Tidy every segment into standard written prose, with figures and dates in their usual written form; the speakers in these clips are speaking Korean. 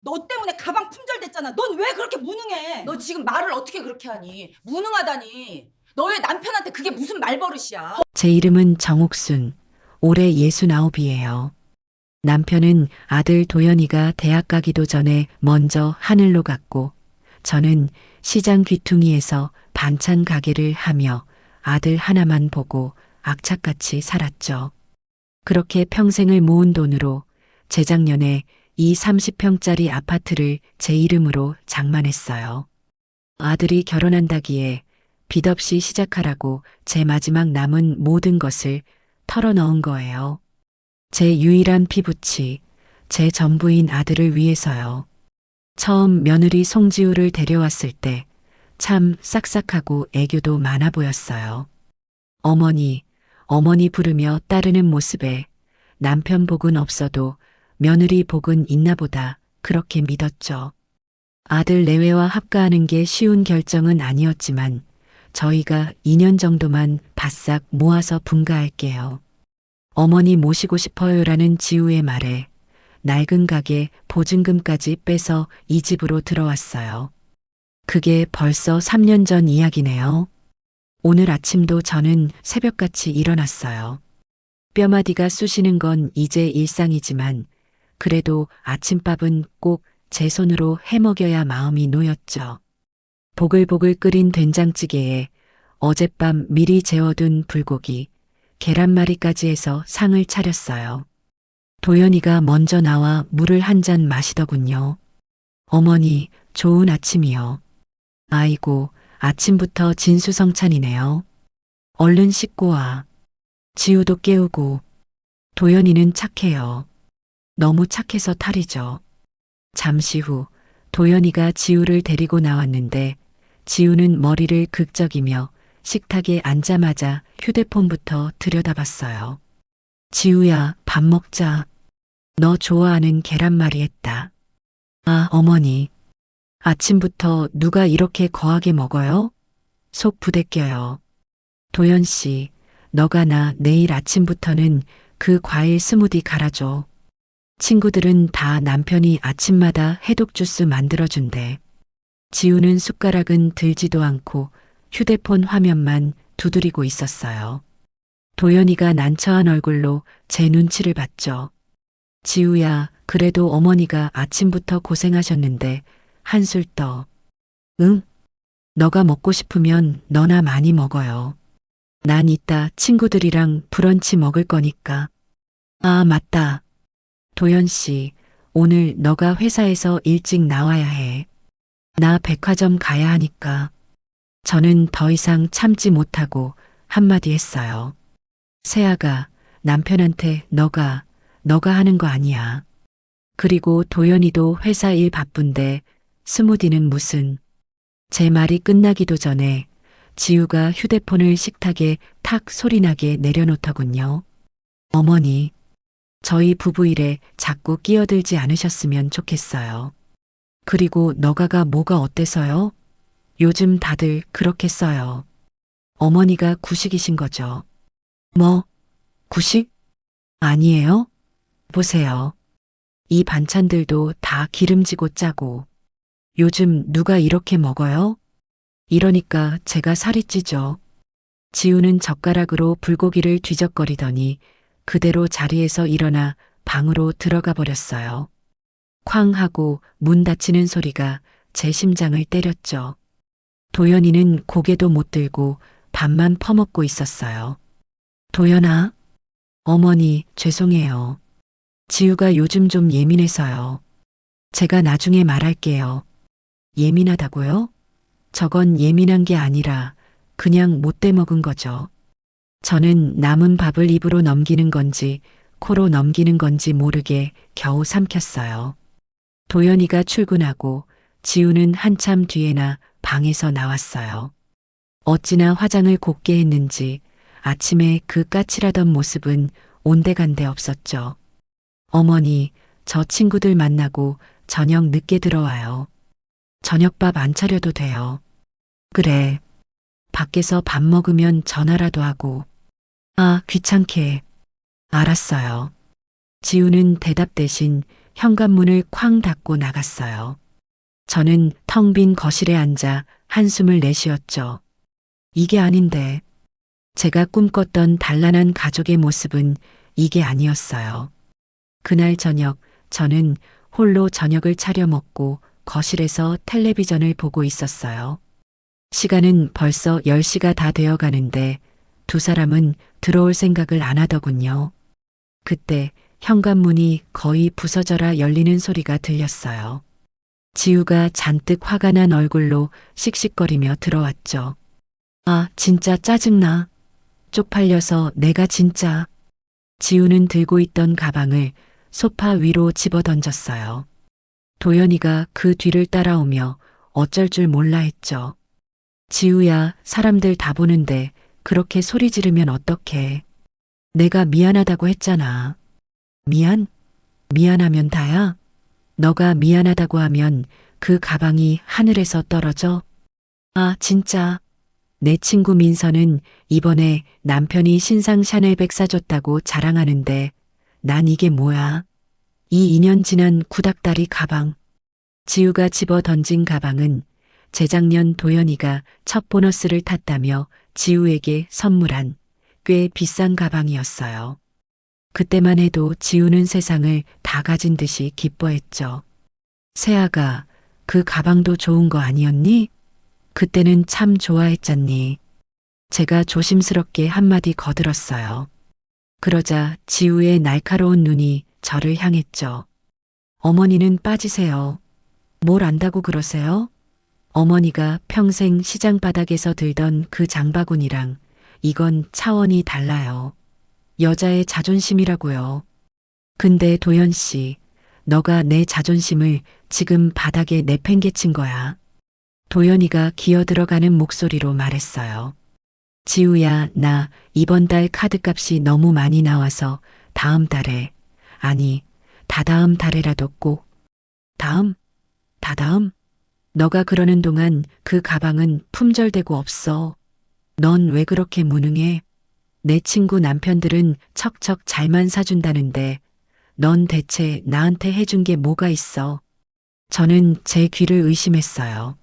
너 때문에 가방 품절됐잖아. 넌 왜 그렇게 무능해? 너 지금 말을 어떻게 그렇게 하니? 무능하다니. 너의 남편한테 그게 무슨 말버릇이야? 제 이름은 정옥순. 올해 69이에요. 남편은 아들 도연이가 대학 가기도 전에 먼저 하늘로 갔고, 저는 시장 귀퉁이에서 반찬 가게를 하며 아들 하나만 보고 악착같이 살았죠. 그렇게 평생을 모은 돈으로 재작년에 이 30평짜리 아파트를 제 이름으로 장만했어요. 아들이 결혼한다기에 빚 없이 시작하라고 제 마지막 남은 모든 것을 털어넣은 거예요. 제 유일한 피부치, 제 전부인 아들을 위해서요. 처음 며느리 송지우를 데려왔을 때 참 싹싹하고 애교도 많아 보였어요. 어머니, 어머니 부르며 따르는 모습에 남편 복은 없어도 며느리 복은 있나 보다 그렇게 믿었죠. 아들 내외와 합가하는 게 쉬운 결정은 아니었지만 저희가 2년 정도만 바싹 모아서 분가할게요. 어머니 모시고 싶어요라는 지우의 말에 낡은 가게 보증금까지 빼서 이 집으로 들어왔어요. 그게 벌써 3년 전 이야기네요. 오늘 아침도 저는 새벽같이 일어났어요. 뼈마디가 쑤시는 건 이제 일상이지만 그래도 아침밥은 꼭 제 손으로 해먹여야 마음이 놓였죠. 보글보글 끓인 된장찌개에 어젯밤 미리 재워둔 불고기, 계란말이까지 해서 상을 차렸어요. 도연이가 먼저 나와 물을 한 잔 마시더군요. 어머니, 좋은 아침이요. 아이고, 아침부터 진수성찬이네요. 얼른 씻고 와. 지우도 깨우고. 도연이는 착해요. 너무 착해서 탈이죠. 잠시 후 도연이가 지우를 데리고 나왔는데 지우는 머리를 극적이며 식탁에 앉자마자 휴대폰부터 들여다봤어요. 지우야, 밥 먹자. 너 좋아하는 계란말이 했다. 아, 어머니. 아침부터 누가 이렇게 거하게 먹어요? 속 부대껴요. 도연 씨, 너가 나 내일 아침부터는 그 과일 스무디 갈아줘. 친구들은 다 남편이 아침마다 해독 주스 만들어준대. 지우는 숟가락은 들지도 않고 휴대폰 화면만 두드리고 있었어요. 도연이가 난처한 얼굴로 제 눈치를 봤죠. 지우야, 그래도 어머니가 아침부터 고생하셨는데 한술 떠. 응? 너가 먹고 싶으면 너나 많이 먹어요. 난 이따 친구들이랑 브런치 먹을 거니까. 아, 맞다. 도연 씨, 오늘 너가 회사에서 일찍 나와야 해. 나 백화점 가야 하니까. 저는 더 이상 참지 못하고 한마디 했어요. 세아가 남편한테 너가 하는 거 아니야. 그리고 도연이도 회사 일 바쁜데 스무디는 무슨. 제 말이 끝나기도 전에 지우가 휴대폰을 식탁에 탁 소리나게 내려놓더군요. 어머니, 저희 부부 일에 자꾸 끼어들지 않으셨으면 좋겠어요. 그리고 너가가 뭐가 어때서요? 요즘 다들 그렇게 써요. 어머니가 구식이신 거죠. 뭐, 구식? 아니에요? 보세요. 이 반찬들도 다 기름지고 짜고. 요즘 누가 이렇게 먹어요? 이러니까 제가 살이 찌죠. 지우는 젓가락으로 불고기를 뒤적거리더니 그대로 자리에서 일어나 방으로 들어가 버렸어요. 쾅 하고 문 닫히는 소리가 제 심장을 때렸죠. 도연이는 고개도 못 들고 밥만 퍼먹고 있었어요. 도연아, 어머니 죄송해요. 지우가 요즘 좀 예민해서요. 제가 나중에 말할게요. 예민하다고요? 저건 예민한 게 아니라 그냥 못돼 먹은 거죠. 저는 남은 밥을 입으로 넘기는 건지 코로 넘기는 건지 모르게 겨우 삼켰어요. 도연이가 출근하고 지우는 한참 뒤에나 방에서 나왔어요. 어찌나 화장을 곱게 했는지 아침에 그 까칠하던 모습은 온데간데 없었죠. 어머니, 저 친구들 만나고 저녁 늦게 들어와요. 저녁밥 안 차려도 돼요. 그래. 밖에서 밥 먹으면 전화라도 하고. 아, 귀찮게. 알았어요. 지우는 대답 대신 현관문을 쾅 닫고 나갔어요. 저는 텅 빈 거실에 앉아 한숨을 내쉬었죠. 이게 아닌데. 제가 꿈꿨던 단란한 가족의 모습은 이게 아니었어요. 그날 저녁 저는 홀로 저녁을 차려 먹고 거실에서 텔레비전을 보고 있었어요. 시간은 벌써 10시가 다 되어 가는데 두 사람은 들어올 생각을 안 하더군요. 그때 현관문이 거의 부서져라 열리는 소리가 들렸어요. 지우가 잔뜩 화가 난 얼굴로 씩씩거리며 들어왔죠. 아, 진짜 짜증나. 쪽팔려서 내가 진짜. 지우는 들고 있던 가방을 소파 위로 집어 던졌어요. 도연이가 그 뒤를 따라오며 어쩔 줄 몰라 했죠. 지우야, 사람들 다 보는데 그렇게 소리 지르면 어떡해. 내가 미안하다고 했잖아. 미안하면 다야? 너가 미안하다고 하면 그 가방이 하늘에서 떨어져? 아, 진짜. 내 친구 민서는 이번에 남편이 신상 샤넬백 사줬다고 자랑하는데 난 이게 뭐야? 이 2년 지난 구닥다리 가방. 지우가 집어 던진 가방은 재작년 도연이가 첫 보너스를 탔다며 지우에게 선물한 꽤 비싼 가방이었어요. 그때만 해도 지우는 세상을 다 가진 듯이 기뻐했죠. 세아가 그 가방도 좋은 거 아니었니? 그때는 참 좋아했잖니. 제가 조심스럽게 한마디 거들었어요. 그러자 지우의 날카로운 눈이 저를 향했죠. 어머니는 빠지세요. 뭘 안다고 그러세요? 어머니가 평생 시장 바닥에서 들던 그 장바구니랑 이건 차원이 달라요. 여자의 자존심이라고요. 근데 도연 씨, 너가 내 자존심을 지금 바닥에 내팽개친 거야. 도연이가 기어들어가는 목소리로 말했어요. 지우야, 나 이번 달 카드값이 너무 많이 나와서 다음 달에, 아니, 다다음 달에라도 꼭. 다다음? 너가 그러는 동안 그 가방은 품절되고 없어. 넌 왜 그렇게 무능해? 내 친구 남편들은 척척 잘만 사준다는데 넌 대체 나한테 해준 게 뭐가 있어? 저는 제 귀를 의심했어요.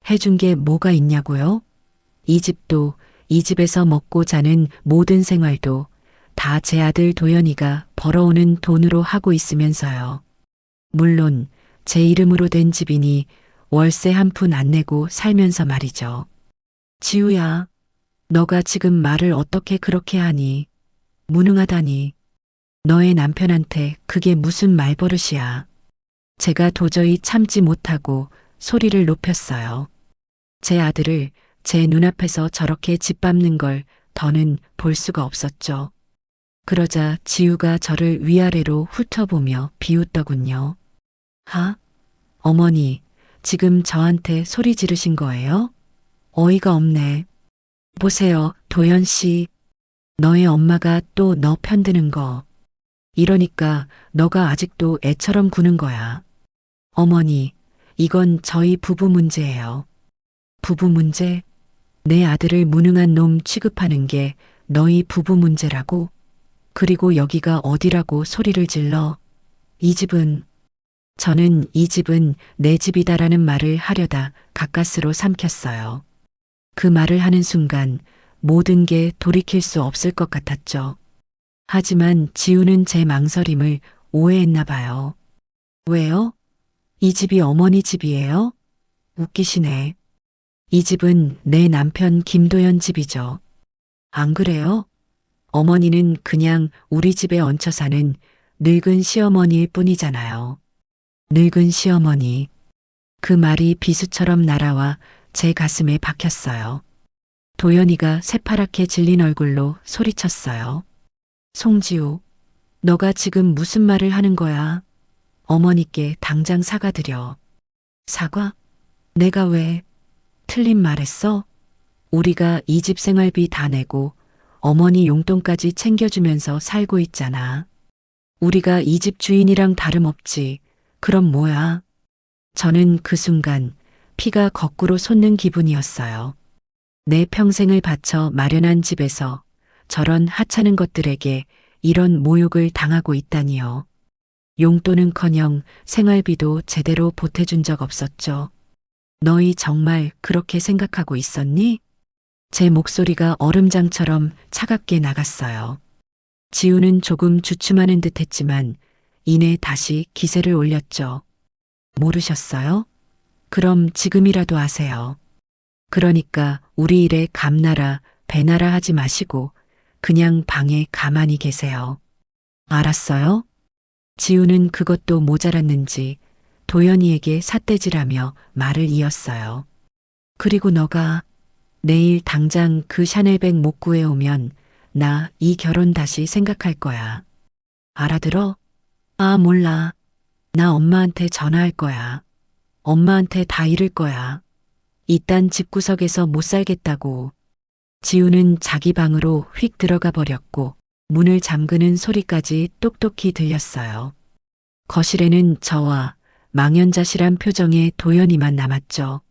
해준 게 뭐가 있냐고요? 이 집도, 이 집에서 먹고 자는 모든 생활도 다 제 아들 도연이가 벌어오는 돈으로 하고 있으면서요. 물론 제 이름으로 된 집이니 월세 한 푼 안 내고 살면서 말이죠. 지우야, 너가 지금 말을 어떻게 그렇게 하니? 무능하다니. 너의 남편한테 그게 무슨 말버릇이야. 제가 도저히 참지 못하고 소리를 높였어요. 제 아들을 제 눈앞에서 저렇게 짓밟는 걸 더는 볼 수가 없었죠. 그러자 지우가 저를 위아래로 훑어보며 비웃더군요. 어머니, 지금 저한테 소리 지르신 거예요? 어이가 없네. 보세요, 도연 씨. 너의 엄마가 또 너 편드는 거. 이러니까 너가 아직도 애처럼 구는 거야. 어머니, 이건 저희 부부 문제예요. 부부 문제? 내 아들을 무능한 놈 취급하는 게 너희 부부 문제라고? 그리고 여기가 어디라고 소리를 질러? 저는 이 집은 내 집이다라는 말을 하려다 가까스로 삼켰어요. 그 말을 하는 순간 모든 게 돌이킬 수 없을 것 같았죠. 하지만 지우는 제 망설임을 오해했나 봐요. 왜요? 이 집이 어머니 집이에요? 웃기시네. 이 집은 내 남편 김도연 집이죠. 안 그래요? 어머니는 그냥 우리 집에 얹혀 사는 늙은 시어머니일 뿐이잖아요. 늙은 시어머니. 그 말이 비수처럼 날아와 제 가슴에 박혔어요. 도연이가 새파랗게 질린 얼굴로 소리쳤어요. 송지우, 너가 지금 무슨 말을 하는 거야? 어머니께 당장 사과드려. 사과? 내가 왜? 틀린 말했어? 우리가 이 집 생활비 다 내고 어머니 용돈까지 챙겨주면서 살고 있잖아. 우리가 이 집 주인이랑 다름없지. 그럼 뭐야? 저는 그 순간 피가 거꾸로 솟는 기분이었어요. 내 평생을 바쳐 마련한 집에서 저런 하찮은 것들에게 이런 모욕을 당하고 있다니요. 용돈은커녕 생활비도 제대로 보태준 적 없었죠. 너희 정말 그렇게 생각하고 있었니? 제 목소리가 얼음장처럼 차갑게 나갔어요. 지우는 조금 주춤하는 듯 했지만 이내 다시 기세를 올렸죠. 모르셨어요? 그럼 지금이라도 아세요. 그러니까 우리 일에 감나라, 배나라 하지 마시고 그냥 방에 가만히 계세요. 알았어요? 지우는 그것도 모자랐는지 도연이에게 삿대질하며 말을 이었어요. 그리고 너가 내일 당장 그 샤넬백 못 구해오면 나 이 결혼 다시 생각할 거야. 알아들어? 아, 몰라. 나 엄마한테 전화할 거야. 엄마한테 다 잃을 거야. 이딴 집구석에서 못 살겠다고. 지우는 자기 방으로 휙 들어가 버렸고 문을 잠그는 소리까지 똑똑히 들렸어요. 거실에는 저와 망연자실한 표정의 도연이만 남았죠.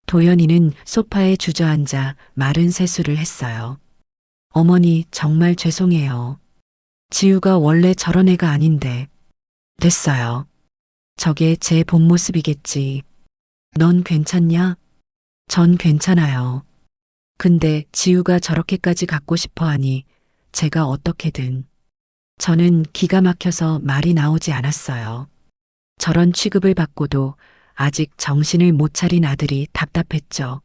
도연이는 소파에 주저앉아 마른 세수를 했어요. 어머니, 정말 죄송해요. 지우가 원래 저런 애가 아닌데. 됐어요. 저게 제 본 모습이겠지. 넌 괜찮냐? 전 괜찮아요. 근데 지우가 저렇게까지 갖고 싶어 하니 제가 어떻게든. 저는 기가 막혀서 말이 나오지 않았어요. 저런 취급을 받고도 아직 정신을 못 차린 아들이 답답했죠.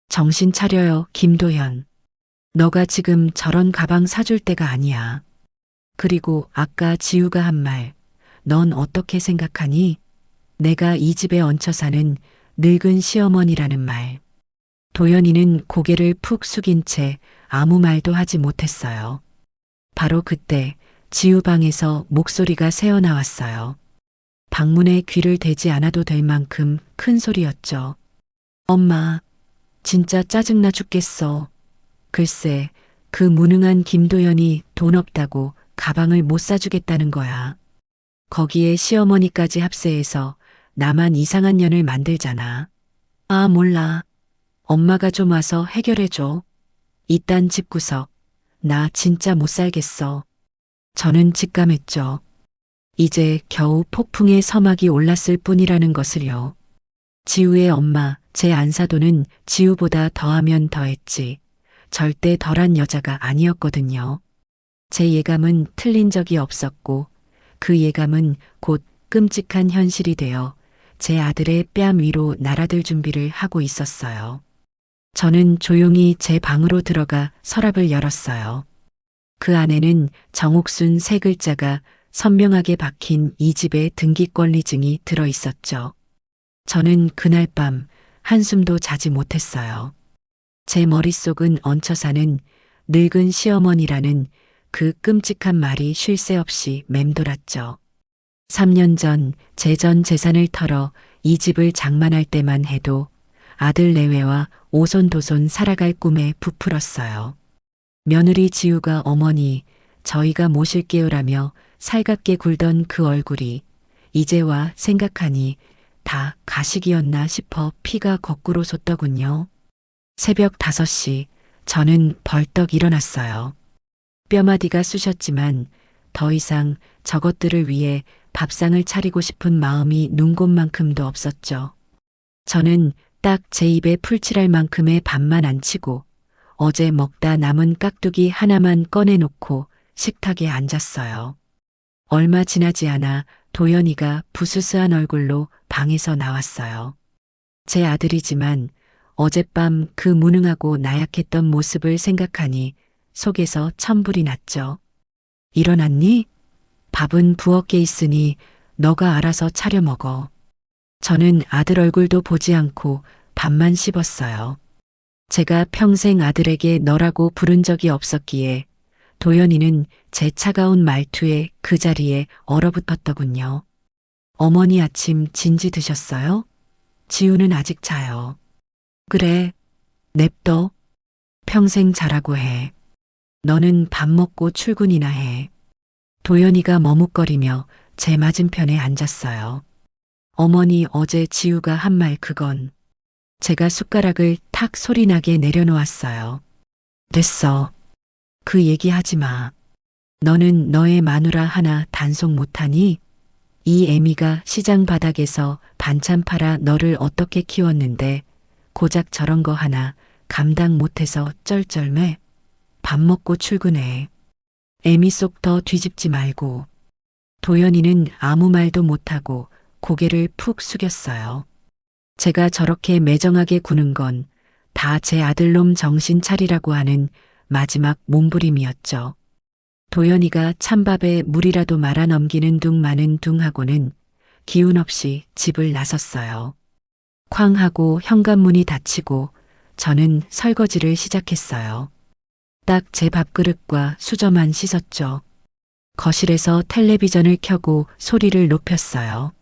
정신 차려요, 김도현. 너가 지금 저런 가방 사줄 때가 아니야. 그리고 아까 지우가 한 말, 넌 어떻게 생각하니? 내가 이 집에 얹혀 사는 늙은 시어머니라는 말. 도연이는 고개를 푹 숙인 채 아무 말도 하지 못했어요. 바로 그때 지우 방에서 목소리가 새어나왔어요. 방문에 귀를 대지 않아도 될 만큼 큰 소리였죠. 엄마, 진짜 짜증나 죽겠어. 글쎄, 그 무능한 김도연이 돈 없다고 가방을 못 사주겠다는 거야. 거기에 시어머니까지 합세해서 나만 이상한 년을 만들잖아. 아, 몰라. 엄마가 좀 와서 해결해줘. 이딴 집구석, 나 진짜 못 살겠어. 저는 직감했죠. 이제 겨우 폭풍의 서막이 올랐을 뿐이라는 것을요. 지우의 엄마, 제 안사도는 지우보다 더하면 더했지. 절대 덜한 여자가 아니었거든요. 제 예감은 틀린 적이 없었고 그 예감은 곧 끔찍한 현실이 되어 제 아들의 뺨 위로 날아들 준비를 하고 있었어요. 저는 조용히 제 방으로 들어가 서랍을 열었어요. 그 안에는 정옥순 세 글자가 선명하게 박힌 이 집의 등기권리증이 들어 있었죠. 저는 그날 밤 한숨도 자지 못했어요. 제 머릿속은 얹혀 사는 늙은 시어머니라는 그 끔찍한 말이 쉴 새 없이 맴돌았죠. 3년 전 제 전 재산을 털어 이 집을 장만할 때만 해도 아들 내외와 오손도손 살아갈 꿈에 부풀었어요. 며느리 지우가 어머니, 저희가 모실게요라며 살갑게 굴던 그 얼굴이 이제와 생각하니 다 가식이었나 싶어 피가 거꾸로 솟더군요. 새벽 5시 저는 벌떡 일어났어요. 뼈마디가 쑤셨지만 더 이상 저것들을 위해 밥상을 차리고 싶은 마음이 눈곱만큼도 없었죠. 저는 딱 제 입에 풀칠할 만큼의 밥만 안 치고 어제 먹다 남은 깍두기 하나만 꺼내놓고 식탁에 앉았어요. 얼마 지나지 않아 도연이가 부스스한 얼굴로 방에서 나왔어요. 제 아들이지만 어젯밤 그 무능하고 나약했던 모습을 생각하니 속에서 천불이 났죠. 일어났니? 밥은 부엌에 있으니 너가 알아서 차려 먹어. 저는 아들 얼굴도 보지 않고 밥만 씹었어요. 제가 평생 아들에게 너라고 부른 적이 없었기에 도연이는 제 차가운 말투에 그 자리에 얼어붙었더군요. 어머니 아침 진지 드셨어요? 지우는 아직 자요. 그래, 냅둬. 평생 자라고 해. 너는 밥 먹고 출근이나 해. 도연이가 머뭇거리며 제 맞은편에 앉았어요. 어머니 어제 지우가 한 말 그건. 제가 숟가락을 탁 소리나게 내려놓았어요. 됐어. 그 얘기하지 마. 너는 너의 마누라 하나 단속 못하니? 이 애미가 시장 바닥에서 반찬 팔아 너를 어떻게 키웠는데 고작 저런 거 하나 감당 못해서 쩔쩔매. 밥 먹고 출근해. 애미 속 더 뒤집지 말고. 도연이는 아무 말도 못하고 고개를 푹 숙였어요. 제가 저렇게 매정하게 구는 건 다 제 아들놈 정신 차리라고 하는 마지막 몸부림이었죠. 도연이가 찬밥에 물이라도 말아 넘기는 둥 마는 둥 하고는 기운 없이 집을 나섰어요. 쾅 하고 현관문이 닫히고 저는 설거지를 시작했어요. 딱 제 밥그릇과 수저만 씻었죠. 거실에서 텔레비전을 켜고 소리를 높였어요.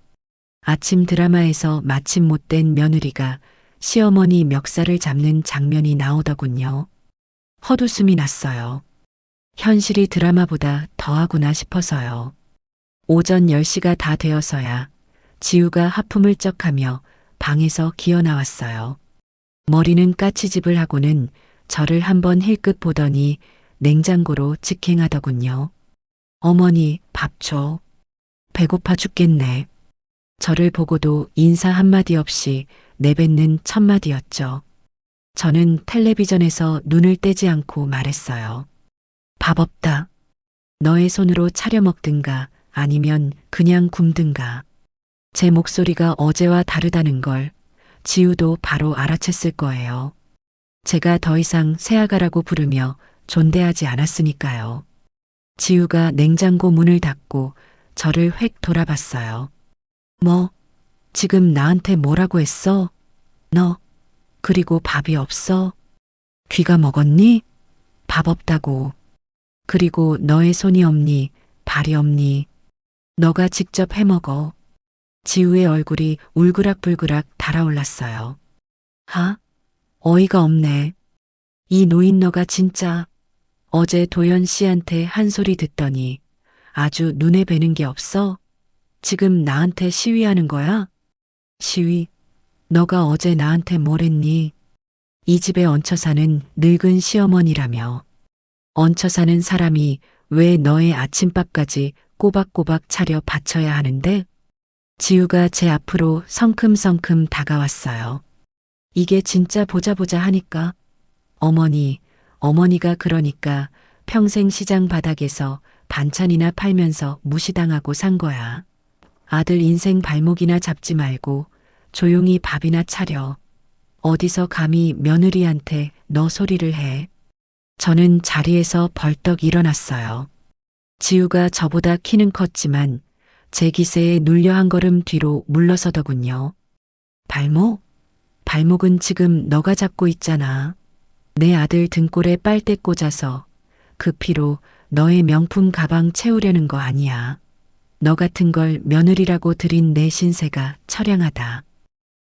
아침 드라마에서 마침 못된 며느리가 시어머니 멱살을 잡는 장면이 나오더군요. 헛웃음이 났어요. 현실이 드라마보다 더하구나 싶어서요. 오전 10시가 다 되어서야 지우가 하품을 쩍하며 방에서 기어 나왔어요. 머리는 까치집을 하고는 저를 한번 힐끗 보더니 냉장고로 직행하더군요. 어머니, 밥 줘. 배고파 죽겠네. 저를 보고도 인사 한마디 없이 내뱉는 첫마디였죠. 저는 텔레비전에서 눈을 떼지 않고 말했어요. 밥 없다. 너의 손으로 차려 먹든가 아니면 그냥 굶든가. 제 목소리가 어제와 다르다는 걸 지우도 바로 알아챘을 거예요. 제가 더 이상 새아가라고 부르며 존대하지 않았으니까요. 지우가 냉장고 문을 닫고 저를 획 돌아봤어요. 뭐, 지금 나한테 뭐라고 했어? 너, 그리고 밥이 없어? 귀가 먹었니? 밥 없다고. 그리고 너의 손이 없니? 발이 없니? 너가 직접 해먹어. 지우의 얼굴이 울그락불그락 달아올랐어요. 하? 어이가 없네. 이 노인 너가 진짜 어제 도연 씨한테 한 소리 듣더니 아주 눈에 뵈는 게 없어? 지금 나한테 시위하는 거야? 시위? 너가 어제 나한테 뭘 했니? 이 집에 얹혀 사는 늙은 시어머니라며. 얹혀 사는 사람이 왜 너의 아침밥까지 꼬박꼬박 차려 바쳐야 하는데? 지우가 제 앞으로 성큼성큼 다가왔어요. 이게 진짜 보자 하니까. 어머니가 그러니까 평생 시장 바닥에서 반찬이나 팔면서 무시당하고 산 거야. 아들 인생 발목이나 잡지 말고 조용히 밥이나 차려. 어디서 감히 며느리한테 너 소리를 해. 저는 자리에서 벌떡 일어났어요. 지우가 저보다 키는 컸지만 제 기세에 눌려 한 걸음 뒤로 물러서더군요. 발목? 발목은 지금 너가 잡고 있잖아. 내 아들 등골에 빨대 꽂아서 그 피로 너의 명품 가방 채우려는 거 아니야. 너 같은 걸 며느리라고 들인 내 신세가 처량하다.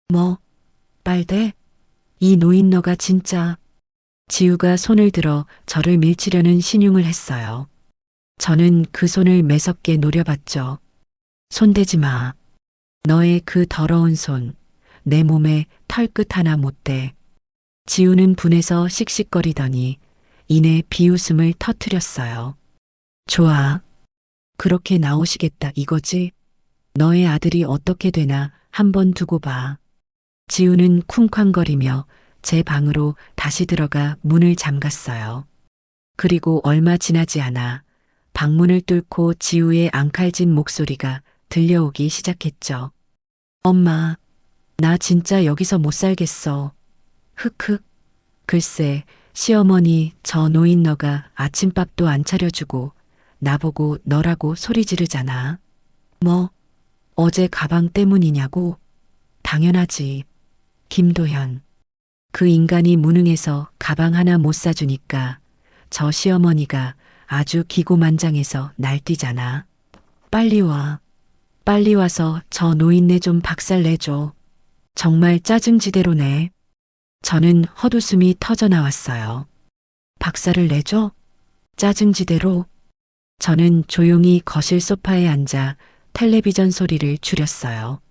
뭐? 빨대? 이 노인 너가 진짜. 지우가 손을 들어 저를 밀치려는 신용을 했어요. 저는 그 손을 매섭게 노려봤죠. 손대지 마. 너의 그 더러운 손, 내 몸에 털끝 하나 못 대. 지우는 분해서 씩씩거리더니 이내 비웃음을 터뜨렸어요. 좋아. 그렇게 나오시겠다 이거지? 너의 아들이 어떻게 되나 한번 두고 봐. 지우는 쿵쾅거리며 제 방으로 다시 들어가 문을 잠갔어요. 그리고 얼마 지나지 않아 방문을 뚫고 지우의 앙칼진 목소리가 들려오기 시작했죠. 엄마, 나 진짜 여기서 못 살겠어. 흑흑. 글쎄, 시어머니 저 노인 너가 아침밥도 안 차려주고 나보고 너라고 소리 지르잖아. 뭐, 어제 가방 때문이냐고? 당연하지. 김도현. 그 인간이 무능해서 가방 하나 못 사주니까 저 시어머니가 아주 기고만장해서 날뛰잖아. 빨리 와. 빨리 와서 저 노인네 좀 박살내줘. 정말 짜증지대로네. 저는 헛웃음이 터져 나왔어요. 박살을 내줘? 짜증지대로? 저는 조용히 거실 소파에 앉아 텔레비전 소리를 줄였어요.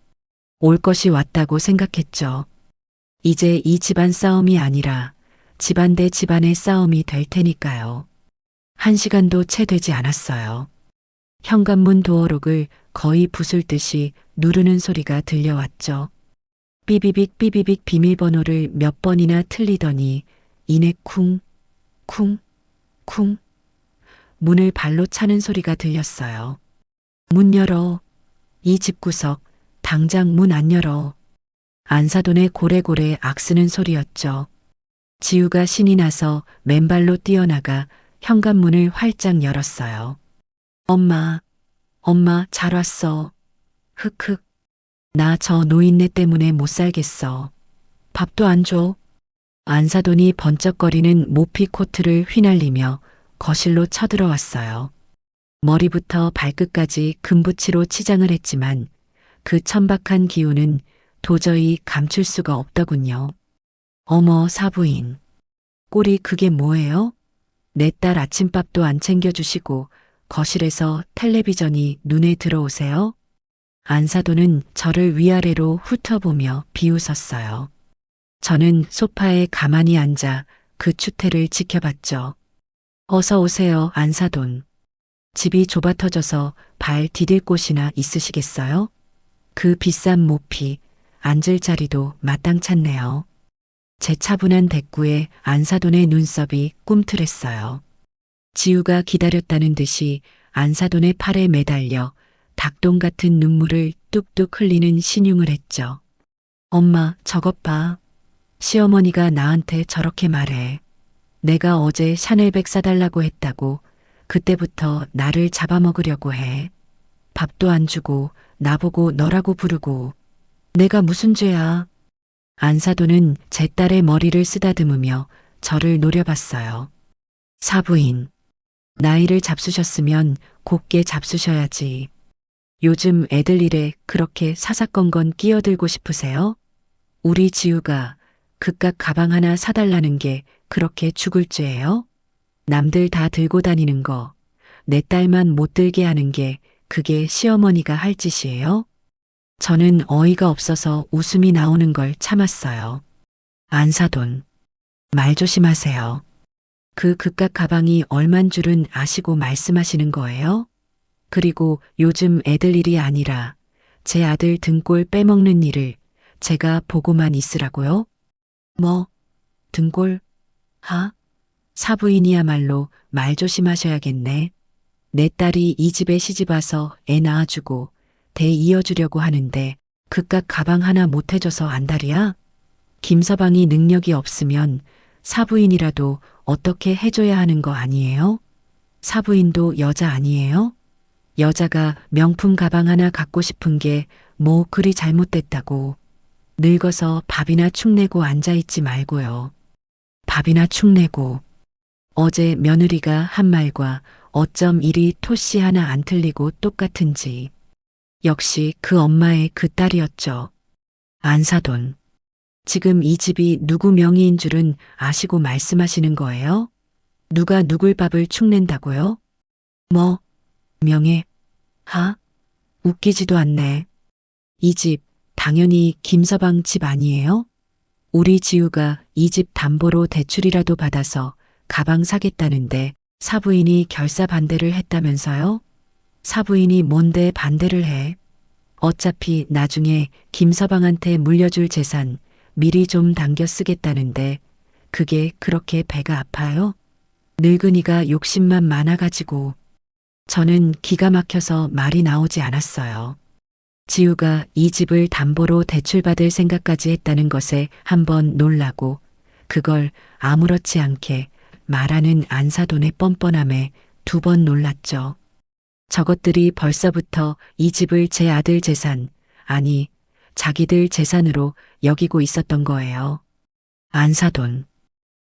올 것이 왔다고 생각했죠. 이제 이 집안 싸움이 아니라 집안 대 집안의 싸움이 될 테니까요. 1시간도 채 되지 않았어요. 현관문 도어록을 거의 부술 듯이 누르는 소리가 들려왔죠. 삐비빅 삐비빅 비밀번호를 몇 번이나 틀리더니 이내 쿵, 쿵, 쿵. 문을 발로 차는 소리가 들렸어요. 문 열어. 이 집구석, 당장 문 안 열어. 안사돈의 고래고래 악쓰는 소리였죠. 지우가 신이 나서 맨발로 뛰어나가 현관문을 활짝 열었어요. 엄마, 엄마 잘 왔어. 흑흑. 나 저 노인네 때문에 못 살겠어. 밥도 안 줘. 안사돈이 번쩍거리는 모피 코트를 휘날리며 거실로 쳐들어왔어요. 머리부터 발끝까지 금붙이로 치장을 했지만 그 천박한 기운은 도저히 감출 수가 없더군요. 어머 사부인. 꼴이 그게 뭐예요? 내 딸 아침밥도 안 챙겨주시고 거실에서 텔레비전이 눈에 들어오세요? 안사돈은 저를 위아래로 훑어보며 비웃었어요. 저는 소파에 가만히 앉아 그 추태를 지켜봤죠. 어서 오세요, 안사돈. 집이 좁아 터져서 발 디딜 곳이나 있으시겠어요? 그 비싼 모피, 앉을 자리도 마땅찮네요. 제 차분한 대꾸에 안사돈의 눈썹이 꿈틀했어요. 지우가 기다렸다는 듯이 안사돈의 팔에 매달려 닭똥 같은 눈물을 뚝뚝 흘리는 신용을 했죠. 엄마, 저것 봐. 시어머니가 나한테 저렇게 말해. 내가 어제 샤넬백 사달라고 했다고 그때부터 나를 잡아먹으려고 해. 밥도 안 주고 나보고 너라고 부르고. 내가 무슨 죄야. 안사돈은 제 딸의 머리를 쓰다듬으며 저를 노려봤어요. 사부인. 나이를 잡수셨으면 곱게 잡수셔야지. 요즘 애들 일에 그렇게 사사건건 끼어들고 싶으세요? 우리 지우가 그깟 가방 하나 사달라는 게 그렇게 죽을 죄예요? 남들 다 들고 다니는 거, 내 딸만 못 들게 하는 게 그게 시어머니가 할 짓이에요? 저는 어이가 없어서 웃음이 나오는 걸 참았어요. 안사돈, 말 조심하세요. 그 그깟 가방이 얼만 줄은 아시고 말씀하시는 거예요? 그리고 요즘 애들 일이 아니라 제 아들 등골 빼먹는 일을 제가 보고만 있으라고요? 뭐, 등골? 하? 사부인이야말로 말 조심하셔야겠네. 내 딸이 이 집에 시집와서 애 낳아주고 대 이어주려고 하는데 그깟 가방 하나 못 해줘서 안달이야? 김서방이 능력이 없으면 사부인이라도 어떻게 해줘야 하는 거 아니에요? 사부인도 여자 아니에요? 여자가 명품 가방 하나 갖고 싶은 게 뭐 그리 잘못됐다고. 늙어서 밥이나 축내고 앉아있지 말고요. 밥이나 축내고. 어제 며느리가 한 말과 어쩜 이리 토씨 하나 안 틀리고 똑같은지. 역시 그 엄마의 그 딸이었죠. 안사돈. 지금 이 집이 누구 명의인 줄은 아시고 말씀하시는 거예요? 누가 누굴 밥을 축낸다고요? 뭐, 명예? 하? 웃기지도 않네. 이 집 당연히 김서방 집 아니에요? 우리 지우가 이 집 담보로 대출이라도 받아서 가방 사겠다는데 사부인이 결사 반대를 했다면서요? 사부인이 뭔데 반대를 해? 어차피 나중에 김서방한테 물려줄 재산 미리 좀 당겨 쓰겠다는데 그게 그렇게 배가 아파요? 늙은이가 욕심만 많아가지고. 저는 기가 막혀서 말이 나오지 않았어요. 지우가 이 집을 담보로 대출받을 생각까지 했다는 것에 한번 놀라고 그걸 아무렇지 않게 말하는 안사돈의 뻔뻔함에 두 번 놀랐죠. 저것들이 벌써부터 이 집을 제 아들 재산, 아니 자기들 재산으로 여기고 있었던 거예요. 안사돈.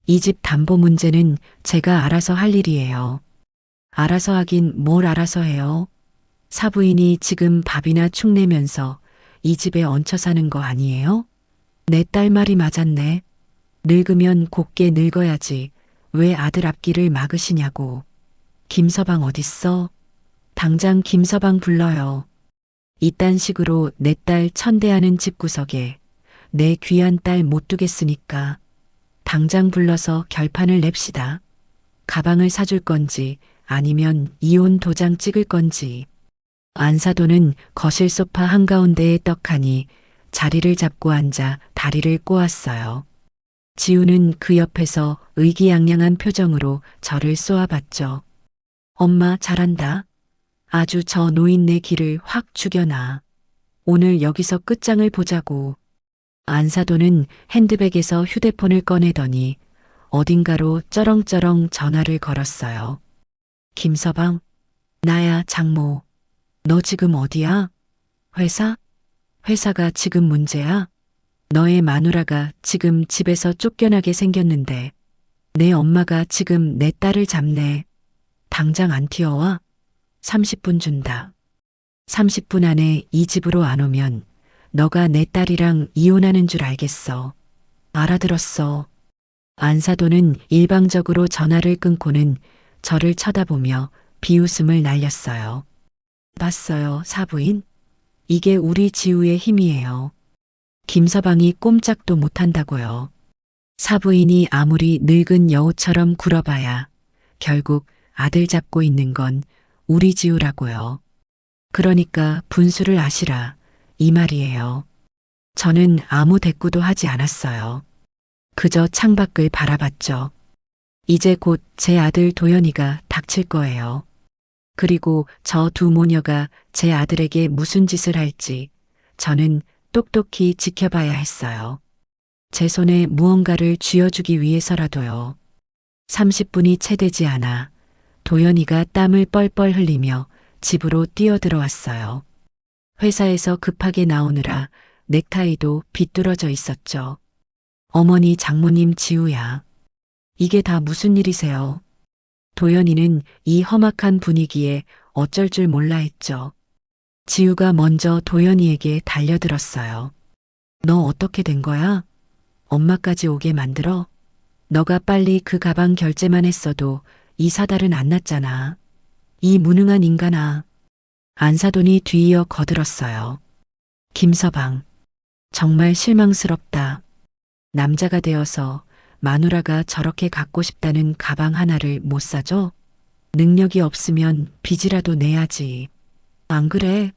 이 집 담보 문제는 제가 알아서 할 일이에요. 알아서 하긴 뭘 알아서 해요. 사부인이 지금 밥이나 축내면서 이 집에 얹혀 사는 거 아니에요? 내 딸 말이 맞았네. 늙으면 곱게 늙어야지. 왜 아들 앞길을 막으시냐고. 김서방 어딨어? 당장 김서방 불러요. 이딴 식으로 내 딸 천대하는 집구석에 내 귀한 딸 못 두겠으니까 당장 불러서 결판을 냅시다. 가방을 사줄 건지 아니면 이혼 도장 찍을 건지. 안사돈은 거실 소파 한가운데에 떡하니 자리를 잡고 앉아 다리를 꼬았어요. 지우는 그 옆에서 의기양양한 표정으로 저를 쏘아봤죠. 엄마 잘한다. 아주 저 노인네 길을 확 죽여놔. 오늘 여기서 끝장을 보자고. 안사돈은 핸드백에서 휴대폰을 꺼내더니 어딘가로 쩌렁쩌렁 전화를 걸었어요. 김서방, 나야 장모. 너 지금 어디야? 회사? 회사가 지금 문제야? 너의 마누라가 지금 집에서 쫓겨나게 생겼는데 내 엄마가 지금 내 딸을 잡네. 당장 안 튀어와? 30분 준다. 30분 안에 이 집으로 안 오면 너가 내 딸이랑 이혼하는 줄 알겠어. 알아들었어. 안사돈은 일방적으로 전화를 끊고는 저를 쳐다보며 비웃음을 날렸어요. 봤어요, 사부인? 이게 우리 지우의 힘이에요. 김서방이 꼼짝도 못한다고요. 사부인이 아무리 늙은 여우처럼 굴어봐야 결국 아들 잡고 있는 건 우리 지우라고요. 그러니까 분수를 아시라 이 말이에요. 저는 아무 대꾸도 하지 않았어요. 그저 창밖을 바라봤죠. 이제 곧 제 아들 도연이가 닥칠 거예요. 그리고 저 두 모녀가 제 아들에게 무슨 짓을 할지 저는 똑똑히 지켜봐야 했어요. 제 손에 무언가를 쥐어주기 위해서라도요. 30분이 채 되지 않아 도연이가 땀을 뻘뻘 흘리며 집으로 뛰어들어왔어요. 회사에서 급하게 나오느라 넥타이도 비뚤어져 있었죠. 어머니 장모님 지우야. 이게 다 무슨 일이세요? 도연이는 이 험악한 분위기에 어쩔 줄 몰라 했죠. 지우가 먼저 도연이에게 달려들었어요. 너 어떻게 된 거야? 엄마까지 오게 만들어? 너가 빨리 그 가방 결제만 했어도 이 사달은 안 났잖아. 이 무능한 인간아. 안사돈이 뒤이어 거들었어요. 김서방. 정말 실망스럽다. 남자가 되어서 마누라가 저렇게 갖고 싶다는 가방 하나를 못 사줘? 능력이 없으면 빚이라도 내야지. 안 그래?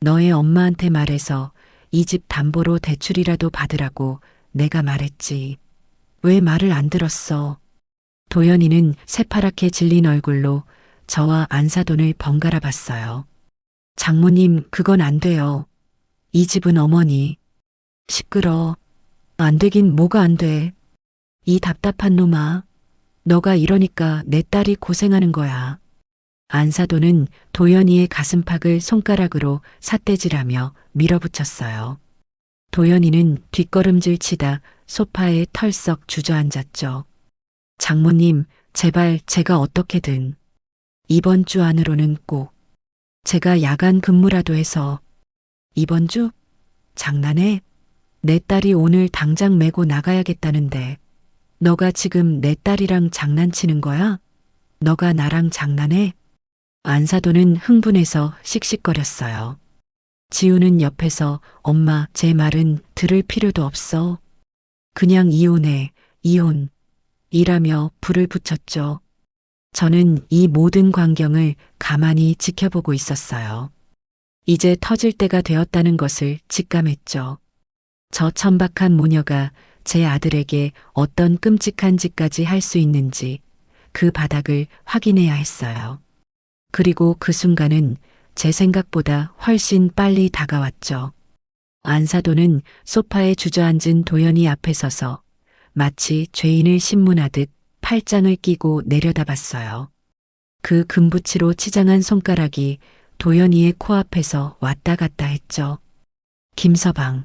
너의 엄마한테 말해서 이 집 담보로 대출이라도 받으라고 내가 말했지. 왜 말을 안 들었어? 도연이는 새파랗게 질린 얼굴로 저와 안사돈을 번갈아 봤어요. 장모님, 그건 안 돼요. 이 집은 어머니. 시끄러. 안 되긴 뭐가 안 돼. 이 답답한 놈아. 너가 이러니까 내 딸이 고생하는 거야. 안사돈은 도연이의 가슴팍을 손가락으로 삿대질하며 밀어붙였어요. 도연이는 뒷걸음질 치다 소파에 털썩 주저앉았죠. 장모님, 제발 제가 어떻게든. 이번 주 안으로는 꼭. 제가 야간 근무라도 해서. 이번 주? 장난해? 내 딸이 오늘 당장 메고 나가야겠다는데. 너가 지금 내 딸이랑 장난치는 거야? 너가 나랑 장난해? 안사돈은 흥분해서 씩씩거렸어요. 지우는 옆에서 엄마 제 말은 들을 필요도 없어. 그냥 이혼해, 이혼. 이라며 불을 붙였죠. 저는 이 모든 광경을 가만히 지켜보고 있었어요. 이제 터질 때가 되었다는 것을 직감했죠. 저 천박한 모녀가 제 아들에게 어떤 끔찍한 짓까지 할 수 있는지 그 바닥을 확인해야 했어요. 그리고 그 순간은 제 생각보다 훨씬 빨리 다가왔죠. 안사돈은 소파에 주저앉은 도연이 앞에 서서 마치 죄인을 신문하듯 팔짱을 끼고 내려다봤어요. 그 금붙이로 치장한 손가락이 도연이의 코앞에서 왔다 갔다 했죠. 김서방,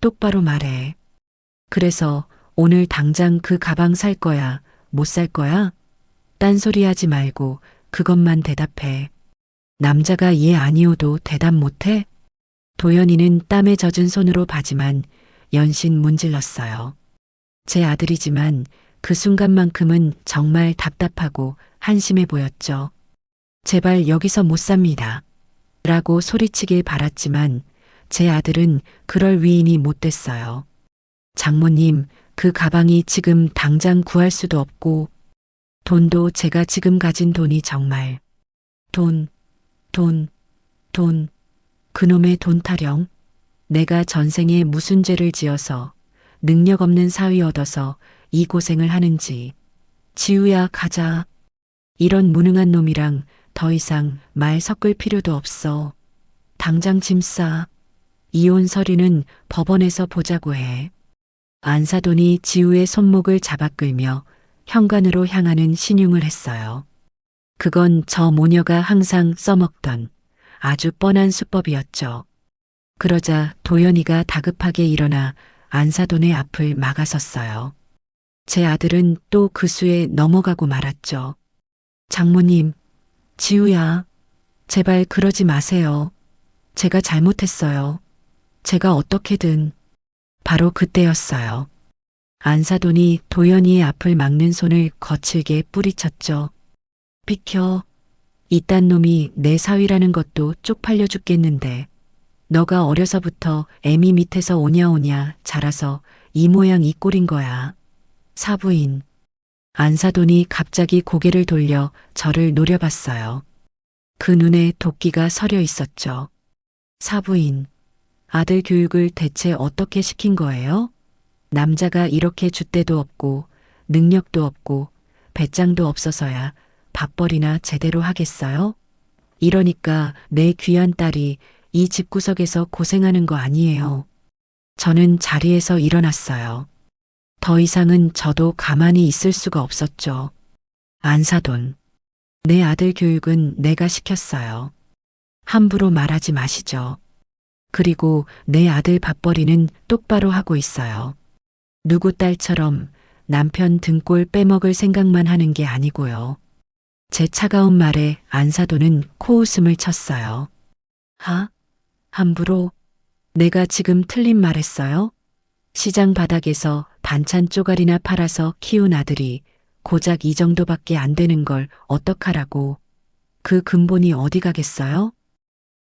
똑바로 말해. 그래서 오늘 당장 그 가방 살 거야, 못 살 거야? 딴소리 하지 말고 그것만 대답해. 남자가 예 아니오도 대답 못해? 도연이는 땀에 젖은 손으로 바지만 연신 문질렀어요. 제 아들이지만 그 순간만큼은 정말 답답하고 한심해 보였죠. 제발 여기서 못 삽니다. 라고 소리치길 바랐지만 제 아들은 그럴 위인이 못 됐어요. 장모님, 그 가방이 지금 당장 구할 수도 없고 돈도 제가 지금 가진 돈이 정말 돈, 돈, 그놈의 돈 타령. 내가 전생에 무슨 죄를 지어서 능력 없는 사위 얻어서 이 고생을 하는지. 지우야, 가자. 이런 무능한 놈이랑 더 이상 말 섞을 필요도 없어. 당장 짐 싸. 이혼 서류는 법원에서 보자고 해. 안사돈이 지우의 손목을 잡아 끌며 현관으로 향하는 신용을 했어요. 그건 저 모녀가 항상 써먹던 아주 뻔한 수법이었죠. 그러자 도연이가 다급하게 일어나 안사돈의 앞을 막아섰어요. 제 아들은 또 그 수에 넘어가고 말았죠. 장모님, 지우야, 제발 그러지 마세요. 제가 잘못했어요. 제가 어떻게든. 바로 그때였어요. 안사돈이 도연이의 앞을 막는 손을 거칠게 뿌리쳤죠. 비켜. 이딴 놈이 내 사위라는 것도 쪽팔려 죽겠는데. 너가 어려서부터 애미 밑에서 오냐오냐 자라서 이 모양 이 꼴인 거야. 사부인. 안사돈이 갑자기 고개를 돌려 저를 노려봤어요. 그 눈에 도끼가 서려 있었죠. 사부인. 아들 교육을 대체 어떻게 시킨 거예요? 남자가 이렇게 줏대도 없고 능력도 없고 배짱도 없어서야 밥벌이나 제대로 하겠어요? 이러니까 내 귀한 딸이 이 집구석에서 고생하는 거 아니에요. 저는 자리에서 일어났어요. 더 이상은 저도 가만히 있을 수가 없었죠. 안사돈. 내 아들 교육은 내가 시켰어요. 함부로 말하지 마시죠. 그리고 내 아들 밥벌이는 똑바로 하고 있어요. 누구 딸처럼 남편 등골 빼먹을 생각만 하는 게 아니고요. 제 차가운 말에 안사돈은 코웃음을 쳤어요. 함부로? 내가 지금 틀린 말했어요? 시장 바닥에서 반찬 쪼가리나 팔아서 키운 아들이 고작 이 정도밖에 안 되는 걸 어떡하라고. 그 근본이 어디 가겠어요?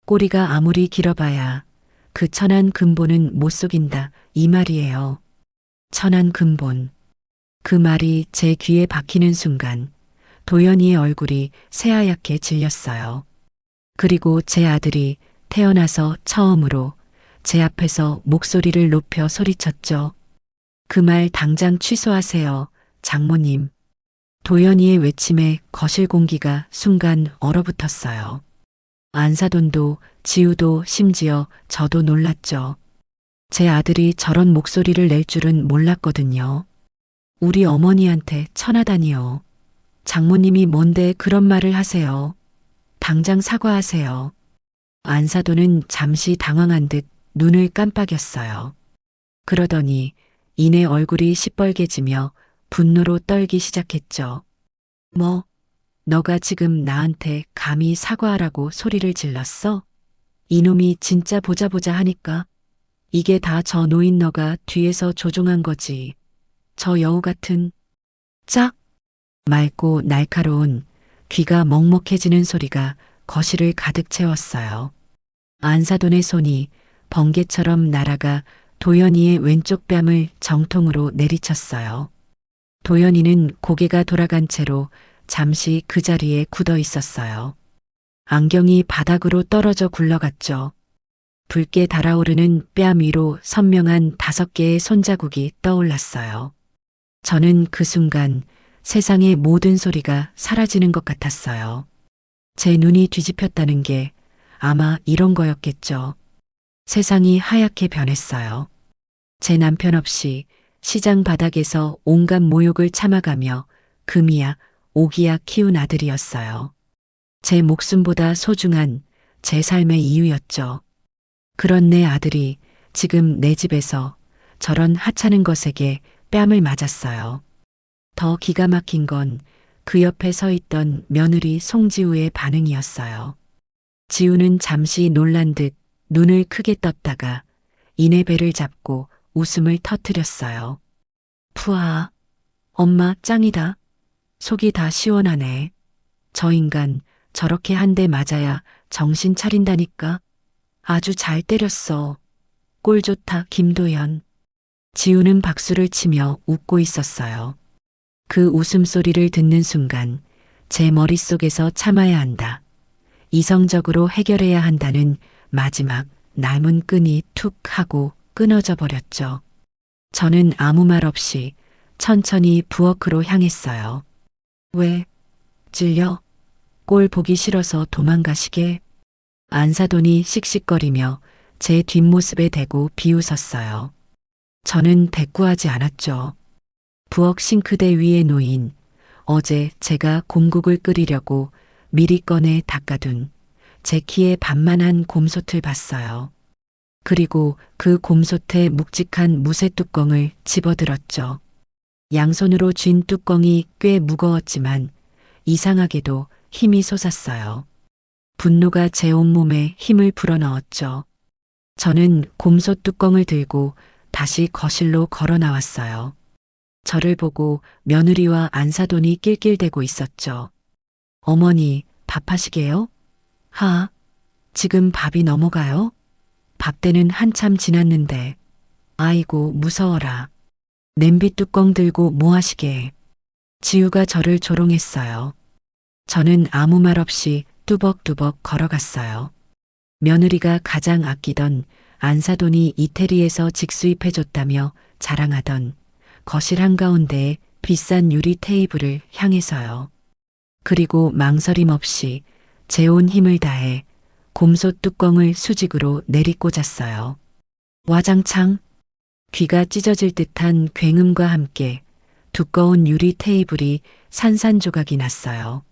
꼬리가 아무리 길어봐야 그 천한 근본은 못 속인다, 이 말이에요. 천한 근본. 그 말이 제 귀에 박히는 순간 도연이의 얼굴이 새하얗게 질렸어요. 그리고 제 아들이 태어나서 처음으로 제 앞에서 목소리를 높여 소리쳤죠. 그 말 당장 취소하세요, 장모님. 도연이의 외침에 거실 공기가 순간 얼어붙었어요. 안사돈도 지우도 심지어 저도 놀랐죠. 제 아들이 저런 목소리를 낼 줄은 몰랐거든요. 우리 어머니한테 천하다니요. 장모님이 뭔데 그런 말을 하세요. 당장 사과하세요. 안사돈은 잠시 당황한 듯 눈을 깜빡였어요. 그러더니 이내 얼굴이 시뻘개지며 분노로 떨기 시작했죠. 뭐, 너가 지금 나한테 감히 사과하라고 소리를 질렀어? 이놈이 진짜 보자 하니까 이게 다 저 노인 너가 뒤에서 조종한 거지. 저 여우 같은. 짝! 맑고 날카로운 귀가 먹먹해지는 소리가 거실을 가득 채웠어요. 안사돈의 손이 번개처럼 날아가 도연이의 왼쪽 뺨을 정통으로 내리쳤어요. 도연이는 고개가 돌아간 채로 잠시 그 자리에 굳어 있었어요. 안경이 바닥으로 떨어져 굴러갔죠. 붉게 달아오르는 뺨 위로 선명한 5개의 손자국이 떠올랐어요. 저는 그 순간 세상의 모든 소리가 사라지는 것 같았어요. 제 눈이 뒤집혔다는 게 아마 이런 거였겠죠. 세상이 하얗게 변했어요. 제 남편 없이 시장 바닥에서 온갖 모욕을 참아가며 금이야 오기야 키운 아들이었어요. 제 목숨보다 소중한 제 삶의 이유였죠. 그런 내 아들이 지금 내 집에서 저런 하찮은 것에게 뺨을 맞았어요. 더 기가 막힌 건 그 옆에 서 있던 며느리 송지우의 반응이었어요. 지우는 잠시 놀란 듯 눈을 크게 떴다가 이내 배를 잡고 웃음을 터뜨렸어요. 푸아, 엄마 짱이다. 속이 다 시원하네. 저 인간 저렇게 한 대 맞아야 정신 차린다니까. 아주 잘 때렸어. 꼴 좋다, 김도연. 지우는 박수를 치며 웃고 있었어요. 그 웃음소리를 듣는 순간 제 머릿속에서 참아야 한다. 이성적으로 해결해야 한다는 마지막 남은 끈이 툭 하고 끊어져 버렸죠. 저는 아무 말 없이 천천히 부엌으로 향했어요. 왜? 찔려? 꼴 보기 싫어서 도망가시게? 안사돈이 씩씩거리며 제 뒷모습에 대고 비웃었어요. 저는 대꾸하지 않았죠. 부엌 싱크대 위에 놓인 어제 제가 곰국을 끓이려고 미리 꺼내 닦아둔 제 키에 반만한 곰솥을 봤어요. 그리고 그 곰솥의 묵직한 무쇠 뚜껑을 집어들었죠. 양손으로 쥔 뚜껑이 꽤 무거웠지만 이상하게도 힘이 솟았어요. 분노가 제 온몸에 힘을 불어넣었죠. 저는 곰솥 뚜껑을 들고 다시 거실로 걸어 나왔어요. 저를 보고 며느리와 안사돈이 낄낄대고 있었죠. 어머니, 밥하시게요? 지금 밥이 넘어가요? 밥 때는 한참 지났는데. 아이고, 무서워라. 냄비 뚜껑 들고 뭐 하시게. 지우가 저를 조롱했어요. 저는 아무 말 없이 뚜벅뚜벅 걸어갔어요. 며느리가 가장 아끼던 안사돈이 이태리에서 직수입해줬다며 자랑하던 거실 한가운데에 비싼 유리 테이블을 향해서요. 그리고 망설임 없이 제 온 힘을 다해 곰솥 뚜껑을 수직으로 내리꽂았어요. 와장창 귀가 찢어질 듯한 굉음과 함께 두꺼운 유리 테이블이 산산조각이 났어요.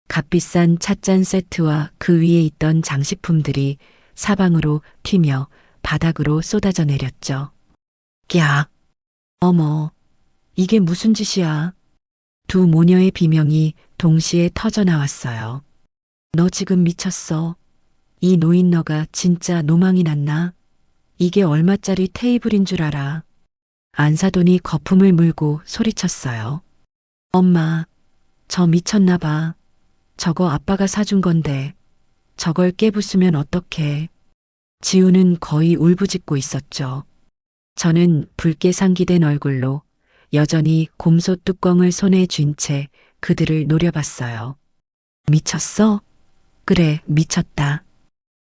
값비싼 찻잔 세트와 그 위에 있던 장식품들이 사방으로 튀며 바닥으로 쏟아져 내렸죠. 꺄! 어머, 이게 무슨 짓이야? 두 모녀의 비명이 동시에 터져 나왔어요. 너 지금 미쳤어. 이 노인 너가 진짜 노망이 났나? 이게 얼마짜리 테이블인 줄 알아? 안사돈이 거품을 물고 소리쳤어요. 엄마, 저 미쳤나 봐. 저거 아빠가 사준 건데 저걸 깨부수면 어떡해. 지우는 거의 울부짖고 있었죠. 저는 붉게 상기된 얼굴로 여전히 곰솥 뚜껑을 손에 쥔 채 그들을 노려봤어요. 미쳤어? 그래, 미쳤다.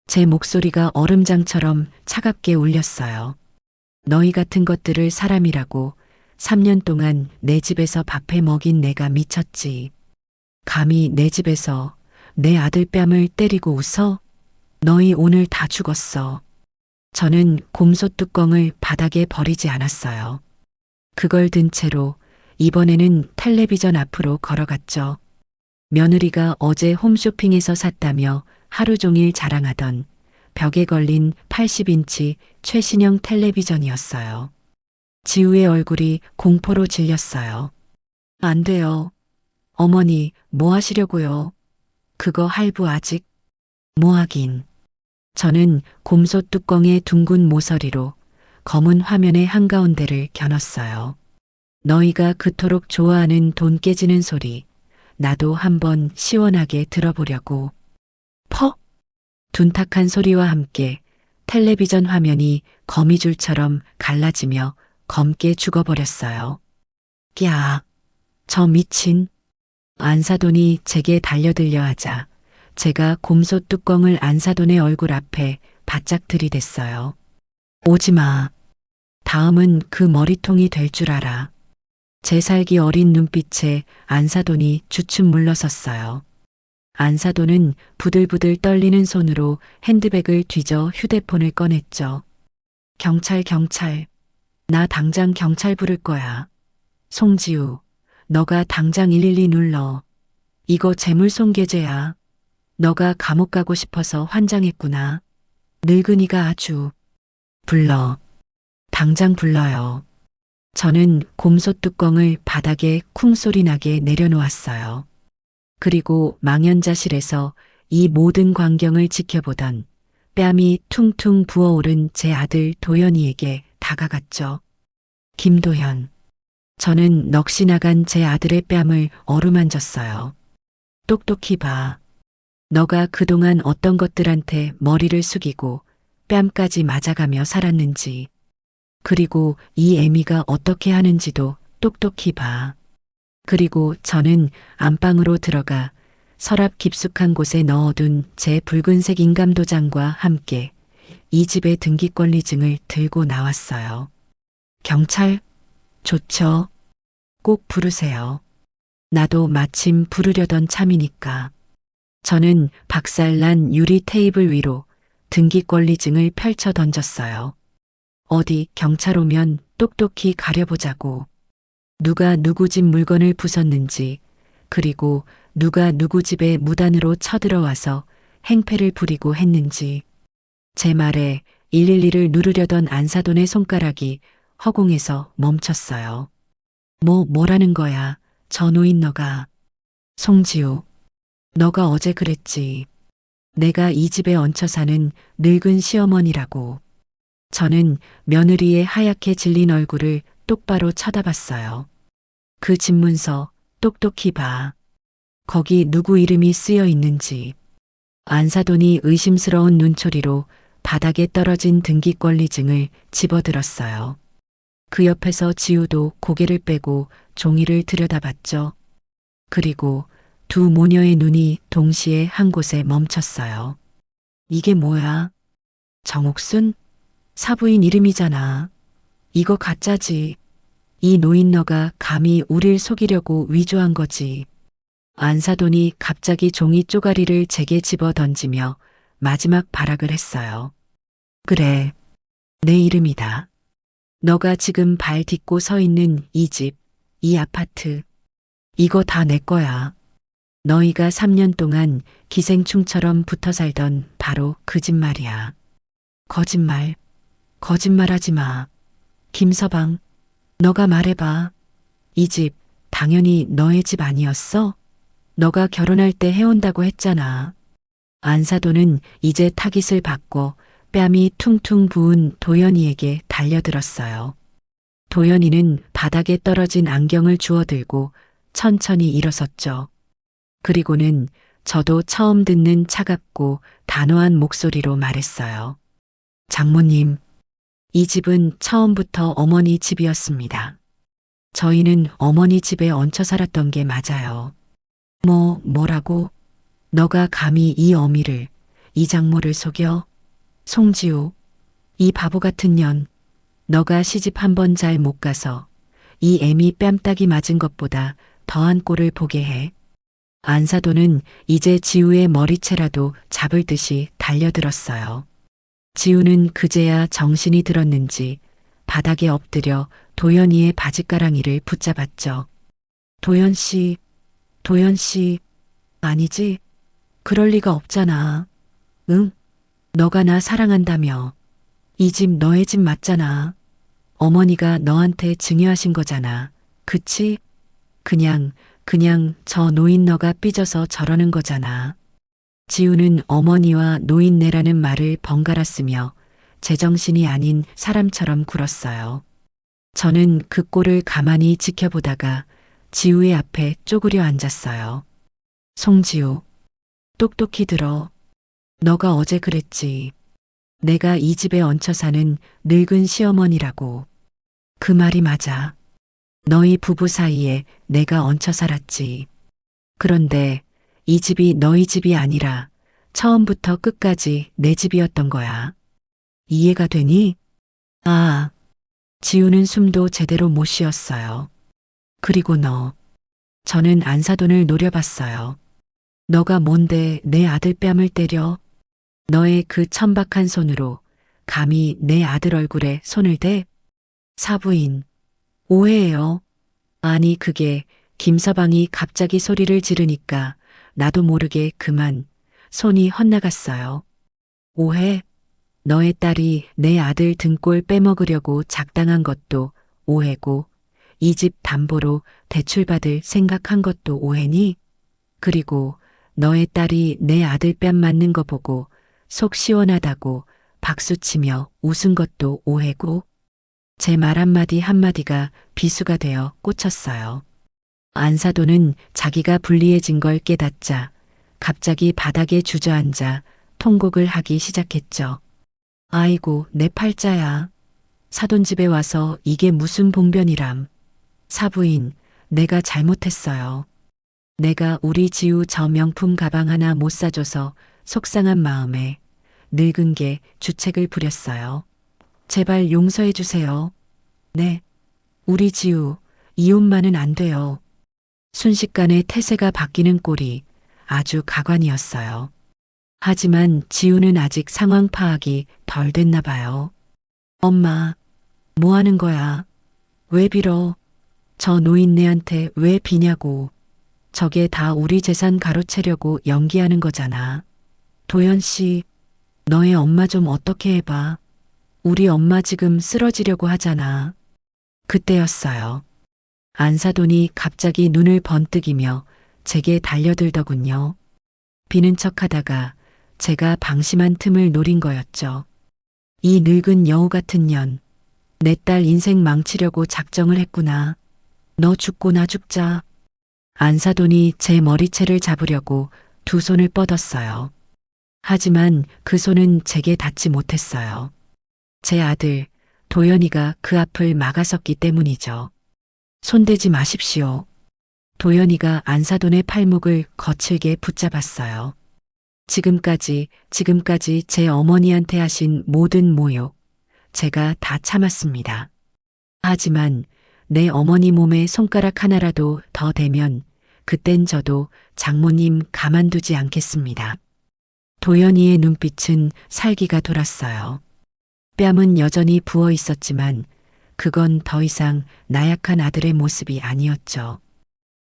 제 목소리가 얼음장처럼 차갑게 울렸어요. 너희 같은 것들을 사람이라고 3년 동안 내 집에서 밥해 먹인 내가 미쳤지. 감히 내 집에서 내 아들 뺨을 때리고 웃어? 너희 오늘 다 죽었어. 저는 곰솥 뚜껑을 바닥에 버리지 않았어요. 그걸 든 채로 이번에는 텔레비전 앞으로 걸어갔죠. 며느리가 어제 홈쇼핑에서 샀다며 하루 종일 자랑하던 벽에 걸린 80인치 최신형 텔레비전이었어요. 지우의 얼굴이 공포로 질렸어요. 안 돼요. 어머니, 뭐 하시려고요? 그거 할부 아직? 뭐 하긴. 저는 곰솥 뚜껑의 둥근 모서리로 검은 화면의 한가운데를 겨눴어요. 너희가 그토록 좋아하는 돈 깨지는 소리, 나도 한번 시원하게 들어보려고. 퍽! 둔탁한 소리와 함께 텔레비전 화면이 거미줄처럼 갈라지며 검게 죽어버렸어요. 꺄! 저 미친! 안사돈이 제게 달려들려 하자 제가 곰솥 뚜껑을 안사돈의 얼굴 앞에 바짝 들이댔어요. 오지마. 다음은 그 머리통이 될 줄 알아. 제 살기 어린 눈빛에 안사돈이 주춤 물러섰어요. 안사돈은 부들부들 떨리는 손으로 핸드백을 뒤져 휴대폰을 꺼냈죠. 경찰. 나 당장 경찰 부를 거야. 송지우, 너가 당장 112 눌러. 이거 재물손괴죄야. 너가 감옥 가고 싶어서 환장했구나. 늙은이가 아주. 불러. 당장 불러요. 저는 곰솥 뚜껑을 바닥에 쿵소리 나게 내려놓았어요. 그리고 망연자실해서 이 모든 광경을 지켜보던 뺨이 퉁퉁 부어오른 제 아들 도현이에게 다가갔죠. 김도현. 저는 넋이 나간 제 아들의 뺨을 어루만졌어요. 똑똑히 봐. 너가 그동안 어떤 것들한테 머리를 숙이고 뺨까지 맞아가며 살았는지, 그리고 이 애미가 어떻게 하는지도 똑똑히 봐. 그리고 저는 안방으로 들어가 서랍 깊숙한 곳에 넣어둔 제 붉은색 인감도장과 함께 이 집의 등기권리증을 들고 나왔어요. 경찰? 좋죠. 꼭 부르세요. 나도 마침 부르려던 참이니까. 저는 박살난 유리 테이블 위로 등기권리증을 펼쳐 던졌어요. 어디 경찰 오면 똑똑히 가려보자고. 누가 누구 집 물건을 부쉈는지, 그리고 누가 누구 집에 무단으로 쳐들어와서 행패를 부리고 했는지. 제 말에 112를 누르려던 안사돈의 손가락이 허공에서 멈췄어요. 뭐라는 거야, 저 노인 너가. 송지우, 너가 어제 그랬지. 내가 이 집에 얹혀 사는 늙은 시어머니라고. 저는 며느리의 하얗게 질린 얼굴을 똑바로 쳐다봤어요. 그 집문서 똑똑히 봐. 거기 누구 이름이 쓰여 있는지. 안사돈이 의심스러운 눈초리로 바닥에 떨어진 등기권리증을 집어들었어요. 그 옆에서 지우도 고개를 빼고 종이를 들여다봤죠. 그리고 두 모녀의 눈이 동시에 한 곳에 멈췄어요. 이게 뭐야? 정옥순? 사부인 이름이잖아. 이거 가짜지. 이 노인 너가 감히 우릴 속이려고 위조한 거지. 안사돈이 갑자기 종이 쪼가리를 제게 집어 던지며 마지막 발악을 했어요. 그래, 내 이름이다. 너가 지금 발 딛고 서 있는 이 집, 이 아파트. 이거 다 내 거야. 너희가 3년 동안 기생충처럼 붙어 살던 바로 그 집 말이야. 거짓말, 거짓말하지 마. 김서방, 너가 말해봐. 이 집 당연히 너의 집 아니었어? 너가 결혼할 때 해온다고 했잖아. 안사돈은 이제 타깃을 받고 뺨이 퉁퉁 부은 도연이에게 달려들었어요. 도연이는 바닥에 떨어진 안경을 주워들고 천천히 일어섰죠. 그리고는 저도 처음 듣는 차갑고 단호한 목소리로 말했어요. 장모님, 이 집은 처음부터 어머니 집이었습니다. 저희는 어머니 집에 얹혀 살았던 게 맞아요. 뭐라고? 너가 감히 이 어미를, 이 장모를 속여? 송지우, 이 바보 같은 년, 너가 시집 한 번 잘 못 가서 이 애미 뺨따기 맞은 것보다 더한 꼴을 보게 해. 안사돈은 이제 지우의 머리채라도 잡을 듯이 달려들었어요. 지우는 그제야 정신이 들었는지 바닥에 엎드려 도연이의 바짓가랑이를 붙잡았죠. 도연 씨, 아니지? 그럴 리가 없잖아. 응? 너가 나 사랑한다며. 이 집 너의 집 맞잖아. 어머니가 너한테 증여하신 거잖아. 그치? 그냥 저 노인너가 삐져서 저러는 거잖아. 지우는 어머니와 노인네라는 말을 번갈아 쓰며 제정신이 아닌 사람처럼 굴었어요. 저는 그 꼴을 가만히 지켜보다가 지우의 앞에 쪼그려 앉았어요. 송지우, 똑똑히 들어. 너가 어제 그랬지. 내가 이 집에 얹혀 사는 늙은 시어머니라고. 그 말이 맞아. 너희 부부 사이에 내가 얹혀 살았지. 그런데 이 집이 너희 집이 아니라 처음부터 끝까지 내 집이었던 거야. 이해가 되니? 아, 지우는 숨도 제대로 못 쉬었어요. 그리고 너. 저는 안사돈을 노려봤어요. 너가 뭔데 내 아들 뺨을 때려? 너의 그 천박한 손으로 감히 내 아들 얼굴에 손을 대? 사부인, 오해예요. 아니 그게 김서방이 갑자기 소리를 지르니까 나도 모르게 그만 손이 헛나갔어요. 오해? 너의 딸이 내 아들 등골 빼먹으려고 작당한 것도 오해고 이 집 담보로 대출받을 생각한 것도 오해니? 그리고 너의 딸이 내 아들 뺨 맞는 거 보고 속 시원하다고 박수치며 웃은 것도 오해고 제 말 한마디 한마디가 비수가 되어 꽂혔어요. 안사돈은 자기가 불리해진 걸 깨닫자 갑자기 바닥에 주저앉아 통곡을 하기 시작했죠. 아이고 내 팔자야. 사돈집에 와서 이게 무슨 봉변이람. 사부인, 내가 잘못했어요. 내가 우리 지우 저 명품 가방 하나 못 사줘서 속상한 마음에 늙은 게 주책을 부렸어요. 제발 용서해 주세요. 네. 우리 지우 이혼만은 안 돼요. 순식간에 태세가 바뀌는 꼴이 아주 가관이었어요. 하지만 지우는 아직 상황 파악이 덜 됐나 봐요. 엄마, 뭐 하는 거야? 왜 빌어? 저 노인네한테 왜 비냐고. 저게 다 우리 재산 가로채려고 연기하는 거잖아. 도연 씨, 너의 엄마 좀 어떻게 해봐. 우리 엄마 지금 쓰러지려고 하잖아. 그때였어요. 안사돈이 갑자기 눈을 번뜩이며 제게 달려들더군요. 비는 척하다가 제가 방심한 틈을 노린 거였죠. 이 늙은 여우 같은 년, 내 딸 인생 망치려고 작정을 했구나. 너 죽고 나 죽자. 안사돈이 제 머리채를 잡으려고 두 손을 뻗었어요. 하지만 그 손은 제게 닿지 못했어요. 제 아들 도연이가 그 앞을 막아섰기 때문이죠. 손대지 마십시오. 도연이가 안사돈의 팔목을 거칠게 붙잡았어요. 지금까지 제 어머니한테 하신 모든 모욕, 제가 다 참았습니다. 하지만 내 어머니 몸에 손가락 하나라도 더 대면 그땐 저도 장모님 가만두지 않겠습니다. 도연이의 눈빛은 살기가 돌았어요. 뺨은 여전히 부어 있었지만 그건 더 이상 나약한 아들의 모습이 아니었죠.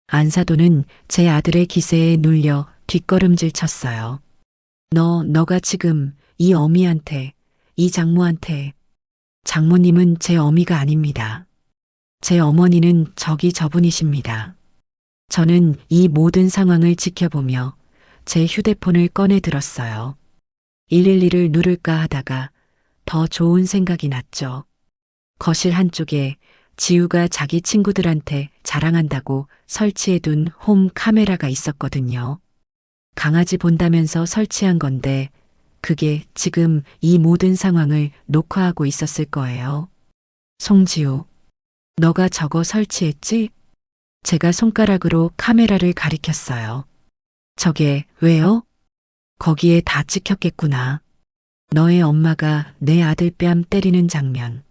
안사돈은 제 아들의 기세에 눌려 뒷걸음질 쳤어요. 너가 지금 이 어미한테, 이 장모한테, 장모님은 제 어미가 아닙니다. 제 어머니는 저분이십니다. 저는 이 모든 상황을 지켜보며 제 휴대폰을 꺼내 들었어요. 112를 누를까 하다가 더 좋은 생각이 났죠. 거실 한쪽에 지우가 자기 친구들한테 자랑한다고 설치해둔 홈 카메라가 있었거든요. 강아지 본다면서 설치한 건데 그게 지금 이 모든 상황을 녹화하고 있었을 거예요. 송지우, 너가 저거 설치했지? 제가 손가락으로 카메라를 가리켰어요. 저게 왜요? 거기에 다 찍혔겠구나. 너의 엄마가 내 아들 뺨 때리는 장면.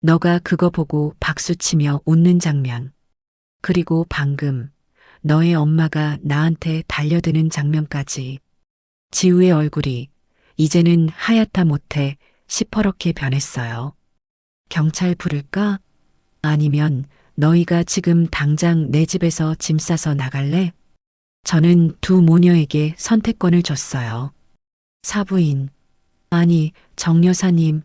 너가 그거 보고 박수치며 웃는 장면. 그리고 방금 너의 엄마가 나한테 달려드는 장면까지. 지우의 얼굴이 이제는 하얗다 못해 시퍼렇게 변했어요. 경찰 부를까? 아니면 너희가 지금 당장 내 집에서 짐 싸서 나갈래? 저는 두 모녀에게 선택권을 줬어요. 사부인, 아니 정 여사님,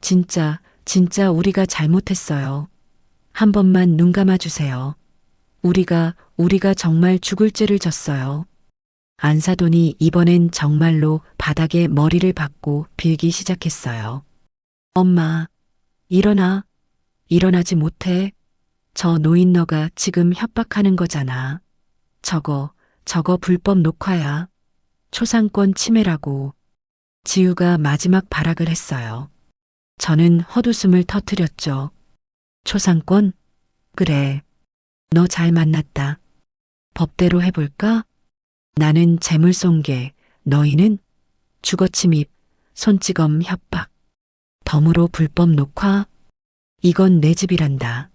진짜 우리가 잘못했어요. 한 번만 눈 감아주세요. 우리가 정말 죽을 죄를 졌어요. 안사돈이 이번엔 정말로 바닥에 머리를 박고 빌기 시작했어요. 엄마, 일어나. 일어나지 못해. 저 노인 너가 지금 협박하는 거잖아. 저거 불법 녹화야. 초상권 침해라고. 지우가 마지막 발악을 했어요. 저는 헛웃음을 터뜨렸죠. 초상권? 그래. 너 잘 만났다. 법대로 해볼까? 나는 재물손괴, 너희는 주거침입, 손찌검 협박, 덤으로 불법 녹화? 이건 내 집이란다.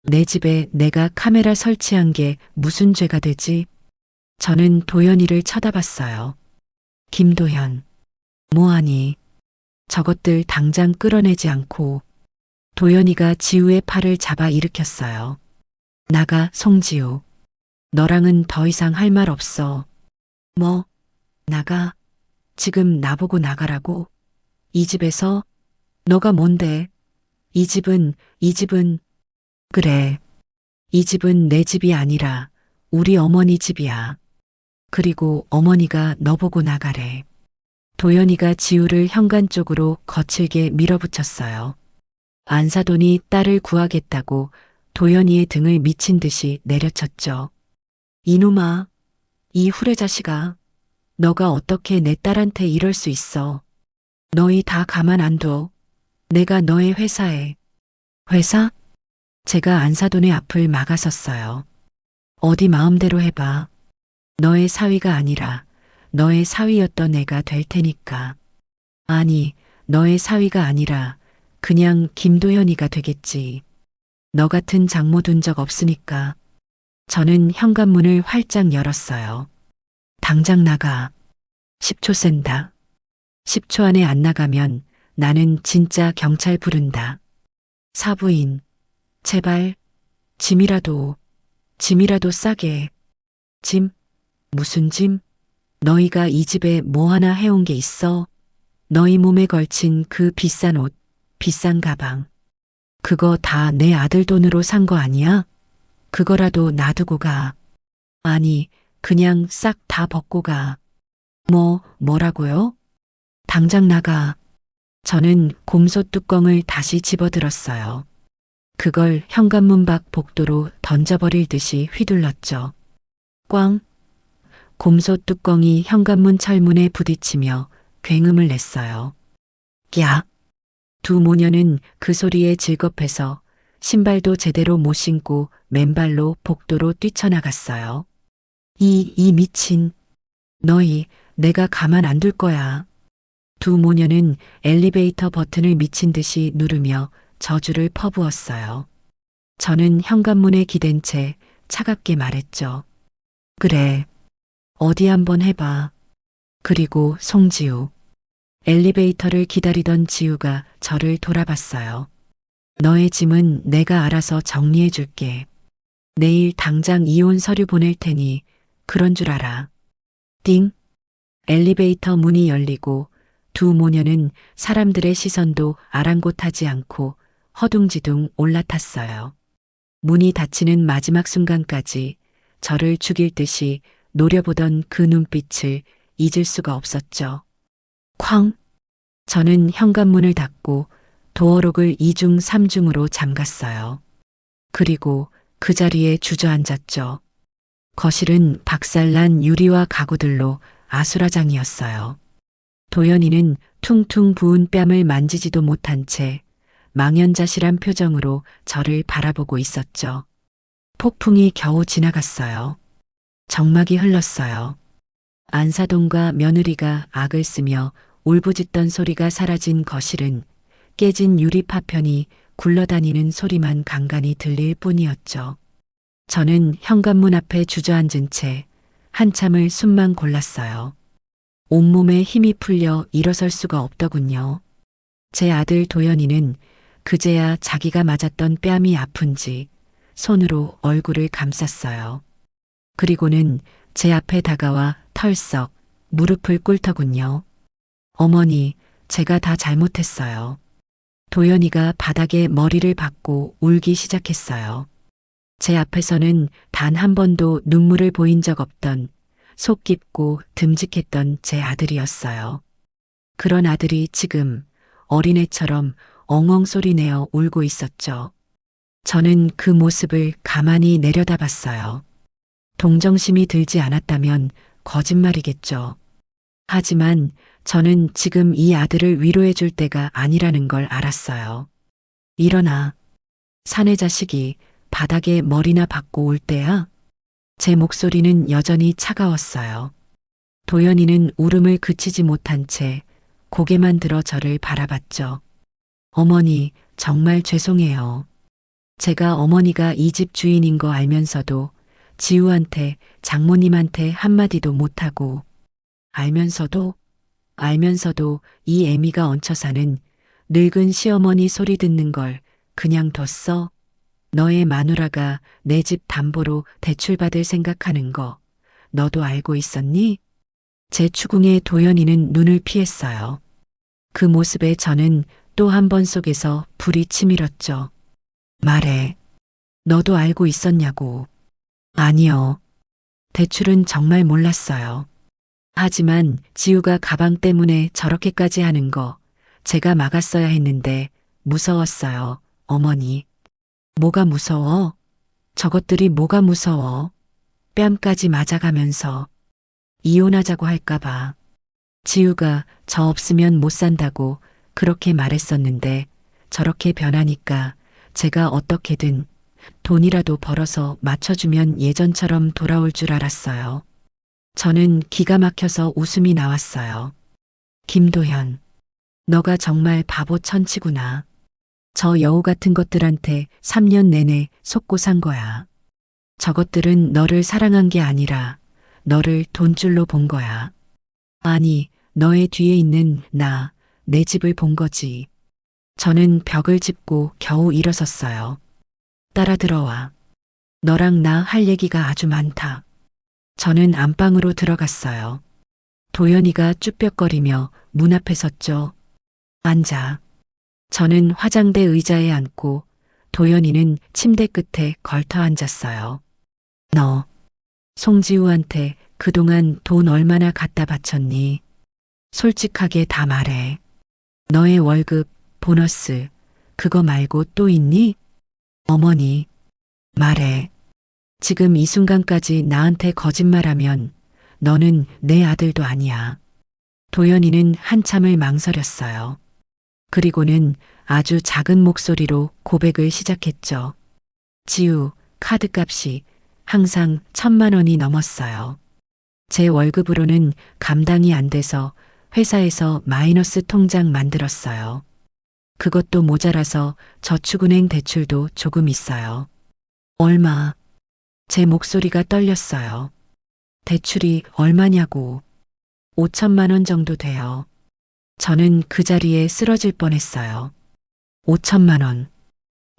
내 집에 내가 카메라 설치한 게 무슨 죄가 되지? 저는 도연이를 쳐다봤어요. 김도현, 뭐하니? 저것들 당장 끌어내지 않고. 도연이가 지우의 팔을 잡아 일으켰어요. 나가, 송지우. 너랑은 더 이상 할 말 없어. 뭐? 나가? 지금 나보고 나가라고? 이 집에서? 너가 뭔데? 이 집은, 그래. 이 집은 내 집이 아니라 우리 어머니 집이야. 그리고 어머니가 너 보고 나가래. 도연이가 지우를 현관 쪽으로 거칠게 밀어붙였어요. 안사돈이 딸을 구하겠다고 도연이의 등을 미친 듯이 내려쳤죠. 이놈아, 이 후레자식아, 너가 어떻게 내 딸한테 이럴 수 있어. 너희 다 가만 안 둬. 내가 너의 회사에. 회사? 제가 안사돈의 앞을 막아섰어요. 어디 마음대로 해봐. 너의 사위가 아니라 너의 사위였던 애가 될 테니까. 아니, 너의 사위가 아니라 그냥 김도현이가 되겠지. 너 같은 장모 둔 적 없으니까. 저는 현관문을 활짝 열었어요. 당장 나가. 10초 센다. 10초 안에 안 나가면 나는 진짜 경찰 부른다. 사부인, 제발, 짐이라도 싸게. 짐? 무슨 짐? 너희가 이 집에 뭐 하나 해온 게 있어? 너희 몸에 걸친 그 비싼 옷, 비싼 가방. 그거 다 내 아들 돈으로 산 거 아니야? 그거라도 놔두고 가. 아니, 그냥 싹 다 벗고 가. 뭐라고요? 당장 나가. 저는 곰소 뚜껑을 다시 집어들었어요. 그걸 현관문 밖 복도로 던져버릴 듯이 휘둘렀죠. 꽝! 곰소 뚜껑이 현관문 철문에 부딪히며 굉음을 냈어요. 야! 두 모녀는 그 소리에 질겁해서 신발도 제대로 못 신고 맨발로 복도로 뛰쳐나갔어요. 이 미친. 너희, 내가 가만 안 둘 거야. 두 모녀는 엘리베이터 버튼을 미친 듯이 누르며 저주를 퍼부었어요. 저는 현관문에 기댄 채 차갑게 말했죠. 그래. 어디 한번 해봐. 그리고 송지우. 엘리베이터를 기다리던 지우가 저를 돌아봤어요. 너의 짐은 내가 알아서 정리해 줄게. 내일 당장 이혼 서류 보낼 테니 그런 줄 알아. 띵. 엘리베이터 문이 열리고 두 모녀는 사람들의 시선도 아랑곳하지 않고 허둥지둥 올라탔어요. 문이 닫히는 마지막 순간까지 저를 죽일 듯이 노려보던 그 눈빛을 잊을 수가 없었죠. 쾅! 저는 현관문을 닫고 도어록을 2중 3중으로 잠갔어요. 그리고 그 자리에 주저앉았죠. 거실은 박살난 유리와 가구들로 아수라장이었어요. 도연이는 퉁퉁 부은 뺨을 만지지도 못한 채 망연자실한 표정으로 저를 바라보고 있었죠. 폭풍이 겨우 지나갔어요. 정막이 흘렀어요. 안사돈과 며느리가 악을 쓰며 울부짖던 소리가 사라진 거실은 깨진 유리 파편이 굴러다니는 소리만 간간히 들릴 뿐이었죠. 저는 현관문 앞에 주저앉은 채 한참을 숨만 골랐어요. 온몸에 힘이 풀려 일어설 수가 없더군요. 제 아들 도연이는 그제야 자기가 맞았던 뺨이 아픈지 손으로 얼굴을 감쌌어요. 그리고는 제 앞에 다가와 털썩 무릎을 꿇더군요. 어머니, 제가 다 잘못했어요. 도연이가 바닥에 머리를 박고 울기 시작했어요. 제 앞에서는 단 한 번도 눈물을 보인 적 없던 속 깊고 듬직했던 제 아들이었어요. 그런 아들이 지금 어린애처럼 엉엉 소리내어 울고 있었죠. 저는 그 모습을 가만히 내려다봤어요. 동정심이 들지 않았다면 거짓말이겠죠. 하지만 저는 지금 이 아들을 위로해 줄 때가 아니라는 걸 알았어요. 일어나. 사내 자식이 바닥에 머리나 박고 울 때야? 제 목소리는 여전히 차가웠어요. 도연이는 울음을 그치지 못한 채 고개만 들어 저를 바라봤죠. 어머니, 정말 죄송해요. 제가 어머니가 이 집 주인인 거 알면서도 지우한테, 장모님한테 한마디도 못하고, 알면서도 이 애미가 얹혀 사는 늙은 시어머니 소리 듣는 걸 그냥 뒀어? 너의 마누라가 내 집 담보로 대출받을 생각하는 거 너도 알고 있었니? 제 추궁에 도연이는 눈을 피했어요. 그 모습에 저는 또 한 번 속에서 불이 치밀었죠. 말해. 너도 알고 있었냐고. 아니요. 대출은 정말 몰랐어요. 하지만 지우가 가방 때문에 저렇게까지 하는 거 제가 막았어야 했는데 무서웠어요, 어머니. 뭐가 무서워? 저것들이 뭐가 무서워? 뺨까지 맞아가면서 이혼하자고 할까봐. 지우가 저 없으면 못 산다고 그렇게 말했었는데 저렇게 변하니까 제가 어떻게든 돈이라도 벌어서 맞춰주면 예전처럼 돌아올 줄 알았어요. 저는 기가 막혀서 웃음이 나왔어요. 김도현, 너가 정말 바보 천치구나. 저 여우 같은 것들한테 3년 내내 속고 산 거야. 저것들은 너를 사랑한 게 아니라 너를 돈줄로 본 거야. 아니, 너의 뒤에 있는 나, 내 집을 본 거지. 저는 벽을 짚고 겨우 일어섰어요. 따라 들어와. 너랑 나 할 얘기가 아주 많다. 저는 안방으로 들어갔어요. 도연이가 쭈뼛거리며 문 앞에 섰죠. 앉아. 저는 화장대 의자에 앉고 도연이는 침대 끝에 걸터 앉았어요. 너, 송지우한테 그동안 돈 얼마나 갖다 바쳤니? 솔직하게 다 말해. 너의 월급, 보너스, 그거 말고 또 있니? 어머니, 말해. 지금 이 순간까지 나한테 거짓말하면 너는 내 아들도 아니야. 도연이는 한참을 망설였어요. 그리고는 아주 작은 목소리로 고백을 시작했죠. 지우, 카드값이 항상 1,000만 원이 넘었어요. 제 월급으로는 감당이 안 돼서 회사에서 마이너스 통장 만들었어요. 그것도 모자라서 저축은행 대출도 조금 있어요. 얼마? 제 목소리가 떨렸어요. 대출이 얼마냐고. 5천만 원 정도 돼요. 저는 그 자리에 쓰러질 뻔했어요. 5천만 원.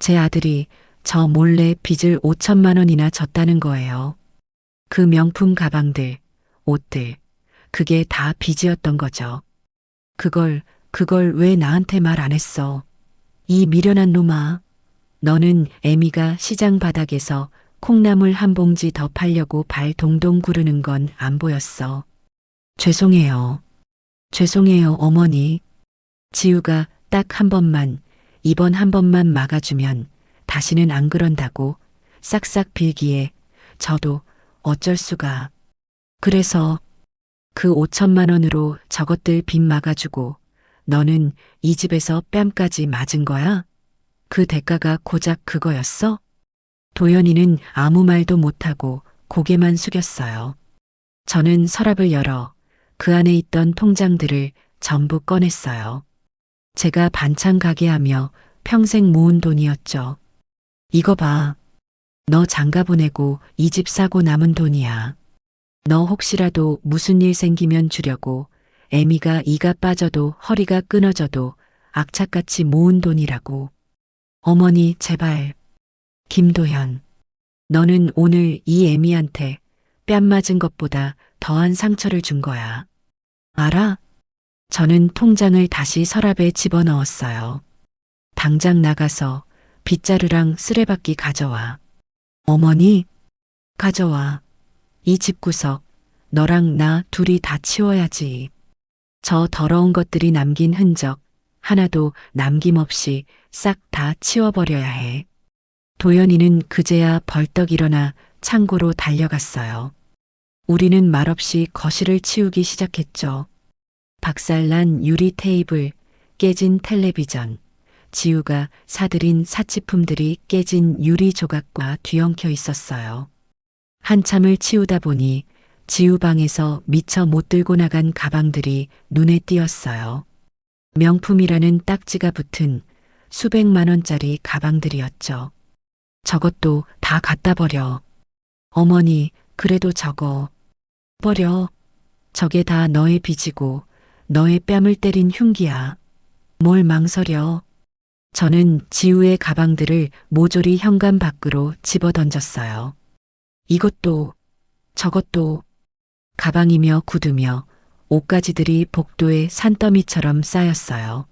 제 아들이 저 몰래 빚을 5천만 원이나 졌다는 거예요. 그 명품 가방들, 옷들, 그게 다 빚이었던 거죠. 그걸 왜 나한테 말 안 했어? 이 미련한 놈아. 너는 애미가 시장 바닥에서 콩나물 한 봉지 더 팔려고 발 동동 구르는 건 안 보였어. 죄송해요. 죄송해요, 어머니. 지우가 딱 한 번만, 이번 한 번만 막아주면 다시는 안 그런다고 싹싹 빌기에 저도 어쩔 수가. 그래서 그 5천만 원으로 저것들 빚 막아주고 너는 이 집에서 뺨까지 맞은 거야? 그 대가가 고작 그거였어? 도연이는 아무 말도 못하고 고개만 숙였어요. 저는 서랍을 열어 그 안에 있던 통장들을 전부 꺼냈어요. 제가 반찬 가게 하며 평생 모은 돈이었죠. 이거 봐. 너 장가 보내고 이 집 사고 남은 돈이야. 너 혹시라도 무슨 일 생기면 주려고 애미가 이가 빠져도 허리가 끊어져도 악착같이 모은 돈이라고. 어머니 제발. 김도현. 너는 오늘 이 애미한테 뺨 맞은 것보다 더한 상처를 준 거야. 알아? 저는 통장을 다시 서랍에 집어넣었어요. 당장 나가서 빗자루랑 쓰레받기 가져와. 어머니? 가져와. 이 집구석 너랑 나 둘이 다 치워야지. 저 더러운 것들이 남긴 흔적 하나도 남김없이 싹 다 치워버려야 해. 도연이는 그제야 벌떡 일어나 창고로 달려갔어요. 우리는 말없이 거실을 치우기 시작했죠. 박살난 유리 테이블, 깨진 텔레비전, 지우가 사들인 사치품들이 깨진 유리 조각과 뒤엉켜 있었어요. 한참을 치우다 보니 지우 방에서 미처 못 들고 나간 가방들이 눈에 띄었어요. 명품이라는 딱지가 붙은 수백만 원짜리 가방들이었죠. 저것도 다 갖다 버려. 어머니, 그래도 저거 버려. 저게 다 너의 빚이고 너의 뺨을 때린 흉기야. 뭘 망설여. 저는 지우의 가방들을 모조리 현관 밖으로 집어던졌어요. 이것도 저것도 가방이며 구두며 옷가지들이 복도에 산더미처럼 쌓였어요.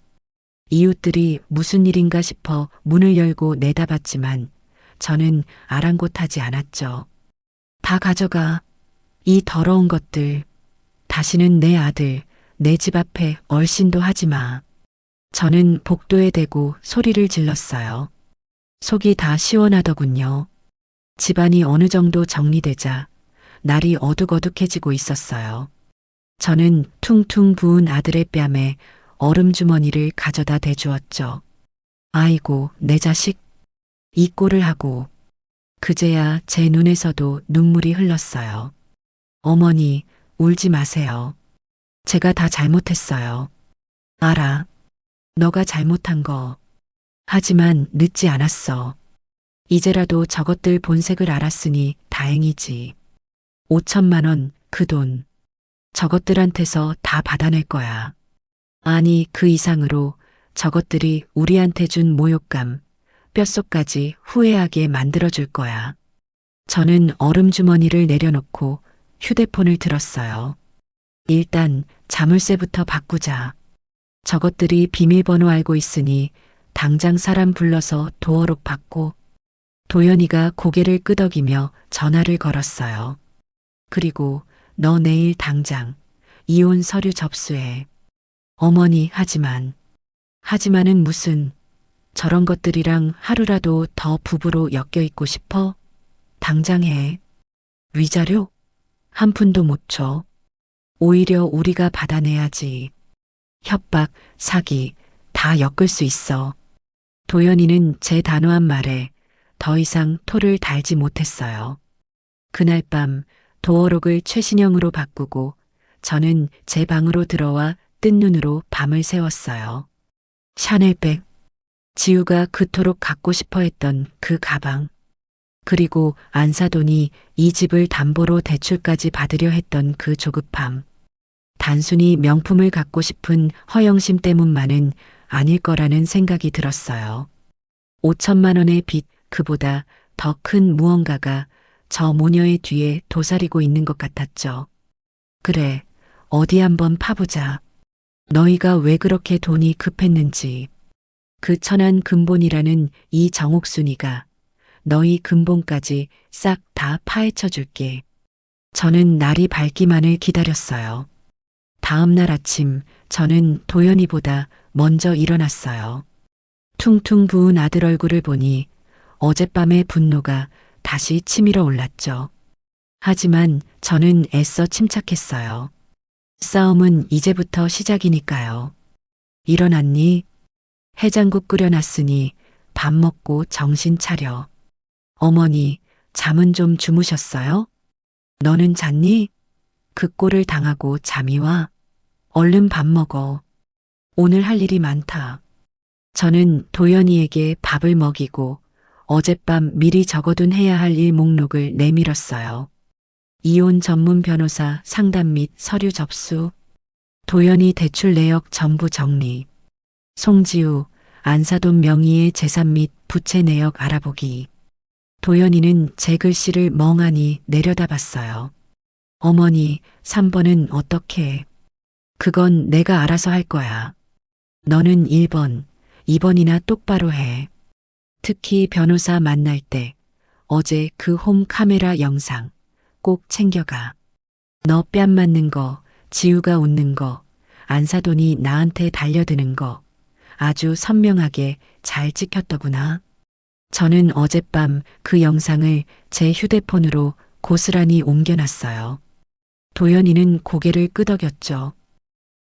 이웃들이 무슨 일인가 싶어 문을 열고 내다봤지만 저는 아랑곳하지 않았죠. 다 가져가. 이 더러운 것들. 다시는 내 아들, 내 집 앞에 얼씬도 하지 마. 저는 복도에 대고 소리를 질렀어요. 속이 다 시원하더군요. 집안이 어느 정도 정리되자 날이 어둑어둑해지고 있었어요. 저는 퉁퉁 부은 아들의 뺨에 얼음 주머니를 가져다 대주었죠. 아이고, 내 자식. 이 꼴을 하고. 그제야 제 눈에서도 눈물이 흘렀어요. 어머니, 울지 마세요. 제가 다 잘못했어요. 알아. 너가 잘못한 거. 하지만 늦지 않았어. 이제라도 저것들 본색을 알았으니 다행이지. 5천만 원, 그 돈. 저것들한테서 다 받아낼 거야. 아니, 그 이상으로 저것들이 우리한테 준 모욕감, 뼛속까지 후회하게 만들어줄 거야. 저는 얼음주머니를 내려놓고 휴대폰을 들었어요. 일단 자물쇠부터 바꾸자. 저것들이 비밀번호 알고 있으니 당장 사람 불러서 도어록 받고. 도연이가 고개를 끄덕이며 전화를 걸었어요. 그리고 너 내일 당장 이혼 서류 접수해. 어머니, 하지만은 무슨, 저런 것들이랑 하루라도 더 부부로 엮여 있고 싶어? 당장 해. 위자료? 한 푼도 못 줘. 오히려 우리가 받아내야지. 협박, 사기, 다 엮을 수 있어. 도연이는 제 단호한 말에 더 이상 토를 달지 못했어요. 그날 밤 도어록을 최신형으로 바꾸고 저는 제 방으로 들어와 뜬 눈으로 밤을 새웠어요. 샤넬백, 지우가 그토록 갖고 싶어 했던 그 가방, 그리고 안사돈이 이 집을 담보로 대출까지 받으려 했던 그 조급함. 단순히 명품을 갖고 싶은 허영심 때문만은 아닐 거라는 생각이 들었어요. 5천만 원의 빚, 그보다 더 큰 무언가가 저 모녀의 뒤에 도사리고 있는 것 같았죠. 그래, 어디 한번 파보자. 너희가 왜 그렇게 돈이 급했는지. 그 천한 근본이라는 이 정옥순이가 너희 근본까지 싹 다 파헤쳐 줄게. 저는 날이 밝기만을 기다렸어요. 다음 날 아침 저는 도연이보다 먼저 일어났어요. 퉁퉁 부은 아들 얼굴을 보니 어젯밤의 분노가 다시 치밀어 올랐죠. 하지만 저는 애써 침착했어요. 싸움은 이제부터 시작이니까요. 일어났니? 해장국 끓여놨으니 밥 먹고 정신 차려. 어머니, 잠은 좀 주무셨어요? 너는 잤니? 그 꼴을 당하고 잠이 와? 얼른 밥 먹어. 오늘 할 일이 많다. 저는 도연이에게 밥을 먹이고 어젯밤 미리 적어둔 해야 할 일 목록을 내밀었어요. 이혼 전문 변호사 상담 및 서류 접수, 도연이 대출 내역 전부 정리, 송지우, 안사돈 명의의 재산 및 부채 내역 알아보기. 도연이는 제 글씨를 멍하니 내려다봤어요. 어머니, 3번은 어떻게? 그건 내가 알아서 할 거야. 너는 1번, 2번이나 똑바로 해. 특히 변호사 만날 때 어제 그 홈 카메라 영상 꼭 챙겨가. 너 뺨 맞는 거, 지우가 웃는 거, 안사돈이 나한테 달려드는 거 아주 선명하게 잘 찍혔더구나. 저는 어젯밤 그 영상을 제 휴대폰으로 고스란히 옮겨놨어요. 도연이는 고개를 끄덕였죠.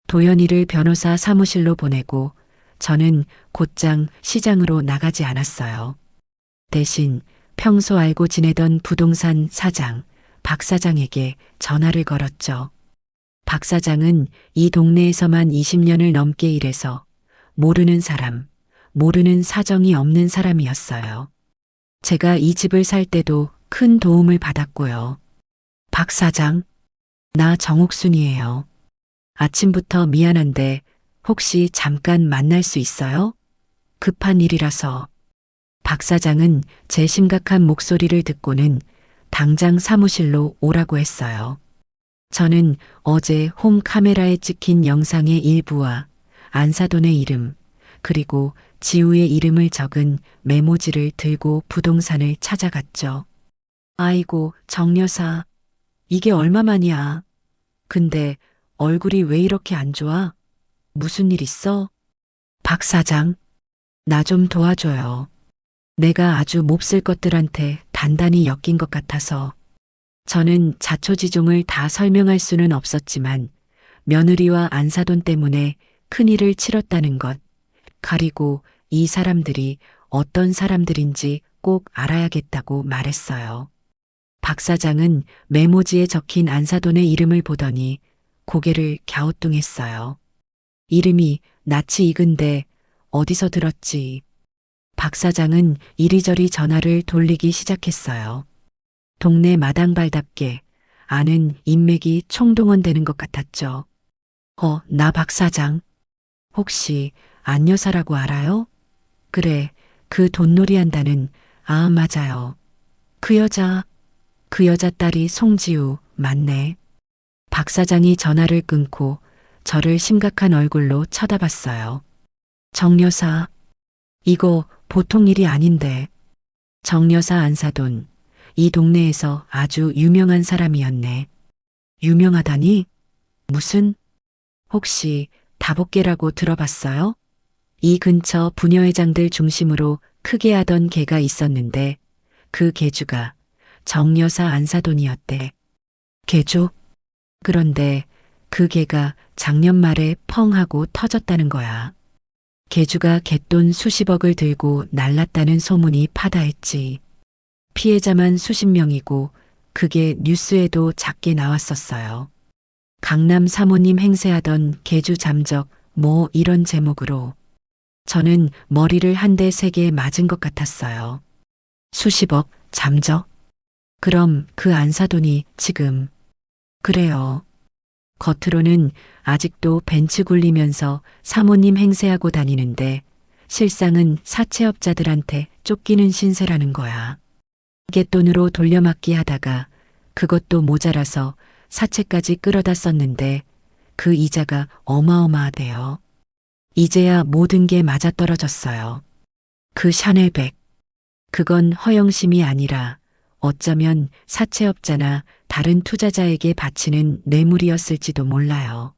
도연이를 변호사 사무실로 보내고 저는 곧장 시장으로 나가지 않았어요. 대신 평소 알고 지내던 부동산 사장, 박 사장에게 전화를 걸었죠. 박 사장은 이 동네에서만 20년을 넘게 일해서 모르는 사람, 모르는 사정이 없는 사람이었어요. 제가 이 집을 살 때도 큰 도움을 받았고요. 박 사장, 나 정옥순이에요. 아침부터 미안한데 혹시 잠깐 만날 수 있어요? 급한 일이라서. 박 사장은 제 심각한 목소리를 듣고는 당장 사무실로 오라고 했어요. 저는 어제 홈 카메라에 찍힌 영상의 일부와 안사돈의 이름, 그리고 지우의 이름을 적은 메모지를 들고 부동산을 찾아갔죠. 아이고, 정 여사, 이게 얼마만이야. 근데 얼굴이 왜 이렇게 안 좋아? 무슨 일 있어? 박 사장, 나 좀 도와줘요. 내가 아주 몹쓸 것들한테 단단히 엮인 것 같아서. 저는 자초지종을 다 설명할 수는 없었지만 며느리와 안사돈 때문에 큰일을 치렀다는 것, 그리고 이 사람들이 어떤 사람들인지 꼭 알아야겠다고 말했어요. 박 사장은 메모지에 적힌 안사돈의 이름을 보더니 고개를 갸우뚱했어요. 이름이 낯이 익은데 어디서 들었지? 박 사장은 이리저리 전화를 돌리기 시작했어요. 동네 마당발답게 아는 인맥이 총동원되는 것 같았죠. 나 박 사장. 혹시 안 여사라고 알아요? 그래, 그 돈놀이 한다는, 맞아요. 그 여자 딸이 송지우, 맞네. 박 사장이 전화를 끊고 저를 심각한 얼굴로 쳐다봤어요. 정 여사, 이거 보통 일이 아닌데. 정 여사 안사돈, 이 동네에서 아주 유명한 사람이었네. 유명하다니? 무슨? 혹시 다복계라고 들어봤어요? 이 근처 부녀회장들 중심으로 크게 하던 개가 있었는데 그 개주가 정 여사 안사돈이었대. 개주? 그런데 그 개가 작년 말에 펑 하고 터졌다는 거야. 개주가 갯돈 수십억을 들고 날랐다는 소문이 파다했지. 피해자만 수십 명이고 그게 뉴스에도 작게 나왔었어요. 강남 사모님 행세하던 개주 잠적 뭐 이런 제목으로. 저는 머리를 한 대 세게 맞은 것 같았어요. 수십억 잠적? 그럼 그 안사돈이 지금. 그래요. 겉으로는 아직도 벤츠 굴리면서 사모님 행세하고 다니는데 실상은 사채업자들한테 쫓기는 신세라는 거야. 갯돈으로 돌려막기 하다가 그것도 모자라서 사채까지 끌어다 썼는데 그 이자가 어마어마하대요. 이제야 모든 게 맞아떨어졌어요. 그 샤넬백. 그건 허영심이 아니라 어쩌면 사채업자나 다른 투자자에게 바치는 뇌물이었을지도 몰라요.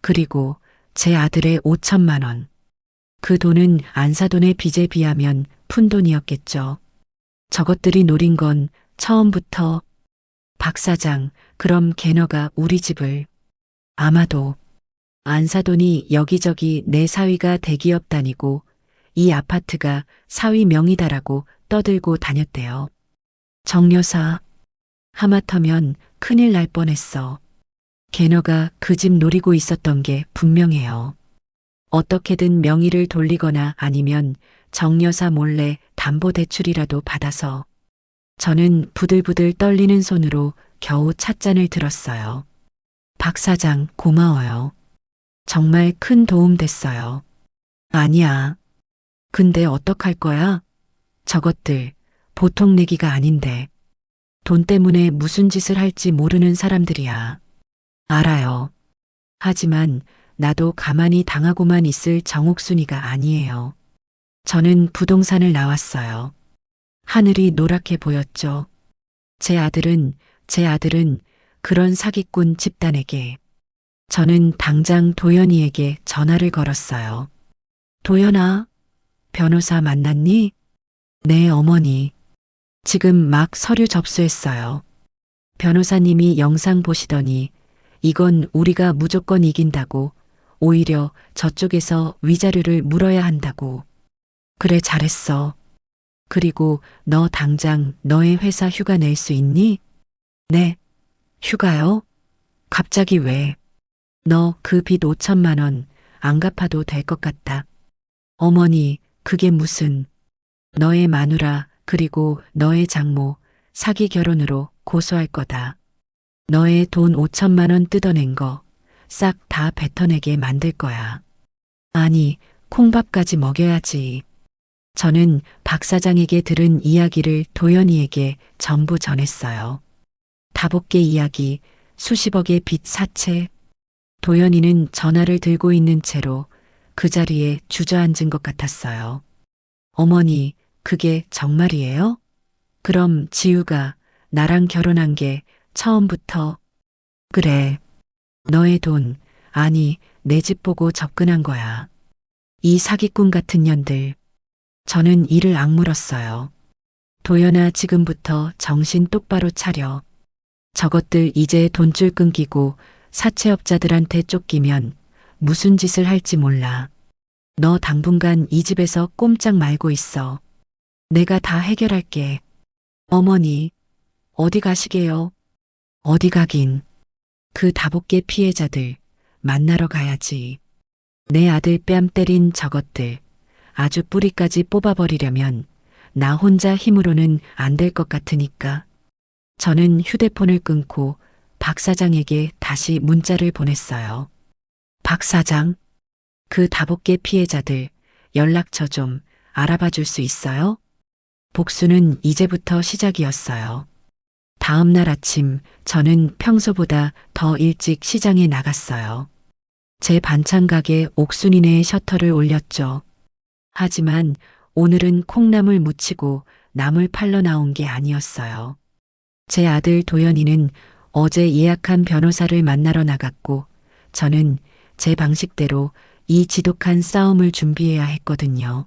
그리고 제 아들의 5천만 원. 그 돈은 안사돈의 빚에 비하면 푼돈이었겠죠. 저것들이 노린 건 처음부터. 박 사장, 그럼 걔너가 우리 집을. 아마도. 안사돈이 여기저기 내 사위가 대기업 다니고 이 아파트가 사위 명의다라고 떠들고 다녔대요. 정 여사, 하마터면 큰일 날 뻔했어. 걔너가 그 집 노리고 있었던 게 분명해요. 어떻게든 명의를 돌리거나 아니면 정 여사 몰래 담보대출이라도 받아서. 저는 부들부들 떨리는 손으로 겨우 찻잔을 들었어요. 박 사장, 고마워요. 정말 큰 도움 됐어요. 아니야. 근데 어떡할 거야? 저것들 보통 내기가 아닌데. 돈 때문에 무슨 짓을 할지 모르는 사람들이야. 알아요. 하지만 나도 가만히 당하고만 있을 정옥순이가 아니에요. 저는 부동산을 나왔어요. 하늘이 노랗게 보였죠. 제 아들은 그런 사기꾼 집단에게. 저는 당장 도연이에게 전화를 걸었어요. 도연아, 변호사 만났니? 네, 어머니. 지금 막 서류 접수했어요. 변호사님이 영상 보시더니 이건 우리가 무조건 이긴다고, 오히려 저쪽에서 위자료를 물어야 한다고. 그래, 잘했어. 그리고 너 당장 너의 회사 휴가 낼 수 있니? 네. 휴가요? 갑자기 왜? 너 그 빚 5천만 원 안 갚아도 될 것 같다. 어머니, 그게 무슨. 너의 마누라 그리고 너의 장모 사기 결혼으로 고소할 거다. 너의 돈 5천만 원 뜯어낸 거 싹 다 뱉어내게 만들 거야. 아니, 콩밥까지 먹여야지. 저는 박 사장에게 들은 이야기를 도연이에게 전부 전했어요. 다복계 이야기, 수십억의 빚 사채. 도연이는 전화를 들고 있는 채로 그 자리에 주저앉은 것 같았어요. 어머니, 그게 정말이에요? 그럼 지우가 나랑 결혼한 게 처음부터. 그래. 너의 돈, 아니, 내 집 보고 접근한 거야. 이 사기꾼 같은 년들. 저는 이를 악물었어요. 도연아, 지금부터 정신 똑바로 차려. 저것들 이제 돈줄 끊기고 사채업자들한테 쫓기면 무슨 짓을 할지 몰라. 너 당분간 이 집에서 꼼짝 말고 있어. 내가 다 해결할게. 어머니, 어디 가시게요? 어디 가긴. 그 다복계 피해자들 만나러 가야지. 내 아들 뺨 때린 저것들 아주 뿌리까지 뽑아버리려면 나 혼자 힘으로는 안 될 것 같으니까. 저는 휴대폰을 끊고 박 사장에게 다시 문자를 보냈어요. 박 사장, 그 다복계 피해자들 연락처 좀 알아봐 줄 수 있어요? 복수는 이제부터 시작이었어요. 다음 날 아침 저는 평소보다 더 일찍 시장에 나갔어요. 제 반찬 가게 옥순이네 셔터를 올렸죠. 하지만 오늘은 콩나물 무치고 나물 팔러 나온 게 아니었어요. 제 아들 도연이는 어제 예약한 변호사를 만나러 나갔고 저는 제 방식대로 이 지독한 싸움을 준비해야 했거든요.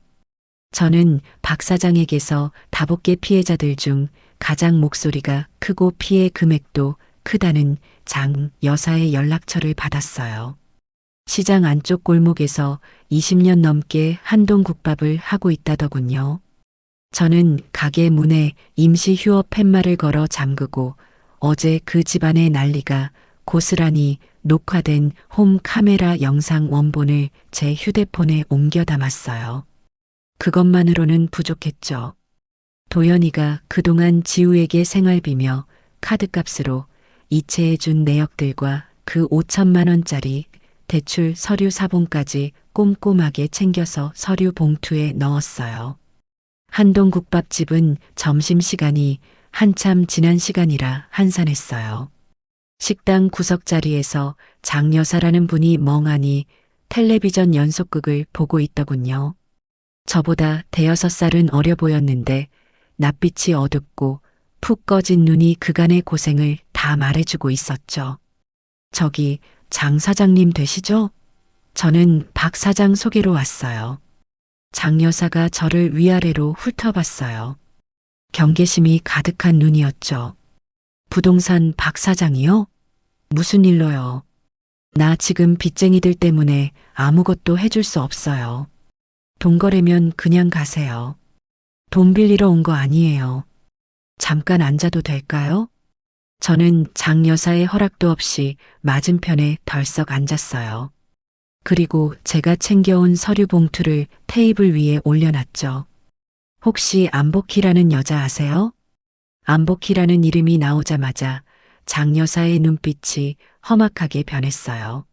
저는 박 사장에게서 다복계 피해자들 중 가장 목소리가 크고 피해 금액도 크다는 장 여사의 연락처를 받았어요. 시장 안쪽 골목에서 20년 넘게 한동국밥을 하고 있다더군요. 저는 가게 문에 임시 휴업 팻말을 걸어 잠그고 어제 그 집안의 난리가 고스란히 녹화된 홈 카메라 영상 원본을 제 휴대폰에 옮겨 담았어요. 그것만으로는 부족했죠. 도연이가 그동안 지우에게 생활비며 카드값으로 이체해준 내역들과 그 5천만 원짜리 대출 서류 사본까지 꼼꼼하게 챙겨서 서류 봉투에 넣었어요. 한동국밥집은 점심시간이 한참 지난 시간이라 한산했어요. 식당 구석자리에서 장 여사라는 분이 멍하니 텔레비전 연속극을 보고 있더군요. 저보다 대여섯 살은 어려 보였는데 낯빛이 어둡고 푹 꺼진 눈이 그간의 고생을 다 말해주고 있었죠. 저기 장 사장님 되시죠? 저는 박 사장 소개로 왔어요. 장 여사가 저를 위아래로 훑어봤어요. 경계심이 가득한 눈이었죠. 부동산 박 사장이요? 무슨 일로요? 나 지금 빚쟁이들 때문에 아무것도 해줄 수 없어요. 돈 거래면 그냥 가세요. 돈 빌리러 온 거 아니에요. 잠깐 앉아도 될까요? 저는 장 여사의 허락도 없이 맞은편에 덜썩 앉았어요. 그리고 제가 챙겨온 서류 봉투를 테이블 위에 올려놨죠. 혹시 안복희라는 여자 아세요? 안복희라는 이름이 나오자마자 장 여사의 눈빛이 험악하게 변했어요.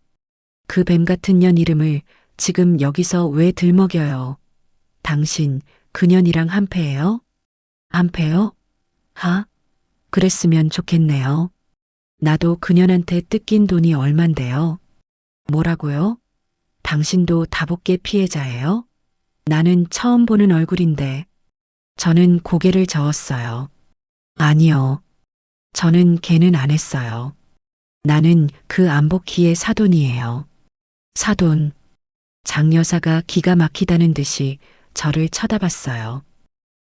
그 뱀 같은 년 이름을 지금 여기서 왜 들먹여요? 당신 그년이랑 한패예요? 한패요? 하? 그랬으면 좋겠네요. 나도 그년한테 뜯긴 돈이 얼만데요. 뭐라고요? 당신도 다복계 피해자예요? 나는 처음 보는 얼굴인데. 저는 고개를 저었어요. 아니요. 저는 걔는 안 했어요. 나는 그 안복희의 사돈이에요. 사돈. 장 여사가 기가 막히다는 듯이 저를 쳐다봤어요.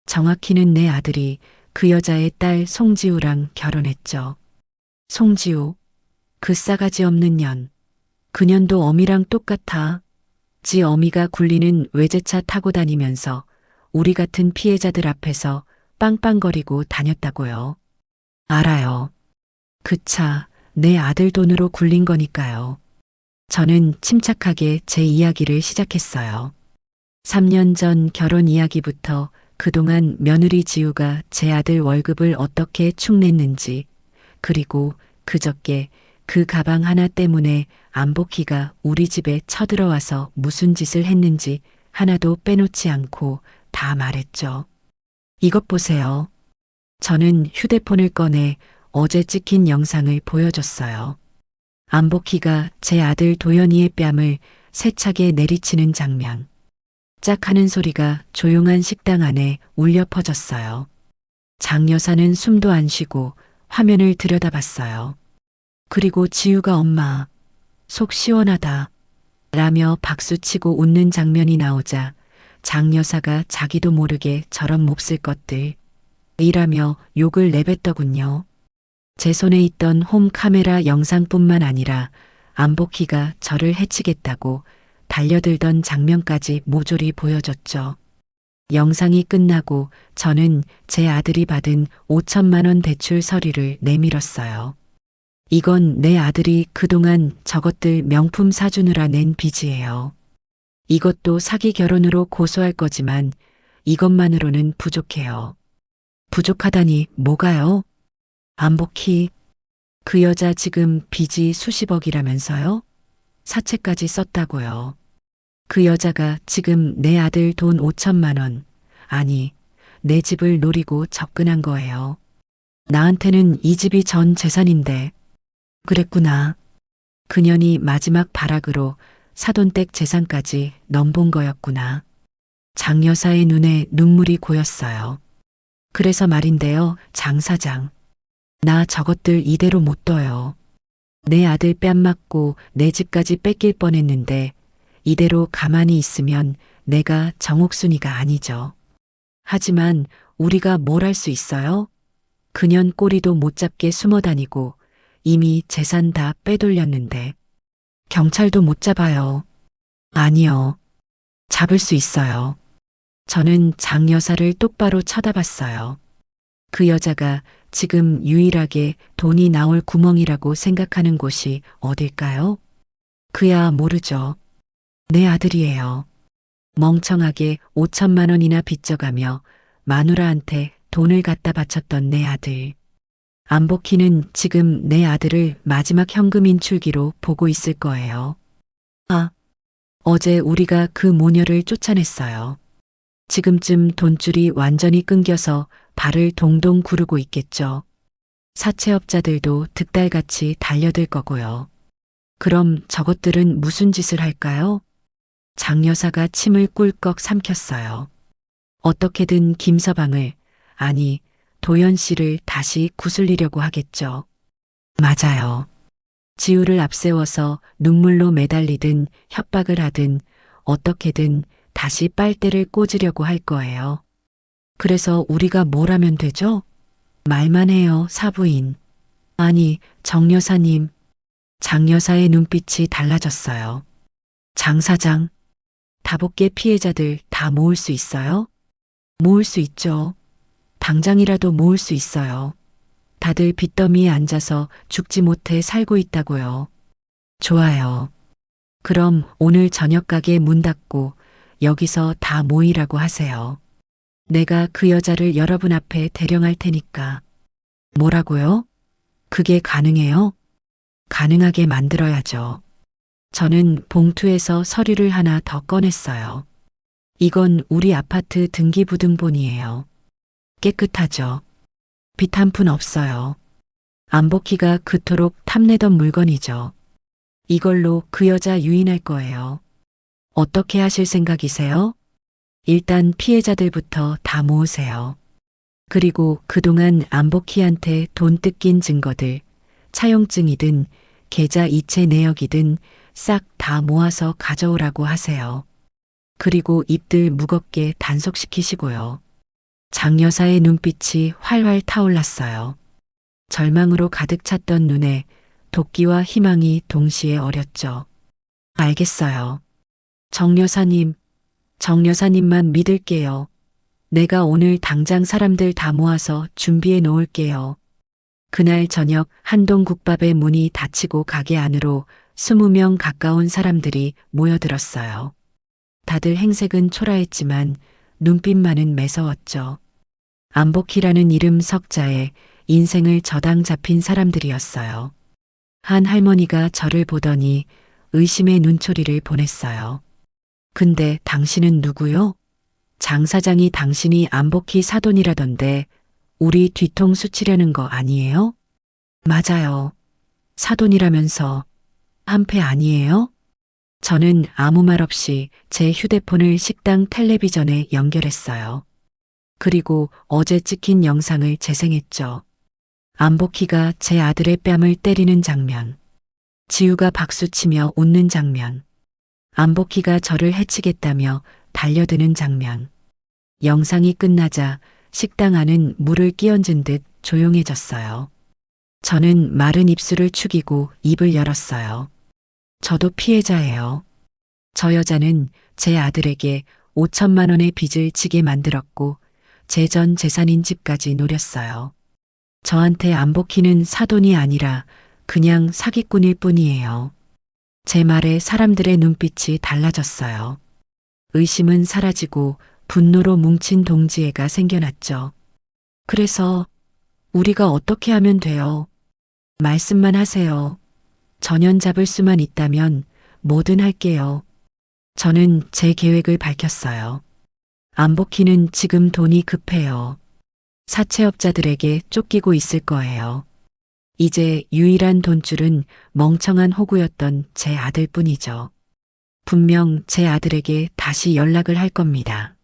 정확히는 내 아들이 그 여자의 딸 송지우랑 결혼했죠. 송지우. 그 싸가지 없는 년. 그년도 어미랑 똑같아. 지 어미가 굴리는 외제차 타고 다니면서 우리 같은 피해자들 앞에서 빵빵거리고 다녔다고요. 알아요. 그 차 내 아들 돈으로 굴린 거니까요. 저는 침착하게 제 이야기를 시작했어요. 3년 전 결혼 이야기부터 그동안 며느리 지우가 제 아들 월급을 어떻게 축냈는지, 그리고 그저께 그 가방 하나 때문에 안복희가 우리 집에 쳐들어와서 무슨 짓을 했는지 하나도 빼놓지 않고 다 말했죠. 이것 보세요. 저는 휴대폰을 꺼내 어제 찍힌 영상을 보여줬어요. 안복희가 제 아들 도연이의 뺨을 세차게 내리치는 장면. 짝 하는 소리가 조용한 식당 안에 울려 퍼졌어요. 장 여사는 숨도 안 쉬고 화면을 들여다봤어요. 그리고 지우가 엄마, 속 시원하다 라며 박수치고 웃는 장면이 나오자 장 여사가 자기도 모르게 저런 몹쓸 것들 이라며 욕을 내뱉더군요. 제 손에 있던 홈 카메라 영상뿐만 아니라 안복희가 저를 해치겠다고 달려들던 장면까지 모조리 보여줬죠. 영상이 끝나고 저는 제 아들이 받은 5천만 원 대출 서류를 내밀었어요. 이건 내 아들이 그동안 저것들 명품 사주느라 낸 빚이에요. 이것도 사기 결혼으로 고소할 거지만 이것만으로는 부족해요. 부족하다니 뭐가요? 안복희, 그 여자 지금 빚이 수십억이라면서요? 사채까지 썼다고요. 그 여자가 지금 내 아들 돈 5천만 원, 아니, 내 집을 노리고 접근한 거예요. 나한테는 이 집이 전 재산인데. 그랬구나. 그년이 마지막 발악으로 사돈댁 재산까지 넘본 거였구나. 장 여사의 눈에 눈물이 고였어요. 그래서 말인데요, 장 사장. 나 저것들 이대로 못 둬요. 내 아들 뺨 맞고 내 집까지 뺏길 뻔했는데 이대로 가만히 있으면 내가 정옥순이가 아니죠. 하지만 우리가 뭘 할 수 있어요? 그년 꼬리도 못 잡게 숨어 다니고 이미 재산 다 빼돌렸는데 경찰도 못 잡아요. 아니요. 잡을 수 있어요. 저는 장 여사를 똑바로 쳐다봤어요. 그 여자가 지금 유일하게 돈이 나올 구멍이라고 생각하는 곳이 어딜까요? 그야 모르죠. 내 아들이에요. 멍청하게 5천만 원이나 빚져가며 마누라한테 돈을 갖다 바쳤던 내 아들. 안복희는 지금 내 아들을 마지막 현금 인출기로 보고 있을 거예요. 아, 어제 우리가 그 모녀를 쫓아냈어요. 지금쯤 돈줄이 완전히 끊겨서 발을 동동 구르고 있겠죠. 사채업자들도 득달같이 달려들 거고요. 그럼 저것들은 무슨 짓을 할까요? 장 여사가 침을 꿀꺽 삼켰어요. 어떻게든 김서방을, 아니 도연 씨를 다시 구슬리려고 하겠죠. 맞아요. 지우를 앞세워서 눈물로 매달리든 협박을 하든 어떻게든 다시 빨대를 꽂으려고 할 거예요. 그래서 우리가 뭘 하면 되죠? 말만 해요, 사부인. 아니, 정 여사님. 장 여사의 눈빛이 달라졌어요. 장 사장, 다복계 피해자들 다 모을 수 있어요? 모을 수 있죠. 당장이라도 모을 수 있어요. 다들 빚더미에 앉아서 죽지 못해 살고 있다고요. 좋아요. 그럼 오늘 저녁 가게 문 닫고 여기서 다 모이라고 하세요. 내가 그 여자를 여러분 앞에 대령할 테니까. 뭐라고요? 그게 가능해요? 가능하게 만들어야죠. 저는 봉투에서 서류를 하나 더 꺼냈어요. 이건 우리 아파트 등기부등본이에요. 깨끗하죠. 빚 한 푼 없어요. 안복희가 그토록 탐내던 물건이죠. 이걸로 그 여자 유인할 거예요. 어떻게 하실 생각이세요? 일단 피해자들부터 다 모으세요. 그리고 그동안 안복희한테 돈 뜯긴 증거들, 차용증이든 계좌 이체 내역이든 싹 다 모아서 가져오라고 하세요. 그리고 입들 무겁게 단속시키시고요. 장 여사의 눈빛이 활활 타올랐어요. 절망으로 가득 찼던 눈에 도끼와 희망이 동시에 어렸죠. 알겠어요. 정 여사님, 정 여사님만 믿을게요. 내가 오늘 당장 사람들 다 모아서 준비해 놓을게요. 그날 저녁 한동 국밥의 문이 닫히고 가게 안으로 20명 가까운 사람들이 모여들었어요. 다들 행색은 초라했지만 눈빛만은 매서웠죠. 안복희라는 이름 석자에 인생을 저당 잡힌 사람들이었어요. 한 할머니가 저를 보더니 의심의 눈초리를 보냈어요. 근데 당신은 누구요? 장 사장이 당신이 안복희 사돈이라던데 우리 뒤통수 치려는 거 아니에요? 맞아요. 사돈이라면서 한패 아니에요? 저는 아무 말 없이 제 휴대폰을 식당 텔레비전에 연결했어요. 그리고 어제 찍힌 영상을 재생했죠. 안복희가 제 아들의 뺨을 때리는 장면. 지우가 박수치며 웃는 장면. 안복희가 저를 해치겠다며 달려드는 장면. 영상이 끝나자 식당 안은 물을 끼얹은 듯 조용해졌어요. 저는 마른 입술을 축이고 입을 열었어요. 저도 피해자예요. 저 여자는 제 아들에게 5천만 원의 빚을 지게 만들었고 제 전 재산인 집까지 노렸어요. 저한테 안복희는 사돈이 아니라 그냥 사기꾼일 뿐이에요. 제 말에 사람들의 눈빛이 달라졌어요. 의심은 사라지고 분노로 뭉친 동지애가 생겨났죠. 그래서 우리가 어떻게 하면 돼요? 말씀만 하세요. 전연 잡을 수만 있다면 뭐든 할게요. 저는 제 계획을 밝혔어요. 안복희는 지금 돈이 급해요. 사채업자들에게 쫓기고 있을 거예요. 이제 유일한 돈줄은 멍청한 호구였던 제 아들뿐이죠. 분명 제 아들에게 다시 연락을 할 겁니다.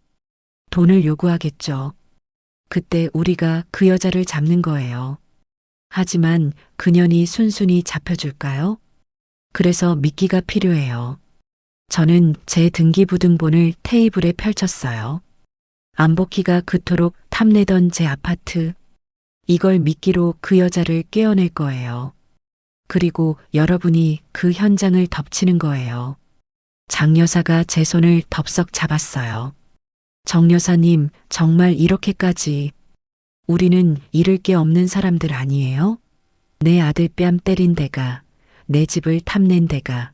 돈을 요구하겠죠. 그때 우리가 그 여자를 잡는 거예요. 하지만 그년이 순순히 잡혀줄까요? 그래서 미끼가 필요해요. 저는 제 등기부등본을 테이블에 펼쳤어요. 안복희가 그토록 탐내던 제 아파트. 이걸 미끼로 그 여자를 꿰어낼 거예요. 그리고 여러분이 그 현장을 덮치는 거예요. 장 여사가 제 손을 덥석 잡았어요. 정 여사님, 정말 이렇게까지. 우리는 잃을 게 없는 사람들 아니에요? 내 아들 뺨 때린 데가, 내 집을 탐낸 데가,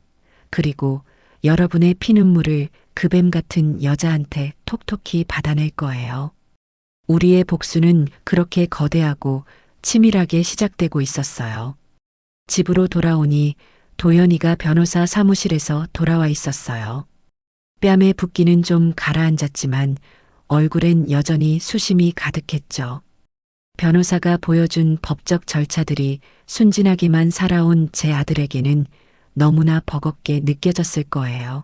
그리고 여러분의 피눈물을 그 뱀 같은 여자한테 톡톡히 받아낼 거예요. 우리의 복수는 그렇게 거대하고 치밀하게 시작되고 있었어요. 집으로 돌아오니 도연이가 변호사 사무실에서 돌아와 있었어요. 뺨에 붓기는 좀 가라앉았지만 얼굴엔 여전히 수심이 가득했죠. 변호사가 보여준 법적 절차들이 순진하게만 살아온 제 아들에게는 너무나 버겁게 느껴졌을 거예요.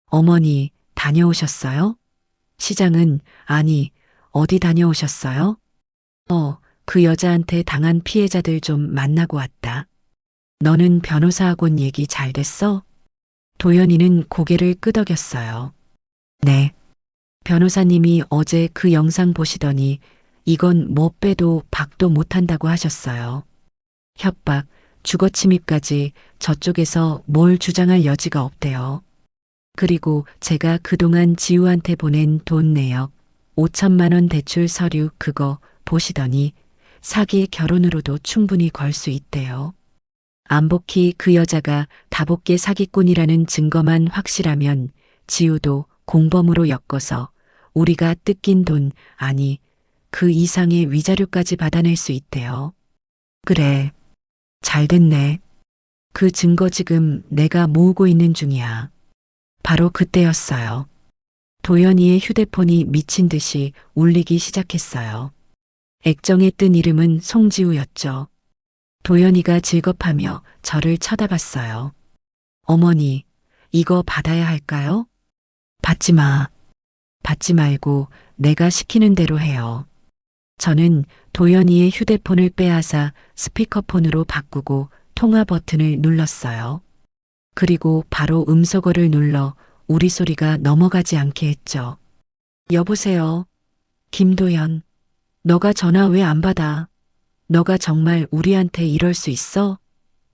어머니, 다녀오셨어요? 시장은, 아니, 어디 다녀오셨어요? 그 여자한테 당한 피해자들 좀 만나고 왔다. 너는 변호사하고는 얘기 잘 됐어? 도연이는 고개를 끄덕였어요. 네. 변호사님이 어제 그 영상 보시더니 이건 뭐 빼도 박도 못한다고 하셨어요. 협박, 주거침입까지 저쪽에서 뭘 주장할 여지가 없대요. 그리고 제가 그동안 지우한테 보낸 돈 내역, 5천만 원 대출 서류 그거 보시더니 사기 결혼으로도 충분히 걸 수 있대요. 안복희 그 여자가 다복계 사기꾼이라는 증거만 확실하면 지우도 공범으로 엮어서 우리가 뜯긴 돈, 아니 그 이상의 위자료까지 받아낼 수 있대요. 그래, 잘 됐네. 그 증거 지금 내가 모으고 있는 중이야. 바로 그때였어요. 도연이의 휴대폰이 미친 듯이 울리기 시작했어요. 액정에 뜬 이름은 송지우였죠. 도연이가 질겁하며 저를 쳐다봤어요. 어머니, 이거 받아야 할까요? 받지 마. 받지 말고 내가 시키는 대로 해요. 저는 도연이의 휴대폰을 빼앗아 스피커폰으로 바꾸고 통화 버튼을 눌렀어요. 그리고 바로 음소거를 눌러 우리 소리가 넘어가지 않게 했죠. 여보세요. 김도연. 너가 전화 왜 안 받아? 너가 정말 우리한테 이럴 수 있어?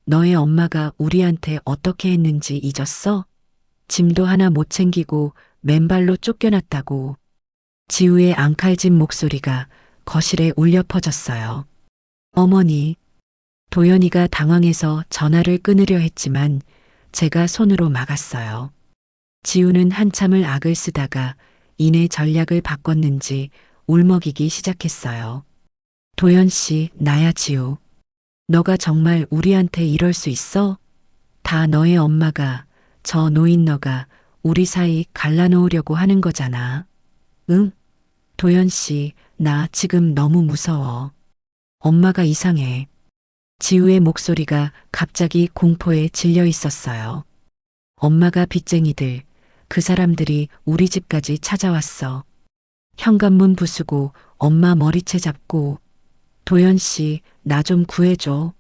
너의 엄마가 우리한테 어떻게 했는지 잊었어? 짐도 하나 못 챙기고 맨발로 쫓겨났다고. 지우의 앙칼진 목소리가 거실에 울려 퍼졌어요. 어머니. 도연이가 당황해서 전화를 끊으려 했지만 제가 손으로 막았어요. 지우는 한참을 악을 쓰다가 이내 전략을 바꿨는지 울먹이기 시작했어요. 도연 씨, 나야 지우. 너가 정말 우리한테 이럴 수 있어? 다 너의 엄마가, 저 노인 너가 우리 사이 갈라놓으려고 하는 거잖아. 응? 도연 씨, 나 지금 너무 무서워. 엄마가 이상해. 지우의 목소리가 갑자기 공포에 질려 있었어요. 엄마가 빚쟁이들, 그 사람들이 우리 집까지 찾아왔어. 현관문 부수고 엄마 머리채 잡고. 도연 씨, 나 좀 구해줘.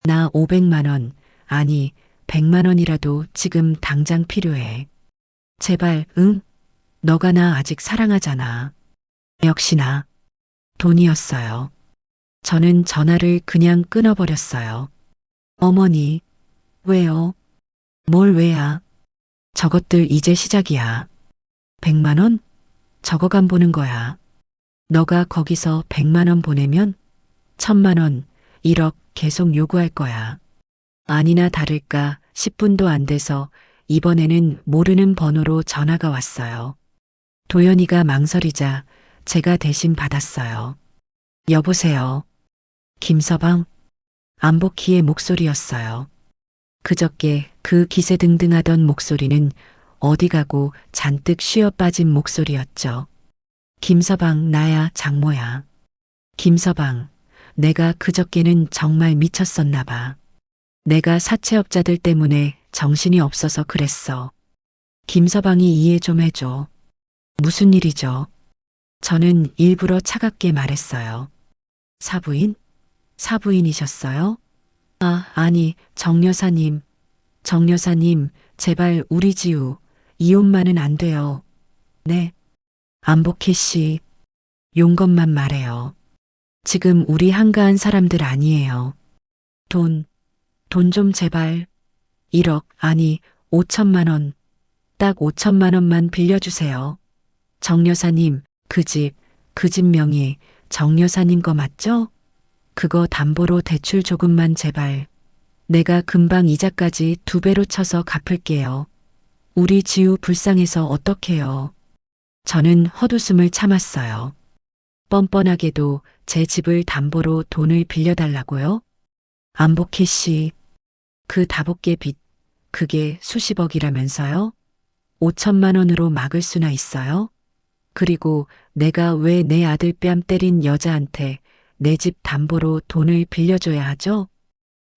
나 500만 원, 아니 100만 원이라도 지금 당장 필요해. 제발, 응? 너가 나 아직 사랑하잖아. 역시나 돈이었어요. 저는 전화를 그냥 끊어버렸어요. 어머니, 왜요? 뭘 왜야? 저것들 이제 시작이야. 100만 원? 저거 간 보는 거야. 너가 거기서 100만 원 보내면 1000만 원, 1억 계속 요구할 거야. 아니나 다를까 10분도 안 돼서 이번에는 모르는 번호로 전화가 왔어요. 도연이가 망설이자 제가 대신 받았어요. 여보세요. 김서방? 안복희의 목소리였어요. 그저께 그 기세등등하던 목소리는 어디 가고 잔뜩 쉬어 빠진 목소리였죠. 김서방, 나야, 장모야. 김서방, 내가 그저께는 정말 미쳤었나 봐. 내가 사채업자들 때문에 정신이 없어서 그랬어. 김서방이 이해 좀 해줘. 무슨 일이죠? 저는 일부러 차갑게 말했어요. 사부인? 사부인이셨어요? 아니, 정 여사님. 정 여사님, 제발 우리 지우, 이혼만은 안 돼요. 네. 안복희 씨, 용건만 말해요. 지금 우리 한가한 사람들 아니에요. 돈 좀 제발. 1억, 아니, 5천만 원. 딱 5천만 원만 빌려주세요. 정 여사님, 그 집 명의 정 여사님 거 맞죠? 그거 담보로 대출 조금만 제발. 내가 금방 이자까지 2배로 쳐서 갚을게요. 우리 지우 불쌍해서 어떡해요. 저는 헛웃음을 참았어요. 뻔뻔하게도 제 집을 담보로 돈을 빌려달라고요? 안복희 씨, 그 다복계 빚, 그게 수십억이라면서요? 5천만 원으로 막을 수나 있어요? 그리고 내가 왜 내 아들 뺨 때린 여자한테 내 집 담보로 돈을 빌려줘야 하죠?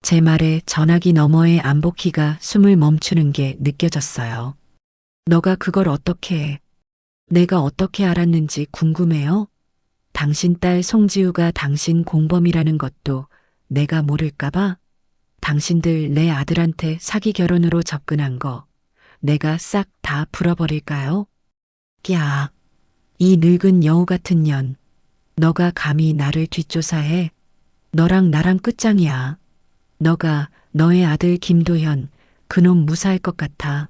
제 말에 전화기 너머의 안복희가 숨을 멈추는 게 느껴졌어요. 너가 그걸 어떻게 해? 내가 어떻게 알았는지 궁금해요? 당신 딸 송지우가 당신 공범이라는 것도 내가 모를까봐? 당신들 내 아들한테 사기 결혼으로 접근한 거 내가 싹 다 풀어버릴까요? 야, 이 늙은 여우 같은 년. 너가 감히 나를 뒷조사해? 너랑 나랑 끝장이야. 너가 너의 아들 김도현 그놈 무사할 것 같아.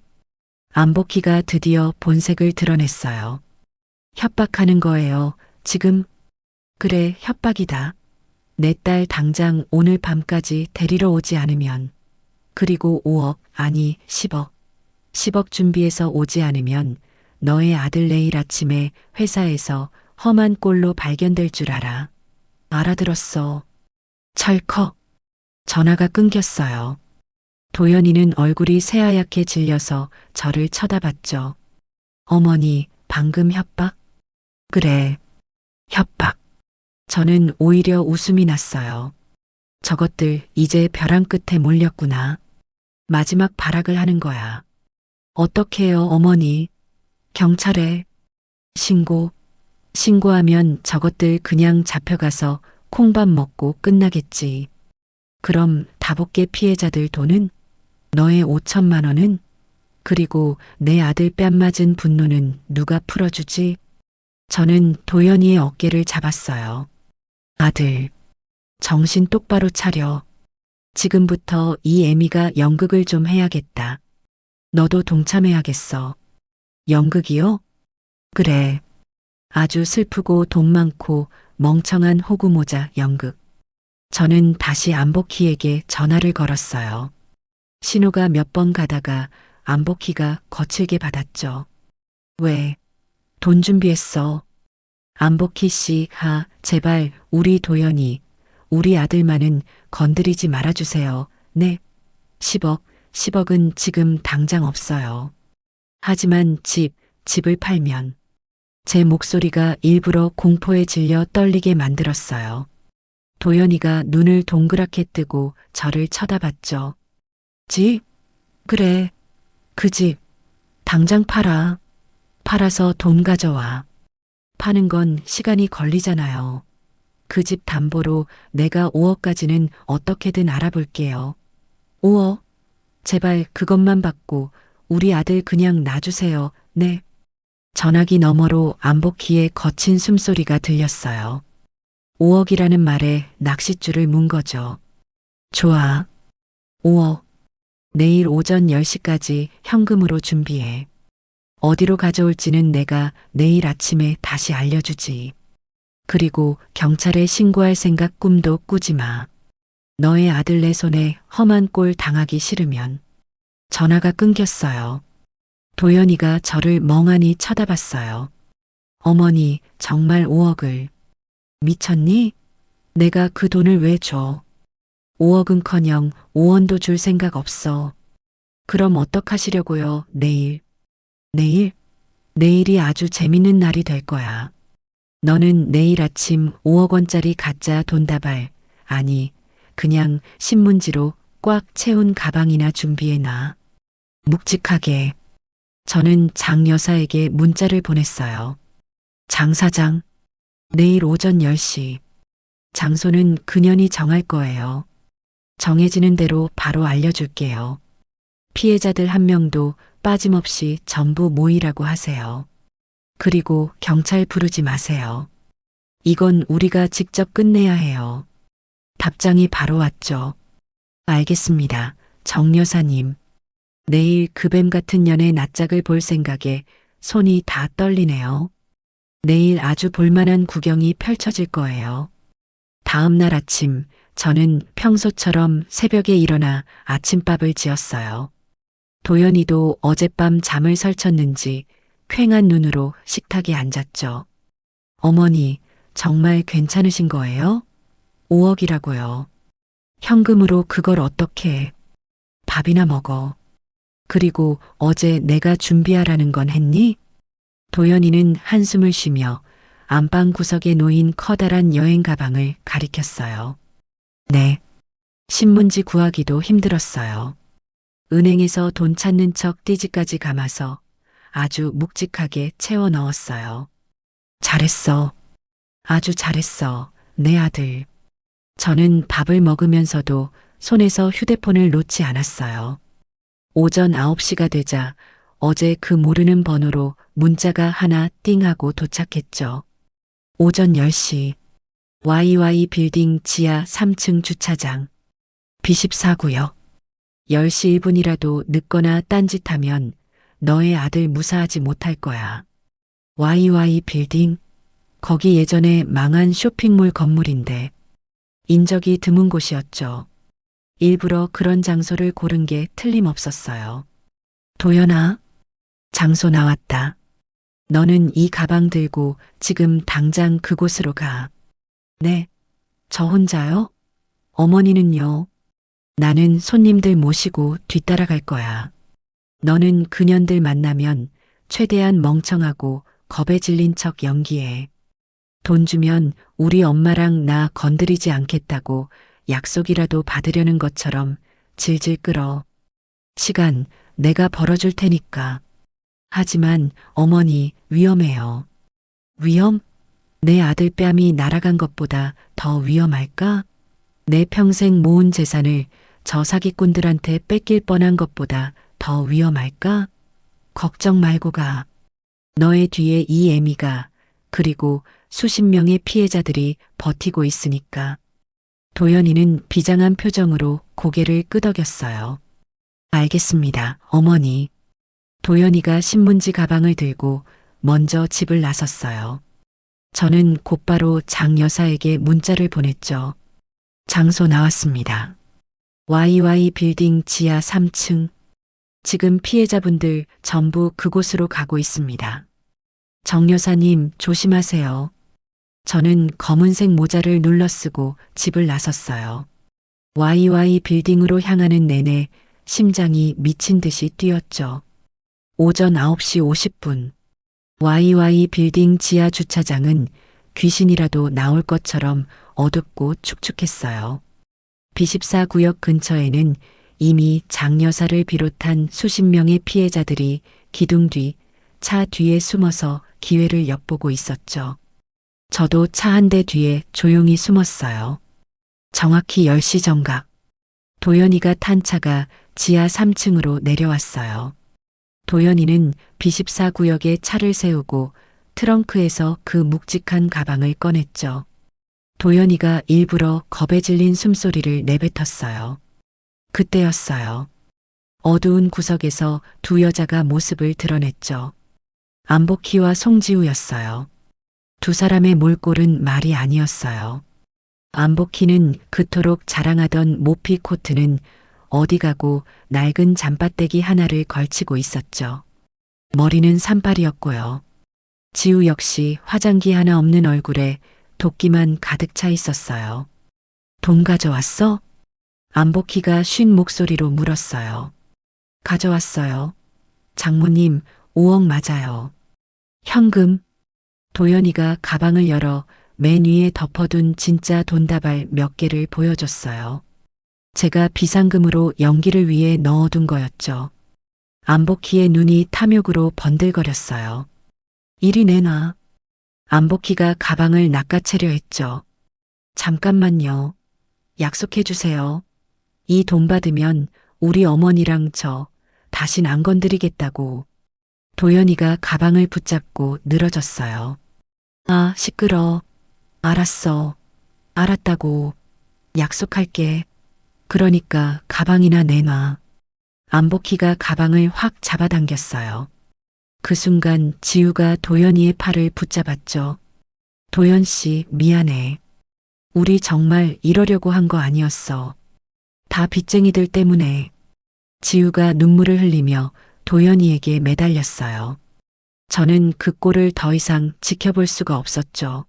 안복희가 드디어 본색을 드러냈어요. 협박하는 거예요. 지금? 그래, 협박이다. 내 딸 당장 오늘 밤까지 데리러 오지 않으면. 그리고 5억, 아니 10억. 10억 준비해서 오지 않으면 너의 아들 내일 아침에 회사에서 험한 꼴로 발견될 줄 알아. 알아들었어. 철컥. 전화가 끊겼어요. 도연이는 얼굴이 새하얗게 질려서 저를 쳐다봤죠. 어머니, 방금 협박? 그래, 협박. 저는 오히려 웃음이 났어요. 저것들 이제 벼랑 끝에 몰렸구나. 마지막 발악을 하는 거야. 어떻게 해요, 어머니? 경찰에 신고하면 저것들 그냥 잡혀가서 콩밥 먹고 끝나겠지. 그럼 다복계 피해자들 돈은? 너의 5천만 원은? 그리고 내 아들 뺨 맞은 분노는 누가 풀어주지? 저는 도연이의 어깨를 잡았어요. 아들, 정신 똑바로 차려. 지금부터 이 애미가 연극을 좀 해야겠다. 너도 동참해야겠어. 연극이요? 그래. 아주 슬프고 돈 많고 멍청한 호구모자 연극. 저는 다시 안복희에게 전화를 걸었어요. 신호가 몇 번 가다가 안복희가 거칠게 받았죠. 왜? 돈 준비했어. 안복희 씨, 제발 우리 도연이, 우리 아들만은 건드리지 말아주세요. 네. 10억은 지금 당장 없어요. 하지만 집을 팔면. 제 목소리가 일부러 공포에 질려 떨리게 만들었어요. 도연이가 눈을 동그랗게 뜨고 저를 쳐다봤죠. 집? 그래. 그 집. 당장 팔아. 팔아서 돈 가져와. 파는 건 시간이 걸리잖아요. 그 집 담보로 내가 5억까지는 어떻게든 알아볼게요. 5억? 제발 그것만 받고 우리 아들 그냥 놔주세요. 네. 전화기 너머로 안복희의 거친 숨소리가 들렸어요. 5억이라는 말에 낚싯줄을 문 거죠. 좋아. 5억. 내일 오전 10시까지 현금으로 준비해. 어디로 가져올지는 내가 내일 아침에 다시 알려주지. 그리고 경찰에 신고할 생각 꿈도 꾸지 마. 너의 아들 내 손에 험한 꼴 당하기 싫으면. 전화가 끊겼어요. 도연이가 저를 멍하니 쳐다봤어요. 어머니, 정말 5억을. 미쳤니? 내가 그 돈을 왜 줘? 5억은커녕 5원도 줄 생각 없어. 그럼 어떡하시려고요, 내일? 내일? 내일이 아주 재밌는 날이 될 거야. 너는 내일 아침 5억 원짜리 가짜 돈다발, 아니, 그냥 신문지로 꽉 채운 가방이나 준비해놔. 묵직하게. 저는 장 여사에게 문자를 보냈어요. 장 사장, 내일 오전 10시. 장소는 그년이 정할 거예요. 정해지는 대로 바로 알려줄게요. 피해자들 한 명도 빠짐없이 전부 모이라고 하세요. 그리고 경찰 부르지 마세요. 이건 우리가 직접 끝내야 해요. 답장이 바로 왔죠. 알겠습니다, 정 여사님. 내일 그 뱀 같은 년의 낯짝을 볼 생각에 손이 다 떨리네요. 내일 아주 볼만한 구경이 펼쳐질 거예요. 다음 날 아침, 저는 평소처럼 새벽에 일어나 아침밥을 지었어요. 도연이도 어젯밤 잠을 설쳤는지 퀭한 눈으로 식탁에 앉았죠. 어머니, 정말 괜찮으신 거예요? 5억이라고요. 현금으로 그걸 어떻게? 밥이나 먹어. 그리고 어제 내가 준비하라는 건 했니? 도연이는 한숨을 쉬며 안방 구석에 놓인 커다란 여행 가방을 가리켰어요. 네. 신문지 구하기도 힘들었어요. 은행에서 돈 찾는 척 띠지까지 감아서 아주 묵직하게 채워 넣었어요. 잘했어. 아주 잘했어, 내 아들. 저는 밥을 먹으면서도 손에서 휴대폰을 놓지 않았어요. 오전 9시가 되자 어제 그 모르는 번호로 문자가 하나 띵하고 도착했죠. 오전 10시. YY 빌딩 지하 3층 주차장. B14구역. 10시 1분이라도 늦거나 딴짓하면 너의 아들 무사하지 못할 거야. YY 빌딩? 거기 예전에 망한 쇼핑몰 건물인데 인적이 드문 곳이었죠. 일부러 그런 장소를 고른 게 틀림없었어요. 도연아, 장소 나왔다. 너는 이 가방 들고 지금 당장 그곳으로 가. 네, 저 혼자요? 어머니는요? 나는 손님들 모시고 뒤따라갈 거야. 너는 그년들 만나면 최대한 멍청하고 겁에 질린 척 연기해. 돈 주면 우리 엄마랑 나 건드리지 않겠다고 약속이라도 받으려는 것처럼 질질 끌어. 시간 내가 벌어줄 테니까. 하지만 어머니, 위험해요. 위험? 내 아들 뺨이 날아간 것보다 더 위험할까? 내 평생 모은 재산을 저 사기꾼들한테 뺏길 뻔한 것보다 더 위험할까? 걱정 말고 가. 너의 뒤에 이 애미가, 그리고 수십 명의 피해자들이 버티고 있으니까. 도연이는 비장한 표정으로 고개를 끄덕였어요. 알겠습니다, 어머니. 도연이가 신문지 가방을 들고 먼저 집을 나섰어요. 저는 곧바로 장 여사에게 문자를 보냈죠. 장소 나왔습니다. YY 빌딩 지하 3층. 지금 피해자분들 전부 그곳으로 가고 있습니다. 정 여사님, 조심하세요. 저는 검은색 모자를 눌러쓰고 집을 나섰어요. YY 빌딩으로 향하는 내내 심장이 미친 듯이 뛰었죠. 오전 9시 50분. YY 빌딩 지하 주차장은 귀신이라도 나올 것처럼 어둡고 축축했어요. B14구역 근처에는 이미 장 여사를 비롯한 수십 명의 피해자들이 기둥 뒤, 차 뒤에 숨어서 기회를 엿보고 있었죠. 저도 차 한 대 뒤에 조용히 숨었어요. 정확히 10시 정각. 도연이가 탄 차가 지하 3층으로 내려왔어요. 도연이는 B14구역에 차를 세우고 트렁크에서 그 묵직한 가방을 꺼냈죠. 도연이가 일부러 겁에 질린 숨소리를 내뱉었어요. 그때였어요. 어두운 구석에서 두 여자가 모습을 드러냈죠. 안복희와 송지우였어요. 두 사람의 몰골은 말이 아니었어요. 안복희는 그토록 자랑하던 모피 코트는 어디 가고 낡은 잠바떼기 하나를 걸치고 있었죠. 머리는 산발이었고요. 지우 역시 화장기 하나 없는 얼굴에 도끼만 가득 차 있었어요. 돈 가져왔어? 안복희가 쉰 목소리로 물었어요. 가져왔어요. 장모님, 5억 맞아요. 현금? 도연이가 가방을 열어 맨 위에 덮어둔 진짜 돈다발 몇 개를 보여줬어요. 제가 비상금으로 연기를 위해 넣어둔 거였죠. 안복희의 눈이 탐욕으로 번들거렸어요. 이리 내놔. 안복희가 가방을 낚아채려 했죠. 잠깐만요. 약속해 주세요. 이 돈 받으면 우리 어머니랑 저 다신 안 건드리겠다고. 도연이가 가방을 붙잡고 늘어졌어요. 아, 시끄러. 알았어. 알았다고. 약속할게. 그러니까 가방이나 내놔. 안복희가 가방을 확 잡아당겼어요. 그 순간 지우가 도연이의 팔을 붙잡았죠. 도연 씨, 미안해. 우리 정말 이러려고 한 거 아니었어. 다 빚쟁이들 때문에. 지우가 눈물을 흘리며 도연이에게 매달렸어요. 저는 그 꼴을 더 이상 지켜볼 수가 없었죠.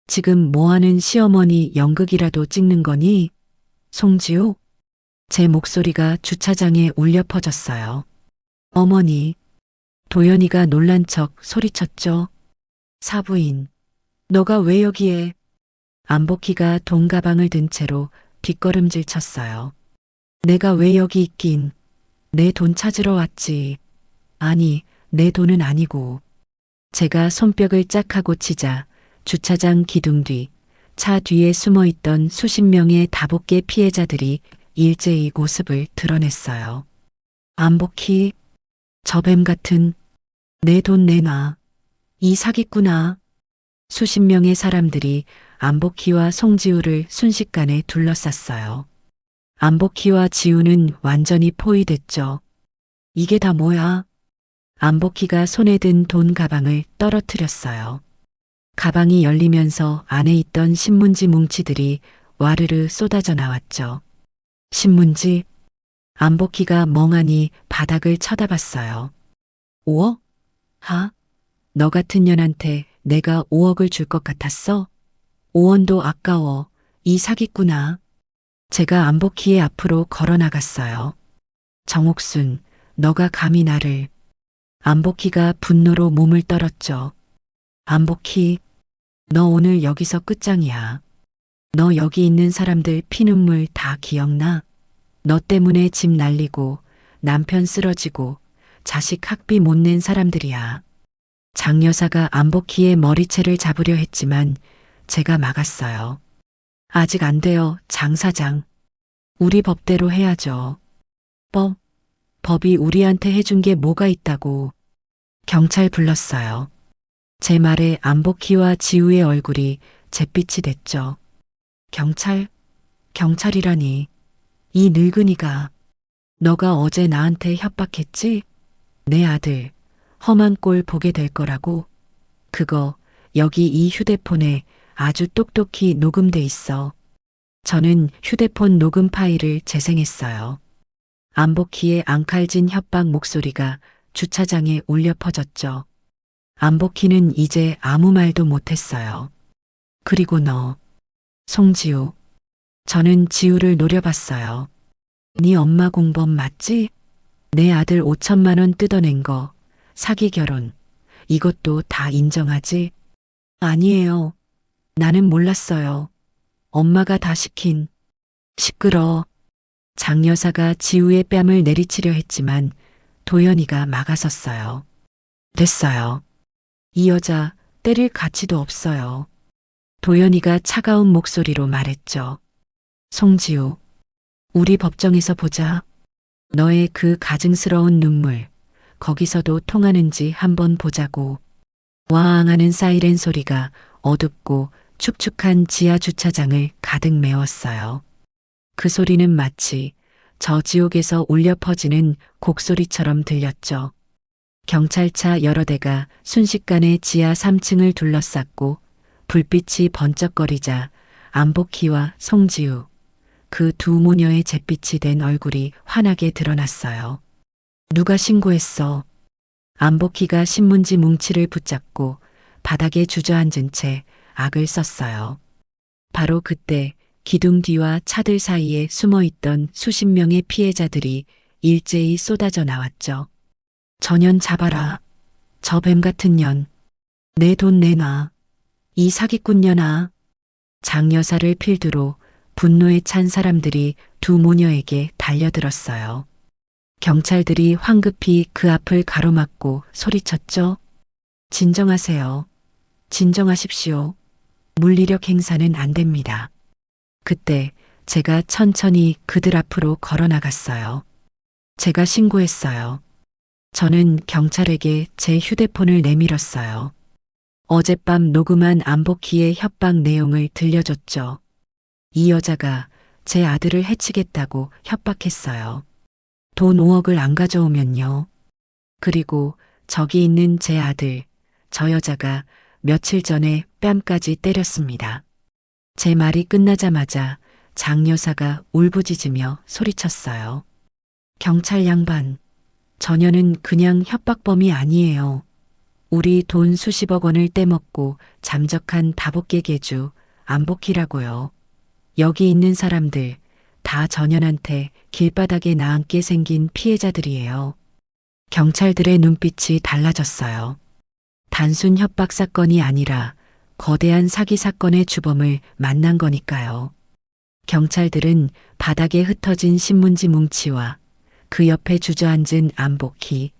지금 뭐하는 시어머니 연극이라도 찍는 거니? 송지우? 제 목소리가 주차장에 울려 퍼졌어요. 어머니. 도연이가 놀란 척 소리쳤죠. 사부인. 너가 왜 여기에? 안복희가 돈 가방을 든 채로 뒷걸음질 쳤어요. 내가 왜 여기 있긴. 내 돈 찾으러 왔지. 아니, 내 돈은 아니고. 제가 손뼉을 짝 하고 치자 주차장 기둥 뒤, 차 뒤에 숨어 있던 수십 명의 다복계 피해자들이 일제히 모습을 드러냈어요. 안복희, 저 뱀 같은, 내 돈 내놔. 이 사기꾼아. 수십 명의 사람들이 안복희와 송지우를 순식간에 둘러쌌어요. 안복희와 지우는 완전히 포위됐죠. 이게 다 뭐야? 안복희가 손에 든 돈 가방을 떨어뜨렸어요. 가방이 열리면서 안에 있던 신문지 뭉치들이 와르르 쏟아져 나왔죠. 신문지? 안복희가 멍하니 바닥을 쳐다봤어요. 5억? 하? 너 같은 년한테 내가 5억을 줄 것 같았어? 5원도 아까워. 이 사기꾼아. 제가 안복희의 앞으로 걸어 나갔어요. 정옥순, 너가 감히 나를. 안복희가 분노로 몸을 떨었죠. 안복희, 너 오늘 여기서 끝장이야. 너 여기 있는 사람들 피눈물 다 기억나? 너 때문에 집 날리고 남편 쓰러지고 자식 학비 못 낸 사람들이야. 장 여사가 안복희의 머리채를 잡으려 했지만 제가 막았어요. 아직 안 돼요, 장 사장. 우리 법대로 해야죠. 법이 우리한테 해준 게 뭐가 있다고. 경찰 불렀어요. 제 말에 안복희와 지우의 얼굴이 잿빛이 됐죠. 경찰? 경찰이라니. 이 늙은이가. 너가 어제 나한테 협박했지? 내 아들 험한 꼴 보게 될 거라고. 그거 여기 이 휴대폰에 아주 똑똑히 녹음돼 있어. 저는 휴대폰 녹음 파일을 재생했어요. 안복희의 앙칼진 협박 목소리가 주차장에 울려 퍼졌죠. 안복희는 이제 아무 말도 못했어요. 그리고 너, 송지우. 저는 지우를 노려봤어요. 네 엄마 공범 맞지? 내 아들 5천만 원 뜯어낸 거, 사기 결혼, 이것도 다 인정하지? 아니에요. 나는 몰랐어요. 엄마가 다 시킨. 시끄러. 장 여사가 지우의 뺨을 내리치려 했지만 도연이가 막아섰어요. 됐어요. 이 여자 때릴 가치도 없어요. 도연이가 차가운 목소리로 말했죠. 송지우, 우리 법정에서 보자. 너의 그 가증스러운 눈물, 거기서도 통하는지 한번 보자고. 와앙 하는 사이렌 소리가 어둡고 축축한 지하 주차장을 가득 메웠어요. 그 소리는 마치 저 지옥에서 울려 퍼지는 곡소리처럼 들렸죠. 경찰차 여러 대가 순식간에 지하 3층을 둘러쌌고 불빛이 번쩍거리자 안복희와 송지우, 그 두 모녀의 잿빛이 된 얼굴이 환하게 드러났어요. 누가 신고했어? 안복희가 신문지 뭉치를 붙잡고 바닥에 주저앉은 채 악을 썼어요. 바로 그때 기둥 뒤와 차들 사이에 숨어있던 수십 명의 피해자들이 일제히 쏟아져 나왔죠. 저년 잡아라. 저 뱀 같은 년. 내 돈 내놔. 이 사기꾼년아. 장여사를 필두로 분노에 찬 사람들이 두 모녀에게 달려들었어요. 경찰들이 황급히 그 앞을 가로막고 소리쳤죠. 진정하세요. 진정하십시오. 물리력 행사는 안 됩니다. 그때 제가 천천히 그들 앞으로 걸어 나갔어요. 제가 신고했어요. 저는 경찰에게 제 휴대폰을 내밀었어요. 어젯밤 녹음한 안복희의 협박 내용을 들려줬죠. 이 여자가 제 아들을 해치겠다고 협박했어요. 돈 5억을 안 가져오면요. 그리고 저기 있는 제 아들, 저 여자가 며칠 전에 뺨까지 때렸습니다. 제 말이 끝나자마자 장 여사가 울부짖으며 소리쳤어요. 경찰 양반, 저녀는 그냥 협박범이 아니에요. 우리 돈 수십억 원을 떼먹고 잠적한 다복계 개주 안복희라고요. 여기 있는 사람들 다 저년한테 길바닥에 나앉게 생긴 피해자들이에요. 경찰들의 눈빛이 달라졌어요. 단순 협박 사건이 아니라 거대한 사기 사건의 주범을 만난 거니까요. 경찰들은 바닥에 흩어진 신문지 뭉치와 그 옆에 주저앉은 안복희,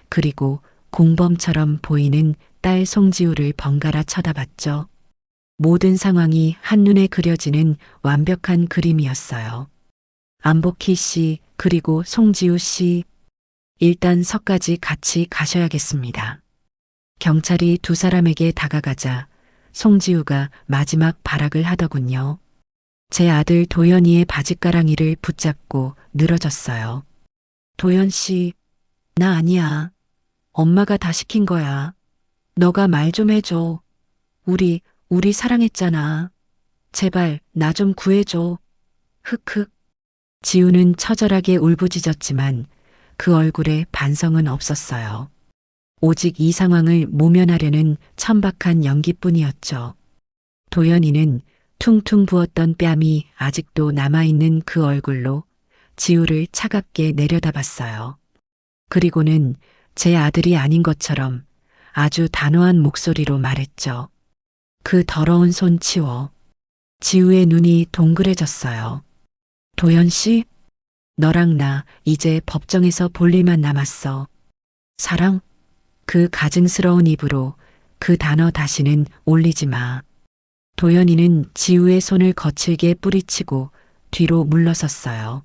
그리고 공범처럼 보이는 딸 송지우를 번갈아 쳐다봤죠. 모든 상황이 한눈에 그려지는 완벽한 그림이었어요. 안복희 씨, 그리고 송지우 씨, 일단 서까지 같이 가셔야겠습니다. 경찰이 두 사람에게 다가가자 송지우가 마지막 발악을 하더군요. 제 아들 도연이의 바짓가랑이를 붙잡고 늘어졌어요. 도연 씨, 나 아니야. 엄마가 다 시킨 거야. 너가 말 좀 해줘. 우리 사랑했잖아. 제발 나 좀 구해줘. 흑흑. 지우는 처절하게 울부짖었지만 그 얼굴에 반성은 없었어요. 오직 이 상황을 모면하려는 천박한 연기뿐이었죠. 도연이는 퉁퉁 부었던 뺨이 아직도 남아있는 그 얼굴로 지우를 차갑게 내려다봤어요. 그리고는 제 아들이 아닌 것처럼 아주 단호한 목소리로 말했죠. 그 더러운 손 치워. 지우의 눈이 동그래졌어요. 도연 씨, 너랑 나 이제 법정에서 볼 일만 남았어. 사랑? 그 가증스러운 입으로 그 단어 다시는 올리지 마. 도연이는 지우의 손을 거칠게 뿌리치고 뒤로 물러섰어요.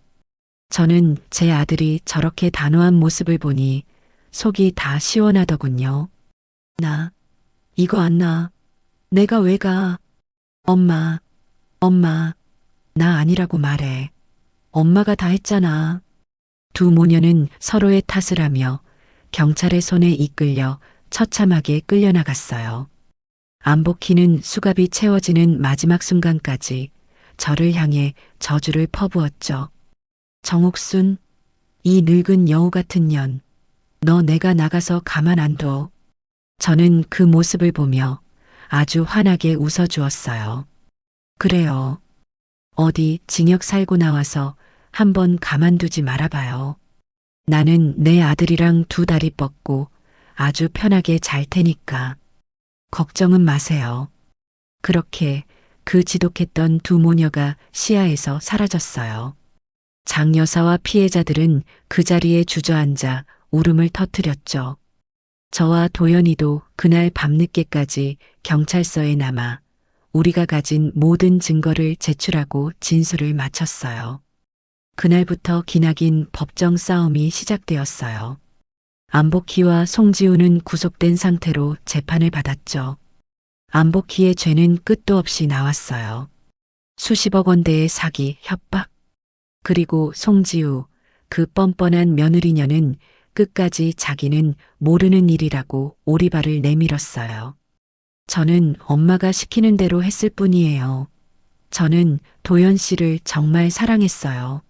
저는 제 아들이 저렇게 단호한 모습을 보니 속이 다 시원하더군요. 나 이거 안 나. 내가 왜 가? 엄마, 나 아니라고 말해. 엄마가 다 했잖아. 두 모녀는 서로의 탓을 하며 경찰의 손에 이끌려 처참하게 끌려나갔어요. 안복희는 수갑이 채워지는 마지막 순간까지 저를 향해 저주를 퍼부었죠. 정옥순, 이 늙은 여우 같은 년, 너 내가 나가서 가만 안 둬. 저는 그 모습을 보며 아주 환하게 웃어주었어요. 그래요. 어디 징역 살고 나와서 한번 가만두지 말아봐요. 나는 내 아들이랑 두 다리 뻗고 아주 편하게 잘 테니까. 걱정은 마세요. 그렇게 그 지독했던 두 모녀가 시야에서 사라졌어요. 장 여사와 피해자들은 그 자리에 주저앉아 울음을 터뜨렸죠. 저와 도연이도 그날 밤늦게까지 경찰서에 남아 우리가 가진 모든 증거를 제출하고 진술을 마쳤어요. 그날부터 기나긴 법정 싸움이 시작되었어요. 안복희와 송지우는 구속된 상태로 재판을 받았죠. 안복희의 죄는 끝도 없이 나왔어요. 수십억 원대의 사기, 협박. 그리고 송지우, 그 뻔뻔한 며느리녀는 끝까지 자기는 모르는 일이라고 오리발을 내밀었어요. 저는 엄마가 시키는 대로 했을 뿐이에요. 저는 도연 씨를 정말 사랑했어요.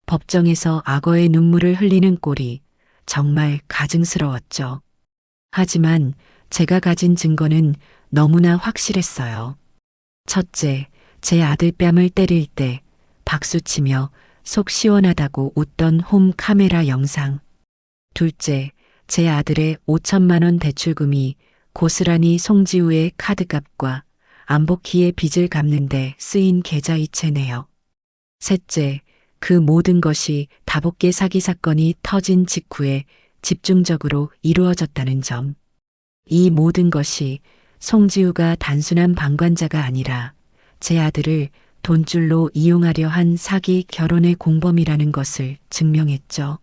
법정에서 악어의 눈물을 흘리는 꼴이 정말 가증스러웠죠. 하지만 제가 가진 증거는 너무나 확실했어요. 첫째, 제 아들 뺨을 때릴 때 박수치며 속 시원하다고 웃던 홈 카메라 영상. 둘째, 제 아들의 5천만 원 대출금이 고스란히 송지우의 카드값과 안복희의 빚을 갚는데 쓰인 계좌이체네요. 셋째, 그 모든 것이 다복계 사기 사건이 터진 직후에 집중적으로 이루어졌다는 점. 이 모든 것이 송지우가 단순한 방관자가 아니라 제 아들을 돈줄로 이용하려 한 사기 결혼의 공범이라는 것을 증명했죠.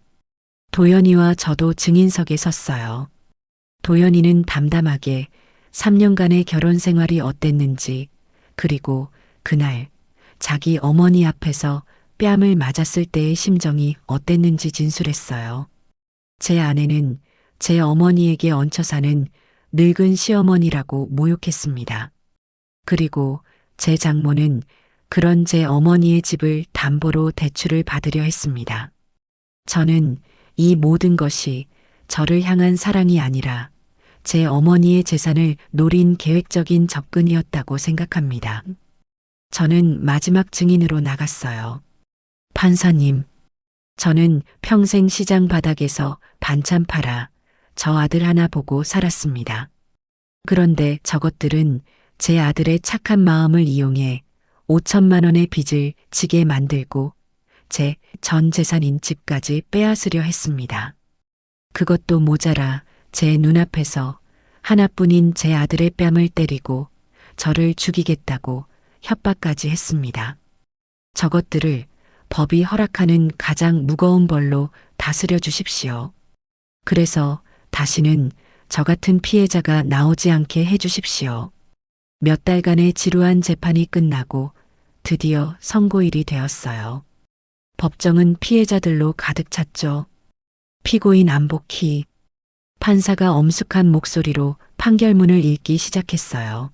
도연이와 저도 증인석에 섰어요. 도연이는 담담하게 3년간의 결혼 생활이 어땠는지, 그리고 그날 자기 어머니 앞에서 뺨을 맞았을 때의 심정이 어땠는지 진술했어요. 제 아내는 제 어머니에게 얹혀 사는 늙은 시어머니라고 모욕했습니다. 그리고 제 장모는 그런 제 어머니의 집을 담보로 대출을 받으려 했습니다. 저는 이 모든 것이 저를 향한 사랑이 아니라 제 어머니의 재산을 노린 계획적인 접근이었다고 생각합니다. 저는 마지막 증인으로 나갔어요. 판사님, 저는 평생 시장 바닥에서 반찬 팔아 저 아들 하나 보고 살았습니다. 그런데 저것들은 제 아들의 착한 마음을 이용해 5천만 원의 빚을 지게 만들고 제 전 재산인 집까지 빼앗으려 했습니다. 그것도 모자라 제 눈앞에서 하나뿐인 제 아들의 뺨을 때리고 저를 죽이겠다고 협박까지 했습니다. 저것들을 법이 허락하는 가장 무거운 벌로 다스려 주십시오. 그래서 다시는 저 같은 피해자가 나오지 않게 해 주십시오. 몇 달간의 지루한 재판이 끝나고 드디어 선고일이 되었어요. 법정은 피해자들로 가득 찼죠. 피고인 안복희. 판사가 엄숙한 목소리로 판결문을 읽기 시작했어요.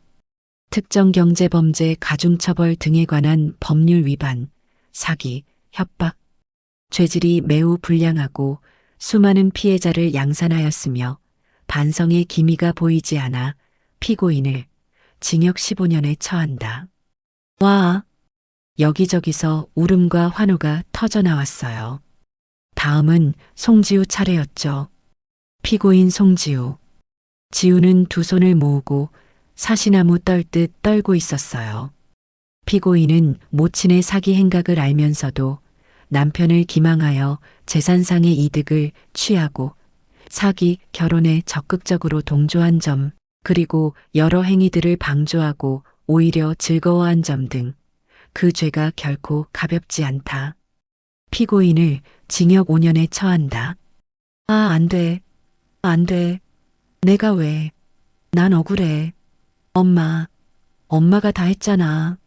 특정경제범죄 가중처벌 등에 관한 법률 위반, 사기, 협박, 죄질이 매우 불량하고 수많은 피해자를 양산하였으며 반성의 기미가 보이지 않아 피고인을 징역 15년에 처한다. 와! 여기저기서 울음과 환호가 터져나왔어요. 다음은 송지우 차례였죠. 피고인 송지우. 지우는 두 손을 모으고 사시나무 떨듯 떨고 있었어요. 피고인은 모친의 사기 행각을 알면서도 남편을 기망하여 재산상의 이득을 취하고 사기 결혼에 적극적으로 동조한 점, 그리고 여러 행위들을 방조하고 오히려 즐거워한 점 등 그 죄가 결코 가볍지 않다. 피고인을 징역 5년에 처한다. 아, 안 돼. 안 돼. 내가 왜. 난 억울해. 엄마가 다 했잖아.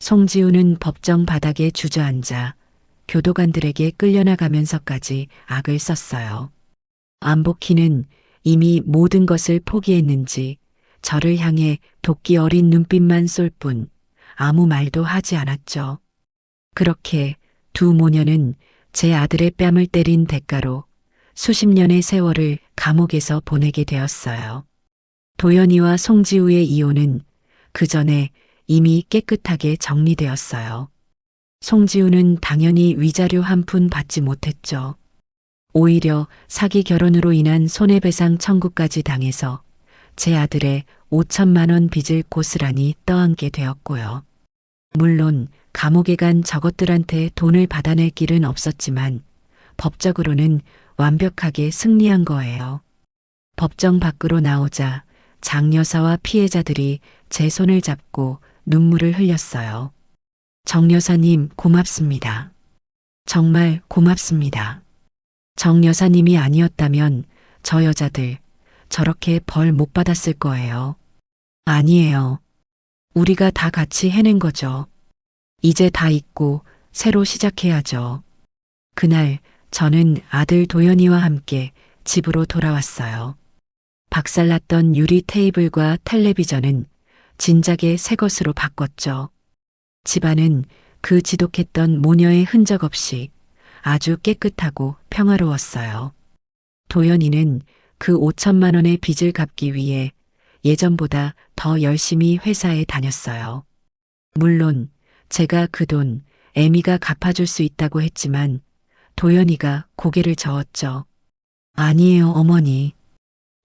송지우는 법정 바닥에 주저앉아 교도관들에게 끌려나가면서까지 악을 썼어요. 안복희는 이미 모든 것을 포기했는지 저를 향해 도끼 어린 눈빛만 쏠 뿐 아무 말도 하지 않았죠. 그렇게 두 모녀는 제 아들의 뺨을 때린 대가로 수십 년의 세월을 감옥에서 보내게 되었어요. 도연이와 송지우의 이혼은 그 전에 이미 깨끗하게 정리되었어요. 송지우는 당연히 위자료 한 푼 받지 못했죠. 오히려 사기 결혼으로 인한 손해배상 청구까지 당해서 제 아들의 5천만 원 빚을 고스란히 떠안게 되었고요. 물론 감옥에 간 저것들한테 돈을 받아낼 길은 없었지만 법적으로는 완벽하게 승리한 거예요. 법정 밖으로 나오자 장 여사와 피해자들이 제 손을 잡고 눈물을 흘렸어요. 정 여사님 고맙습니다. 정말 고맙습니다. 정 여사님이 아니었다면 저 여자들 저렇게 벌 못 받았을 거예요. 아니에요. 우리가 다 같이 해낸 거죠. 이제 다 잊고 새로 시작해야죠. 그날 저는 아들 도연이와 함께 집으로 돌아왔어요. 박살났던 유리 테이블과 텔레비전은 진작에 새 것으로 바꿨죠. 집안은 그 지독했던 모녀의 흔적 없이 아주 깨끗하고 평화로웠어요. 도연이는 그 5천만 원의 빚을 갚기 위해 예전보다 더 열심히 회사에 다녔어요. 물론 제가 그 돈 애미가 갚아줄 수 있다고 했지만 도연이가 고개를 저었죠. 아니에요, 어머니.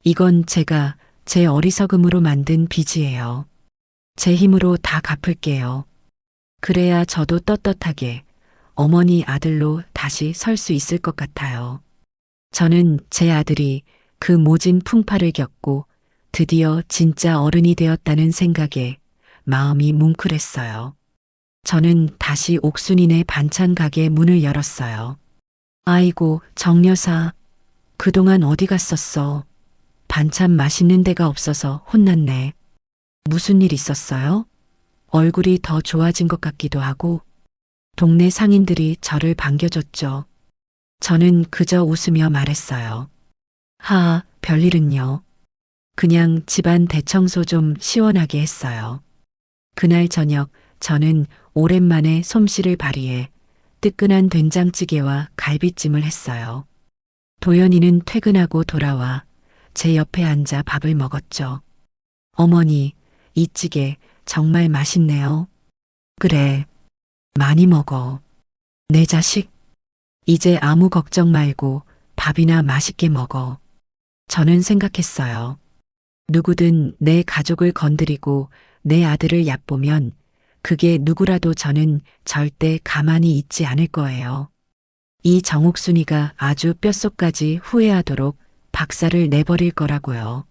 이건 제가 제 어리석음으로 만든 빚이에요. 제 힘으로 다 갚을게요. 그래야 저도 떳떳하게 어머니 아들로 다시 설 수 있을 것 같아요. 저는 제 아들이 그 모진 풍파를 겪고 드디어 진짜 어른이 되었다는 생각에 마음이 뭉클했어요. 저는 다시 옥순이네 반찬 가게 문을 열었어요. 아이고, 정여사. 그동안 어디 갔었어? 반찬 맛있는 데가 없어서 혼났네. 무슨 일 있었어요? 얼굴이 더 좋아진 것 같기도 하고 동네 상인들이 저를 반겨줬죠. 저는 그저 웃으며 말했어요. 별일은요. 그냥 집안 대청소 좀 시원하게 했어요. 그날 저녁 저는 오랜만에 솜씨를 발휘해 뜨끈한 된장찌개와 갈비찜을 했어요. 도연이는 퇴근하고 돌아와 제 옆에 앉아 밥을 먹었죠. 어머니, 이 찌개 정말 맛있네요. 그래, 많이 먹어. 내 자식, 이제 아무 걱정 말고 밥이나 맛있게 먹어. 저는 생각했어요. 누구든 내 가족을 건드리고 내 아들을 얕보면 그게 누구라도 저는 절대 가만히 있지 않을 거예요. 이 정옥순이가 아주 뼛속까지 후회하도록 박살을 내버릴 거라고요.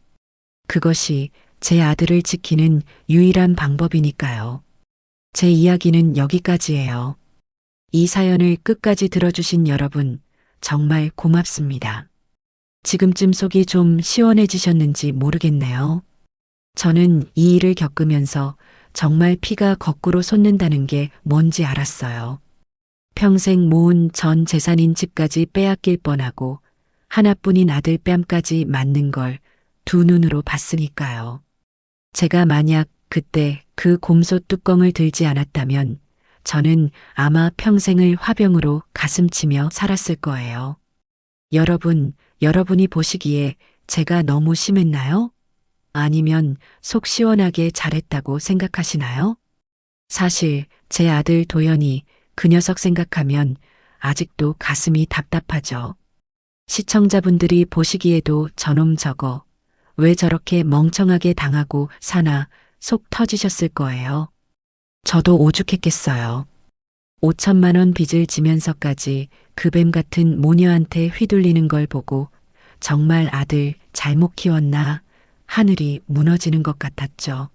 그것이 제 아들을 지키는 유일한 방법이니까요. 제 이야기는 여기까지예요. 이 사연을 끝까지 들어주신 여러분, 정말 고맙습니다. 지금쯤 속이 좀 시원해지셨는지 모르겠네요. 저는 이 일을 겪으면서 정말 피가 거꾸로 솟는다는 게 뭔지 알았어요. 평생 모은 전 재산인 집까지 빼앗길 뻔하고 하나뿐인 아들 뺨까지 맞는 걸 두 눈으로 봤으니까요. 제가 만약 그때 그 곰소 뚜껑을 들지 않았다면 저는 아마 평생을 화병으로 가슴치며 살았을 거예요. 여러분이 보시기에 제가 너무 심했나요? 아니면 속 시원하게 잘했다고 생각하시나요? 사실 제 아들 도연이 그 녀석 생각하면 아직도 가슴이 답답하죠. 시청자분들이 보시기에도 저놈 저거 왜 저렇게 멍청하게 당하고 사나 속 터지셨을 거예요. 저도 오죽했겠어요. 5천만 원 빚을 지면서까지 그 뱀 같은 모녀한테 휘둘리는 걸 보고 정말 아들 잘못 키웠나 하늘이 무너지는 것 같았죠.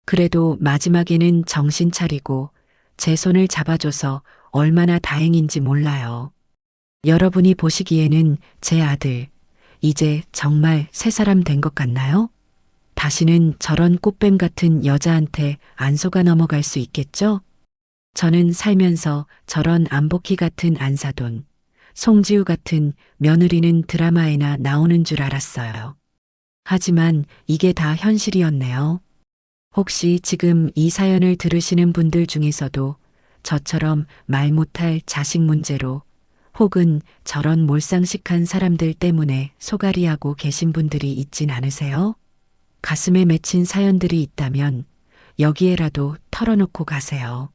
그래도 마지막에는 정신 차리고 제 손을 잡아줘서 얼마나 다행인지 몰라요. 여러분이 보시기에는 제 아들 이제 정말 새 사람 된 것 같나요? 다시는 저런 꽃뱀 같은 여자한테 안 속아 넘어갈 수 있겠죠? 저는 살면서 저런 안복희 같은 안사돈, 송지우 같은 며느리는 드라마에나 나오는 줄 알았어요. 하지만 이게 다 현실이었네요. 혹시 지금 이 사연을 들으시는 분들 중에서도 저처럼 말 못할 자식 문제로 혹은 저런 몰상식한 사람들 때문에 소갈이하고 계신 분들이 있진 않으세요? 가슴에 맺힌 사연들이 있다면 여기에라도 털어놓고 가세요.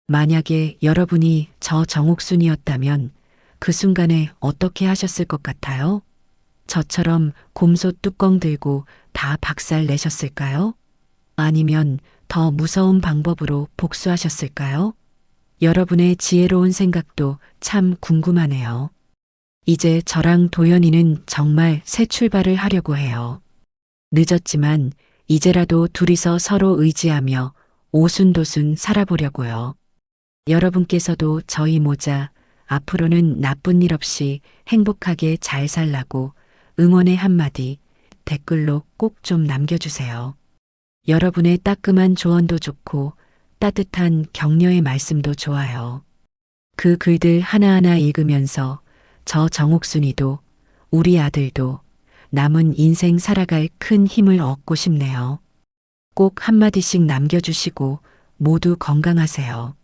만약에 여러분이 저 정옥순이었다면 그 순간에 어떻게 하셨을 것 같아요? 저처럼 곰소 뚜껑 들고 다 박살 내셨을까요? 아니면 더 무서운 방법으로 복수하셨을까요? 여러분의 지혜로운 생각도 참 궁금하네요. 이제 저랑 도연이는 정말 새 출발을 하려고 해요. 늦었지만 이제라도 둘이서 서로 의지하며 오순도순 살아보려고요. 여러분께서도 저희 모자 앞으로는 나쁜 일 없이 행복하게 잘 살라고 응원의 한마디 댓글로 꼭 좀 남겨주세요. 여러분의 따끔한 조언도 좋고 따뜻한 격려의 말씀도 좋아요. 그 글들 하나하나 읽으면서 저 정옥순이도 우리 아들도 남은 인생 살아갈 큰 힘을 얻고 싶네요. 꼭 한마디씩 남겨주시고 모두 건강하세요.